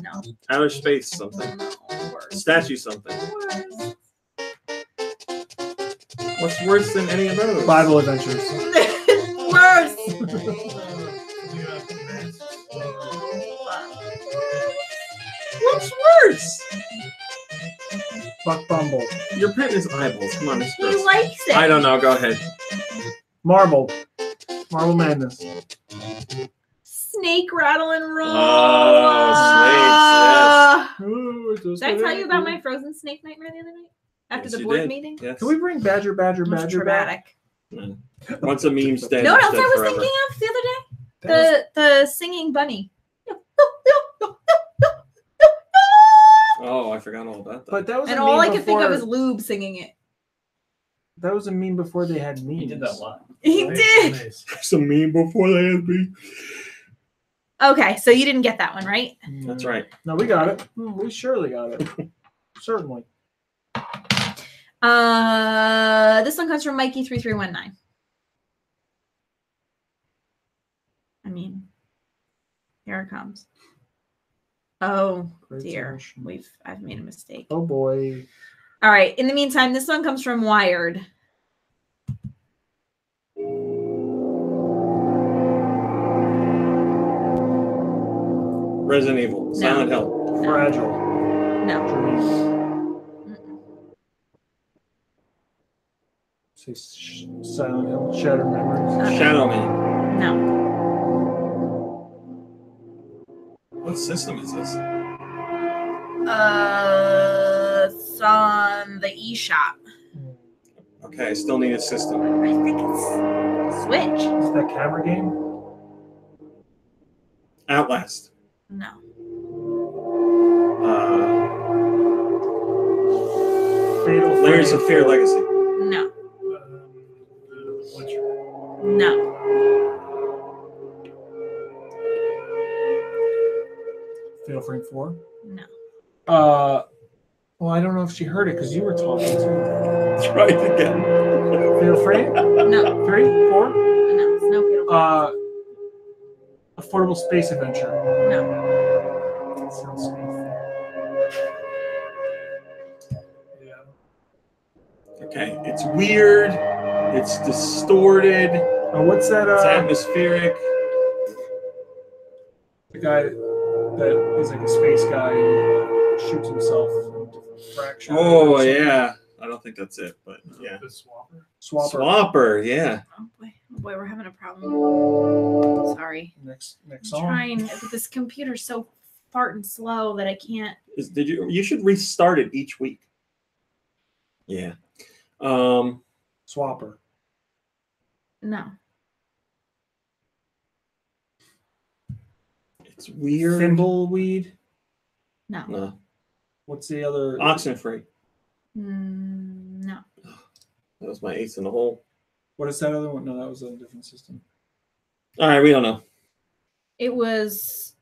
Speaker 3: No.
Speaker 1: Outer space something.
Speaker 3: No. Worse.
Speaker 1: Statue something.
Speaker 3: Worse.
Speaker 1: What's worse than any of those?
Speaker 4: Bible Adventures.
Speaker 3: Worse.
Speaker 1: What's worse?
Speaker 4: Buck Bumble.
Speaker 1: You're pitting his eyeballs. Come on, it's
Speaker 3: He
Speaker 1: gross.
Speaker 3: likes it.
Speaker 1: I don't know. Go ahead.
Speaker 4: Marble. Marble Madness.
Speaker 3: Snake rattle and roll.
Speaker 1: Oh,
Speaker 4: Ooh,
Speaker 3: Did I tell you about my frozen snake nightmare the other night? After
Speaker 1: Yes,
Speaker 3: the
Speaker 1: you
Speaker 3: board
Speaker 1: did.
Speaker 3: meeting?
Speaker 1: Yes.
Speaker 4: Can we bring Badger
Speaker 3: It was
Speaker 4: back?
Speaker 3: traumatic.
Speaker 1: Once a meme's dead.
Speaker 3: You know what
Speaker 1: it's
Speaker 3: else
Speaker 1: dead
Speaker 3: I was
Speaker 1: forever.
Speaker 3: thinking of the other day?
Speaker 4: That
Speaker 3: The singing bunny.
Speaker 1: Oh, I forgot all about that.
Speaker 4: But that was
Speaker 3: And
Speaker 4: a
Speaker 3: all
Speaker 4: meme
Speaker 3: I could think of
Speaker 4: before-
Speaker 3: is Lube singing it.
Speaker 4: That was a meme before they had memes.
Speaker 5: He did that a lot.
Speaker 3: He
Speaker 5: Right?
Speaker 3: did.
Speaker 5: Nice.
Speaker 1: Some meme before they had me.
Speaker 3: Okay, so you didn't get that one, right?
Speaker 1: That's right.
Speaker 4: No, we got it. We surely got it. Certainly.
Speaker 3: This one comes from Mikey3319. I mean, here it comes. Oh
Speaker 4: Great
Speaker 3: dear,
Speaker 4: submission.
Speaker 3: I've made a mistake.
Speaker 4: Oh boy.
Speaker 3: All right. In the meantime, this one comes from Wired.
Speaker 1: Resident Evil. Silent Hill.
Speaker 4: Fragile.
Speaker 3: No.
Speaker 4: Dreams.
Speaker 3: Mm-mm.
Speaker 4: Say Silent Hill. Shattered Memories.
Speaker 1: Shadow Man.
Speaker 3: No.
Speaker 1: What system is this?
Speaker 3: It's on the eShop.
Speaker 1: Okay, I still need a system.
Speaker 3: I think it's Switch.
Speaker 4: Is that camera game?
Speaker 1: Outlast.
Speaker 3: No.
Speaker 4: Fatal
Speaker 1: Layers
Speaker 4: Frame.
Speaker 1: of Fear Legacy.
Speaker 3: No.
Speaker 5: The Witcher.
Speaker 3: No.
Speaker 4: Fatal Frame 4.
Speaker 3: No.
Speaker 4: Well, I don't know if she heard it because you were talking too.
Speaker 1: Try it again.
Speaker 4: Fatal Frame?
Speaker 3: No.
Speaker 4: 3? 4?
Speaker 3: No. It's no Fatal
Speaker 4: Affordable Space Adventure.
Speaker 3: No.
Speaker 4: That sounds safe.
Speaker 5: Yeah.
Speaker 1: Okay, it's weird. It's distorted.
Speaker 4: What's that?
Speaker 1: It's atmospheric.
Speaker 4: The guy that is like a space guy who shoots himself in different fractions.
Speaker 1: Oh yeah. I don't think that's it, but yeah.
Speaker 5: The Swapper.
Speaker 4: Swapper.
Speaker 1: Swapper, yeah.
Speaker 3: Oh boy. Oh boy, we're having a problem. Sorry.
Speaker 4: Next
Speaker 3: I'm
Speaker 4: song.
Speaker 3: trying. But this computer's so farting slow that I can't.
Speaker 1: You should restart it each week. Yeah.
Speaker 4: Swapper.
Speaker 3: No.
Speaker 1: It's weird.
Speaker 4: Thimbleweed.
Speaker 3: No.
Speaker 1: No.
Speaker 4: What's the other?
Speaker 1: Oxenfree.
Speaker 3: No.
Speaker 1: That was my ace in the hole.
Speaker 4: What is that other one? No, that was a different system.
Speaker 1: All right, we don't know.
Speaker 3: It was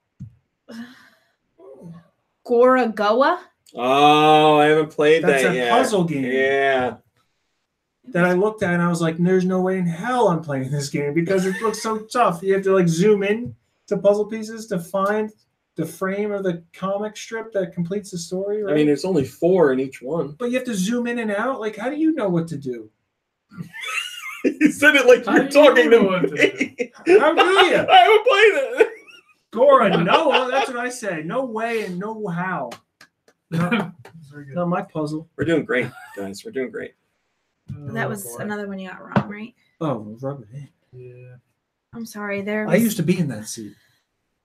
Speaker 3: Gorogoa.
Speaker 1: Oh, I haven't played
Speaker 4: That's
Speaker 1: that
Speaker 4: a
Speaker 1: yet.
Speaker 4: puzzle game.
Speaker 1: Yeah.
Speaker 4: That I looked at and I was like, there's no way in hell I'm playing this game because it looks so tough. You have to like zoom in to puzzle pieces to find the frame of the comic strip that completes the story, right?
Speaker 1: I mean, there's only 4 in each one.
Speaker 4: But you have to zoom in and out. Like, how do you know what to do?
Speaker 1: You said it like
Speaker 5: How
Speaker 1: you're
Speaker 5: do you
Speaker 1: talking
Speaker 5: know
Speaker 1: to
Speaker 5: what to
Speaker 1: me.
Speaker 4: How do you?
Speaker 1: I haven't played it.
Speaker 4: Gora, Noah, that's what I say. No way and no how.
Speaker 5: Very good.
Speaker 4: Not my puzzle.
Speaker 1: We're doing great, guys. We're doing great.
Speaker 3: That was
Speaker 5: boy.
Speaker 3: another one you got wrong, right?
Speaker 4: Oh, rub it in.
Speaker 5: Yeah.
Speaker 3: I'm sorry. There.
Speaker 4: I used to be in that seat.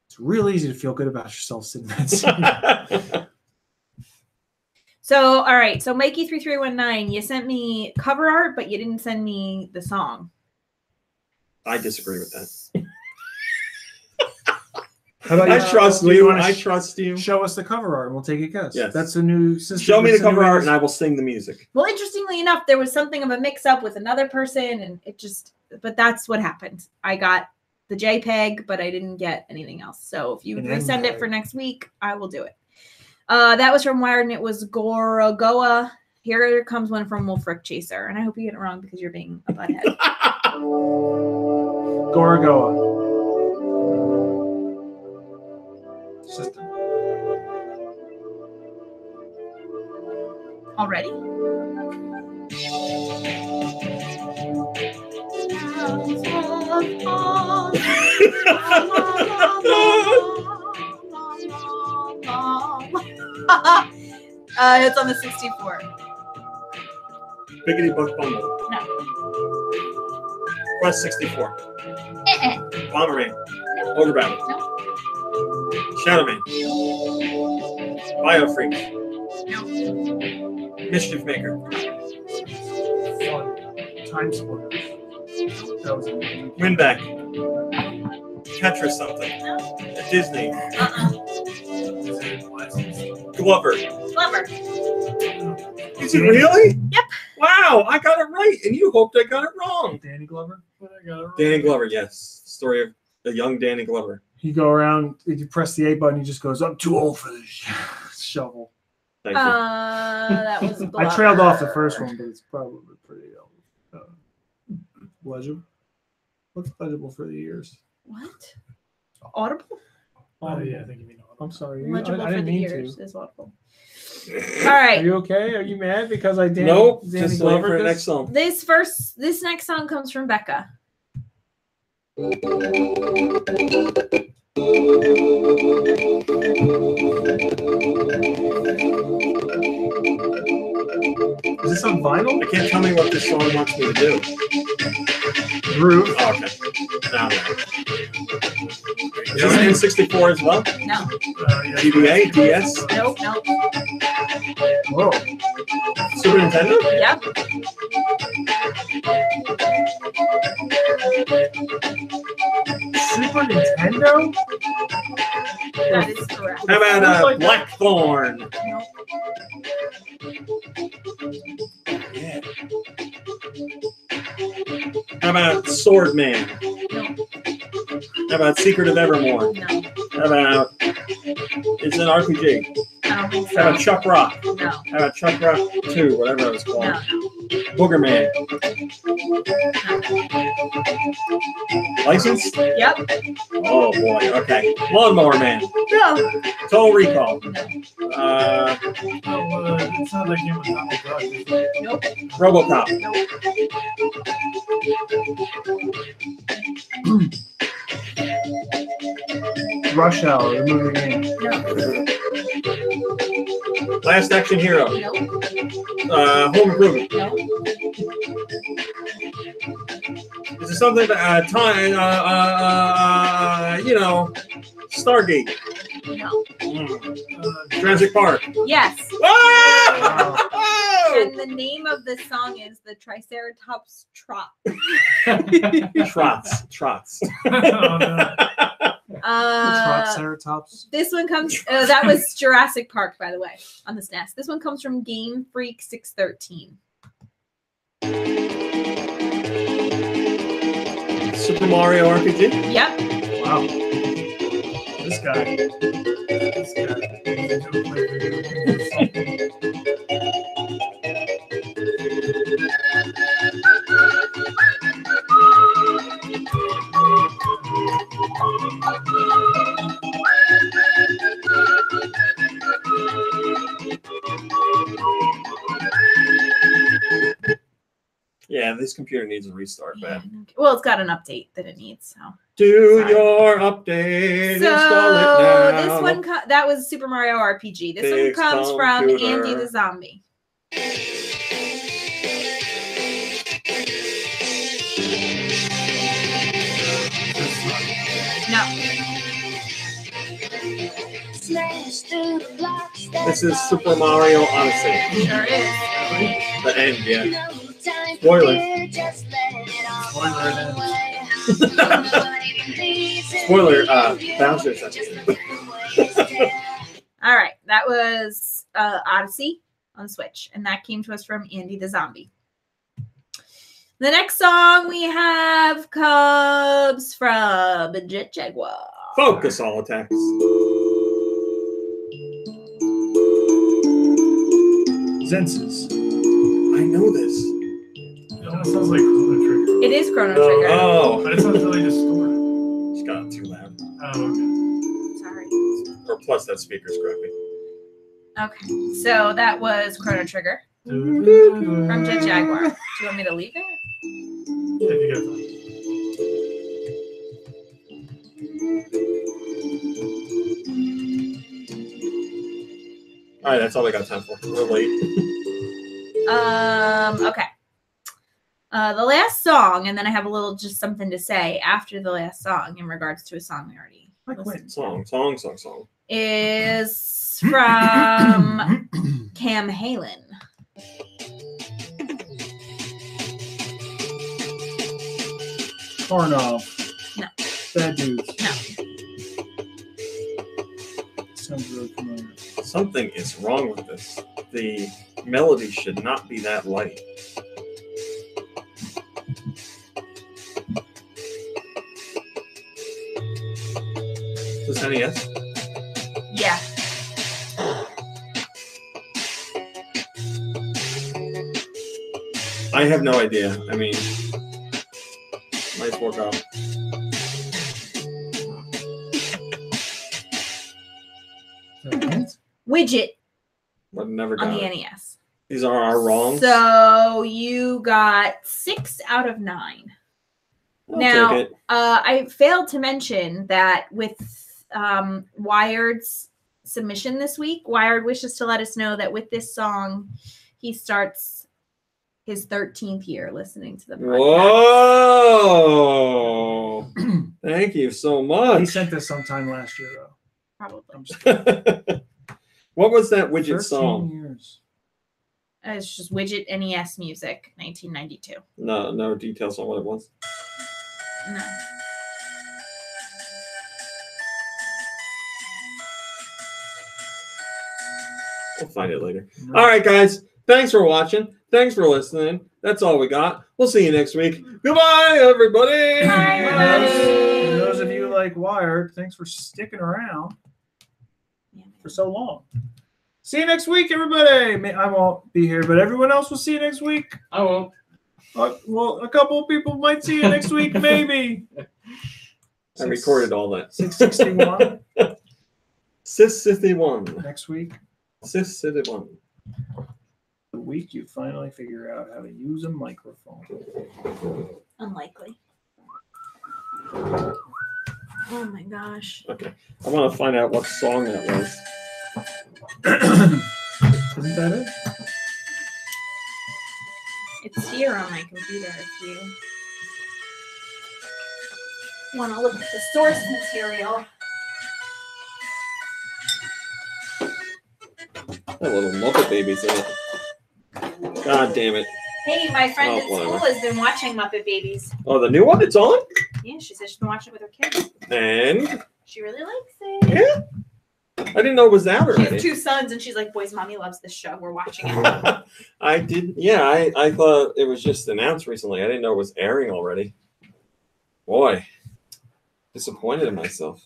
Speaker 4: It's real easy to feel good about yourself sitting in that seat.
Speaker 3: So, all right. So, Mikey3319, you sent me cover art, but you didn't send me the song.
Speaker 1: I disagree with that.
Speaker 4: How about
Speaker 1: I
Speaker 4: you?
Speaker 1: trust
Speaker 4: Do
Speaker 1: you.
Speaker 4: wanna
Speaker 1: I trust you.
Speaker 4: show us the cover art and we'll take a guess.
Speaker 1: Yes.
Speaker 4: That's a new system.
Speaker 1: Show me the
Speaker 4: That's a new
Speaker 1: cover art
Speaker 4: way
Speaker 1: and I will sing the music.
Speaker 3: Well, interestingly enough, there was something of a mix-up with another person, and it just. But that's what happened. I got the JPEG, but I didn't get anything else. So if you
Speaker 4: An
Speaker 3: resend it
Speaker 4: MPEG.
Speaker 3: for next week, I will do it. That was from Wired, and it was Gorogoa. Here comes one from Wolfric Chaser, and I hope you get it wrong because you're being a butthead.
Speaker 4: Gorogoa. System.
Speaker 3: Already? It's on the 64.
Speaker 1: Biggity Buck Bumble.
Speaker 3: No.
Speaker 1: Quest 64.
Speaker 3: Eh-eh.
Speaker 1: Bomberman. Ogre Battle.
Speaker 3: No.
Speaker 1: Shadowman. Biofreak.
Speaker 3: No.
Speaker 1: Mischief Maker.
Speaker 4: Fun. Time splitters. That was a
Speaker 1: Winback. Tetris something. Disney. Glover.
Speaker 3: Clever.
Speaker 1: Is it really?
Speaker 3: Yep.
Speaker 1: Wow, I got it right, and you hoped I got it wrong.
Speaker 4: Danny Glover.
Speaker 1: Danny Glover, yes. Story of the young Danny Glover.
Speaker 4: You go around, if you press the A button, he just goes, I'm too old for this shovel.
Speaker 1: Thank you.
Speaker 3: That was
Speaker 4: I trailed off the first one, but it's probably pretty legible. What's legible for the years?
Speaker 3: What? Audible?
Speaker 5: Oh, yeah, I think you mean
Speaker 4: I'm sorry.
Speaker 3: Legible
Speaker 4: I
Speaker 3: for
Speaker 4: didn't
Speaker 3: the
Speaker 4: mean
Speaker 3: years
Speaker 4: to.
Speaker 3: is audible. All
Speaker 4: Are
Speaker 3: right.
Speaker 4: you okay? Are you mad because I did?
Speaker 1: Nope,
Speaker 4: Danny
Speaker 1: just waiting
Speaker 4: Glover
Speaker 1: for the
Speaker 4: this?
Speaker 1: next song.
Speaker 3: This next song comes from Becca.
Speaker 4: Is this on vinyl?
Speaker 1: I can't tell me what this song wants me to do.
Speaker 4: Groove.
Speaker 1: Oh, okay. No. Is this N64 as well?
Speaker 3: No.
Speaker 1: GBA? DS?
Speaker 3: Nope. Nope.
Speaker 4: Whoa.
Speaker 1: Super Nintendo?
Speaker 3: Yep.
Speaker 4: Super Nintendo?
Speaker 3: That is correct.
Speaker 1: How about
Speaker 4: Like that.
Speaker 1: Blackthorn?
Speaker 3: Nope.
Speaker 1: Yeah. How about Swordman?
Speaker 3: Nope.
Speaker 1: How about Secret of Evermore?
Speaker 3: No.
Speaker 1: How about it's an RPG?
Speaker 3: I don't think
Speaker 1: How about
Speaker 3: so.
Speaker 1: Chuck Rock?
Speaker 3: No.
Speaker 1: How about Chuck Rock 2, whatever it was called?
Speaker 3: No.
Speaker 1: Boogerman. Licensed?
Speaker 3: Yep.
Speaker 1: Oh boy. Okay. Lawnmower Man.
Speaker 3: No.
Speaker 1: Total Recall.
Speaker 3: No.
Speaker 5: it's not like game with Donald Duck, is it?
Speaker 3: Nope.
Speaker 1: RoboCop.
Speaker 4: Rush Hour, the movie game.
Speaker 3: No.
Speaker 1: Last Action Hero.
Speaker 3: Nope.
Speaker 1: Home Improvement.
Speaker 3: No.
Speaker 1: Is it something about time? Stargate.
Speaker 3: No.
Speaker 1: Jurassic Park.
Speaker 3: Yes.
Speaker 1: Oh!
Speaker 3: And the name of this song is the Triceratops Trot.
Speaker 1: Trots.
Speaker 5: Oh, no.
Speaker 4: Triceratops.
Speaker 3: This one comes. That was Jurassic Park, by the way, on the SNES. This one comes from Game Freak 613.
Speaker 1: Super Mario RPG.
Speaker 3: Yep.
Speaker 4: Wow. This guy.
Speaker 1: Yeah, this computer needs a restart,
Speaker 3: Yeah,
Speaker 1: man.
Speaker 3: well, it's got an update that it needs. So.
Speaker 1: Do
Speaker 3: Sorry.
Speaker 1: your update.
Speaker 3: So
Speaker 1: Install it now.
Speaker 3: this one that was Super Mario RPG. This one
Speaker 1: Fix
Speaker 3: comes from
Speaker 1: computer.
Speaker 3: Andy the Zombie. No.
Speaker 1: This is Super Mario Odyssey.
Speaker 3: Sure is.
Speaker 1: The end, yeah. Spoiler. Spoiler, Bowser's at the end.
Speaker 3: All right, that was Odyssey on Switch, and that came to us from Andy the Zombie. The next song we have comes from Jet Jaguar.
Speaker 1: Focus all attacks.
Speaker 4: Zenses.
Speaker 1: I know this.
Speaker 5: It almost sounds like Chrono Trigger,
Speaker 3: It is Chrono Trigger.
Speaker 1: Oh,
Speaker 5: but it sounds really distorted.
Speaker 1: it's got too loud.
Speaker 5: Oh, okay.
Speaker 3: Sorry.
Speaker 1: Or plus that speaker's crappy.
Speaker 3: Okay, so that was Chrono Trigger
Speaker 5: From
Speaker 3: from Jet Jaguar. Do you want me to leave it?
Speaker 5: Yeah, if you got time.
Speaker 1: All right, that's all I got time for. We're late.
Speaker 3: Okay. The last song, and then I have a little just something to say after the last song in regards to a song we already listened to,
Speaker 1: Song.
Speaker 3: is from Cam Halen.
Speaker 4: Karnov.
Speaker 3: No.
Speaker 4: Bad Dudes.
Speaker 3: No.
Speaker 4: Sounds really familiar.
Speaker 1: Something is wrong with this. The melody should not be that light. Is this NES?
Speaker 3: Yeah.
Speaker 1: I have no idea. I mean, nice workout.
Speaker 3: Widget
Speaker 1: But never
Speaker 3: on
Speaker 1: got
Speaker 3: the
Speaker 1: it.
Speaker 3: NES.
Speaker 1: These are our wrongs.
Speaker 3: So you got 6 out of 9.
Speaker 1: I'll
Speaker 3: Now,
Speaker 1: take it.
Speaker 3: I failed to mention that with Wired's submission this week, Wired wishes to let us know that with this song, he starts his 13th year listening to the podcast.
Speaker 1: Whoa! Thank you so
Speaker 4: He
Speaker 1: much.
Speaker 4: sent this sometime last year, though.
Speaker 3: Probably.
Speaker 4: I'm just kidding.
Speaker 1: What was that widget
Speaker 4: 13
Speaker 1: song?
Speaker 4: years.
Speaker 3: It's just Widget NES music, 1992.
Speaker 1: No details on what it was.
Speaker 3: No.
Speaker 1: We'll find it later.
Speaker 4: No.
Speaker 1: All right, guys. Thanks for watching. Thanks for listening. That's all we got. We'll see you next week. Goodbye, everybody.
Speaker 3: Bye, everybody.
Speaker 4: For those of you like Wired, thanks for sticking around for so long. See you next week, everybody. I won't be here, but everyone else will see you next week.
Speaker 2: I won't.
Speaker 4: Well, a couple of people might see you next week, maybe.
Speaker 1: I recorded all that.
Speaker 4: 661
Speaker 1: 661.
Speaker 4: next week.
Speaker 1: 661.
Speaker 4: The week you finally figure out how to use a microphone.
Speaker 3: Unlikely. Oh my gosh.
Speaker 1: Okay. I want to find out what song that was.
Speaker 4: Isn't that it?
Speaker 3: It's here on my computer if you want to look at the source material.
Speaker 1: That little Muppet Babies in it. God damn it.
Speaker 3: Hey, my friend
Speaker 1: Oh,
Speaker 3: at school
Speaker 1: whatever.
Speaker 3: has been watching Muppet Babies.
Speaker 1: Oh, the new one? It's on?
Speaker 3: Yeah, she said she's been watching it with her kids.
Speaker 1: And
Speaker 3: She really likes it.
Speaker 1: yeah. didn't know it was out
Speaker 6: She has
Speaker 1: already.
Speaker 6: 2 sons, and she's like, "Boys, mommy loves this show. We're watching it."
Speaker 1: I did. Yeah, I thought it was just announced recently. I didn't know it was airing already. Boy, disappointed in myself.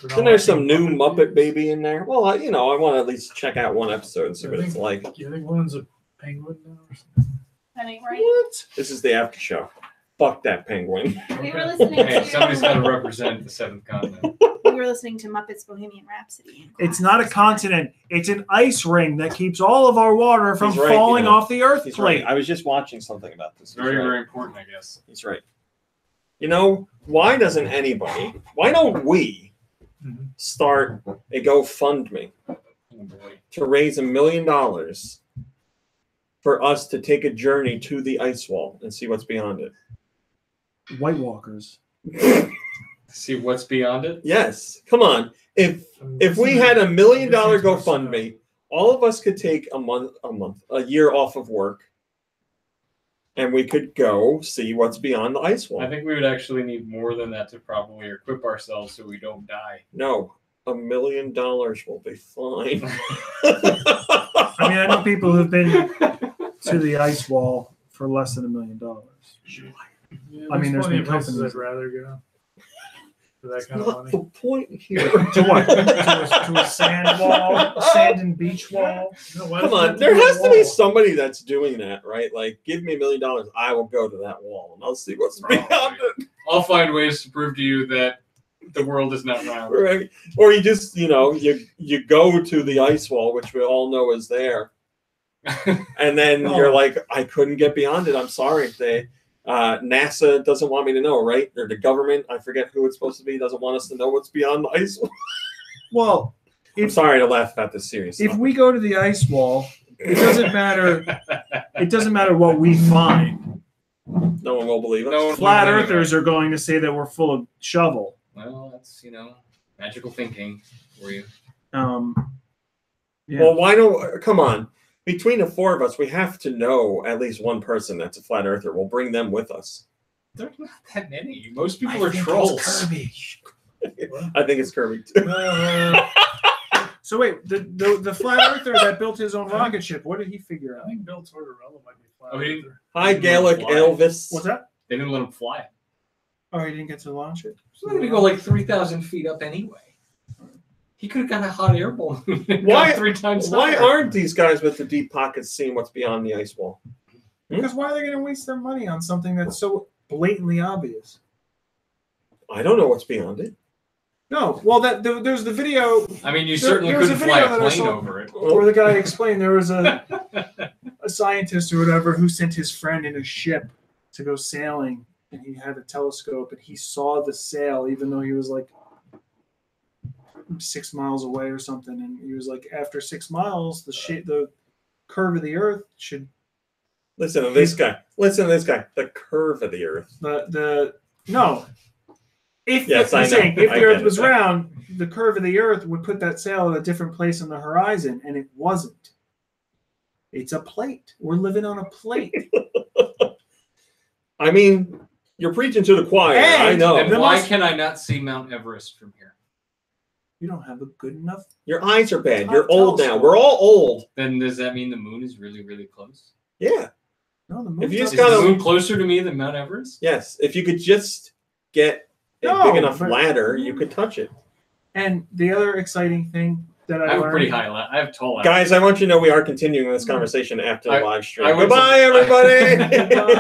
Speaker 1: Isn't there some new Muppet Baby in there? Well, I want to at least check out one episode and see what it's like.
Speaker 5: You think one's a penguin now or something?
Speaker 6: That ain't right.
Speaker 1: What? This is the after show. Fuck that penguin.
Speaker 6: We were listening
Speaker 2: Hey,
Speaker 6: to
Speaker 2: somebody's got to represent the 7th continent.
Speaker 6: we were listening to Muppets Bohemian Rhapsody. in
Speaker 4: It's
Speaker 6: class
Speaker 4: not a
Speaker 6: this morning.
Speaker 4: continent. It's an ice ring that keeps all of our water from
Speaker 1: He's right,
Speaker 4: falling
Speaker 1: you know.
Speaker 4: off the Earth
Speaker 1: He's
Speaker 4: plate.
Speaker 1: right. I was just watching something about this. He's
Speaker 2: Very,
Speaker 1: right.
Speaker 2: very important, I guess.
Speaker 1: He's right. You know, why don't we start a GoFundMe
Speaker 2: Oh, boy.
Speaker 1: to raise $1 million for us to take a journey to the ice wall and see what's beyond it?
Speaker 4: White Walkers.
Speaker 2: See what's beyond it?
Speaker 1: Yes. Come on. If we had $1 million GoFundMe, all of us could take a year off of work, and we could go see what's beyond the ice wall.
Speaker 2: I think we would actually need more than that to probably equip ourselves so we don't die.
Speaker 1: No, $1 million will be fine.
Speaker 4: I mean, I know people who've been to the ice wall for less than $1 million.
Speaker 5: Yeah,
Speaker 4: I mean, there's
Speaker 5: plenty
Speaker 4: been
Speaker 5: of places
Speaker 4: companies-
Speaker 5: I'd rather go for that
Speaker 1: That's
Speaker 5: kind of
Speaker 1: not
Speaker 5: money.
Speaker 1: the point here.
Speaker 4: To what? To a sand wall, a sand and beach wall.
Speaker 5: No, why
Speaker 1: Come
Speaker 5: does it
Speaker 1: on,
Speaker 5: have
Speaker 1: there
Speaker 5: be a
Speaker 1: has to be
Speaker 5: wall?
Speaker 1: somebody that's doing that, right? Like, give me $1 million, I will go to that wall and I'll see what's beyond it.
Speaker 2: I'll find ways to prove to you that the world is not round.
Speaker 1: Right? Or you just, you go to the ice wall, which we all know is there, and then you're like, I couldn't get beyond it. I'm sorry. NASA doesn't want me to know, right? Or the government, I forget who it's supposed to be, doesn't want us to know what's beyond the ice wall.
Speaker 4: Well,
Speaker 1: I'm sorry to laugh about this serious
Speaker 4: if
Speaker 1: stuff.
Speaker 4: we go to the ice wall, it doesn't matter. It doesn't matter what we find.
Speaker 1: No one will believe us.
Speaker 2: No one-
Speaker 4: Flat
Speaker 2: Anyway.
Speaker 4: earthers are going to say that we're full of shovel.
Speaker 2: Well, that's, magical thinking for you.
Speaker 4: Yeah.
Speaker 1: Well, why don't, come on. Between the 4 of us, we have to know at least one person that's a flat earther. We'll bring them with us.
Speaker 2: There's not that many. Most people are trolls.
Speaker 4: Kirby.
Speaker 1: I think it's Kirby too.
Speaker 4: So wait, the flat earther that built his own rocket ship, what did he figure
Speaker 5: I
Speaker 4: out?
Speaker 5: think Bill Tortorella might be flat.
Speaker 2: Oh, he-
Speaker 5: earther.
Speaker 1: Hi, Gaelic
Speaker 2: Fly.
Speaker 1: Elvis.
Speaker 4: What's that?
Speaker 2: They didn't let him fly.
Speaker 4: Oh, he didn't get to launch it.
Speaker 2: So they're going to go like 3,000 feet up anyway. He could have got a hot air balloon. and
Speaker 1: Why-
Speaker 2: gone 3 times
Speaker 1: Why
Speaker 2: higher.
Speaker 1: aren't these guys with the deep pockets seeing what's beyond the ice wall?
Speaker 4: Because why are they going to waste their money on something that's so blatantly obvious?
Speaker 1: I don't know what's beyond it.
Speaker 4: No, well, there's the video
Speaker 2: I mean, you
Speaker 4: There-
Speaker 2: certainly
Speaker 4: there was a
Speaker 2: couldn't fly
Speaker 4: video
Speaker 2: a
Speaker 4: that I
Speaker 2: plane
Speaker 4: saw-
Speaker 2: over it.
Speaker 4: where the guy explained there was a scientist or whatever who sent his friend in a ship to go sailing, and he had a telescope, and he saw the sail even though he was like 6 miles away or something, and he was like, after 6 miles, the curve of the Earth should
Speaker 1: Listen to this guy. The curve of the earth.
Speaker 4: no. If
Speaker 1: Yes, I
Speaker 4: I'm
Speaker 1: know.
Speaker 4: saying if
Speaker 1: I
Speaker 4: the
Speaker 1: get
Speaker 4: Earth
Speaker 1: it.
Speaker 4: was round, the curve of the Earth would put that sail at a different place on the horizon, and it wasn't. It's a plate. We're living on a plate.
Speaker 1: I mean, you're preaching to the choir.
Speaker 4: And-
Speaker 1: I know.
Speaker 2: And
Speaker 4: The
Speaker 2: why
Speaker 4: most-
Speaker 2: can I not see Mount Everest from here?
Speaker 4: You don't have a good enough.
Speaker 1: Your eyes are bad.
Speaker 4: Top
Speaker 1: You're old now.
Speaker 4: telescope.
Speaker 1: We're all old.
Speaker 2: Then does that mean the moon is really, really close?
Speaker 1: Yeah.
Speaker 4: No, the moon.
Speaker 1: If you just
Speaker 2: Is
Speaker 1: gotta-
Speaker 2: the moon closer to me than Mount Everest?
Speaker 1: Yes. If you could just get a
Speaker 4: No,
Speaker 1: big enough
Speaker 4: but-
Speaker 1: ladder, you could touch it.
Speaker 4: And the other exciting thing that
Speaker 2: I
Speaker 4: I
Speaker 2: have a
Speaker 4: learned.
Speaker 2: pretty high I have tall ladder.
Speaker 1: Guys, I want you to know we are continuing this conversation after the live stream.
Speaker 2: I went to-
Speaker 1: Goodbye, everybody.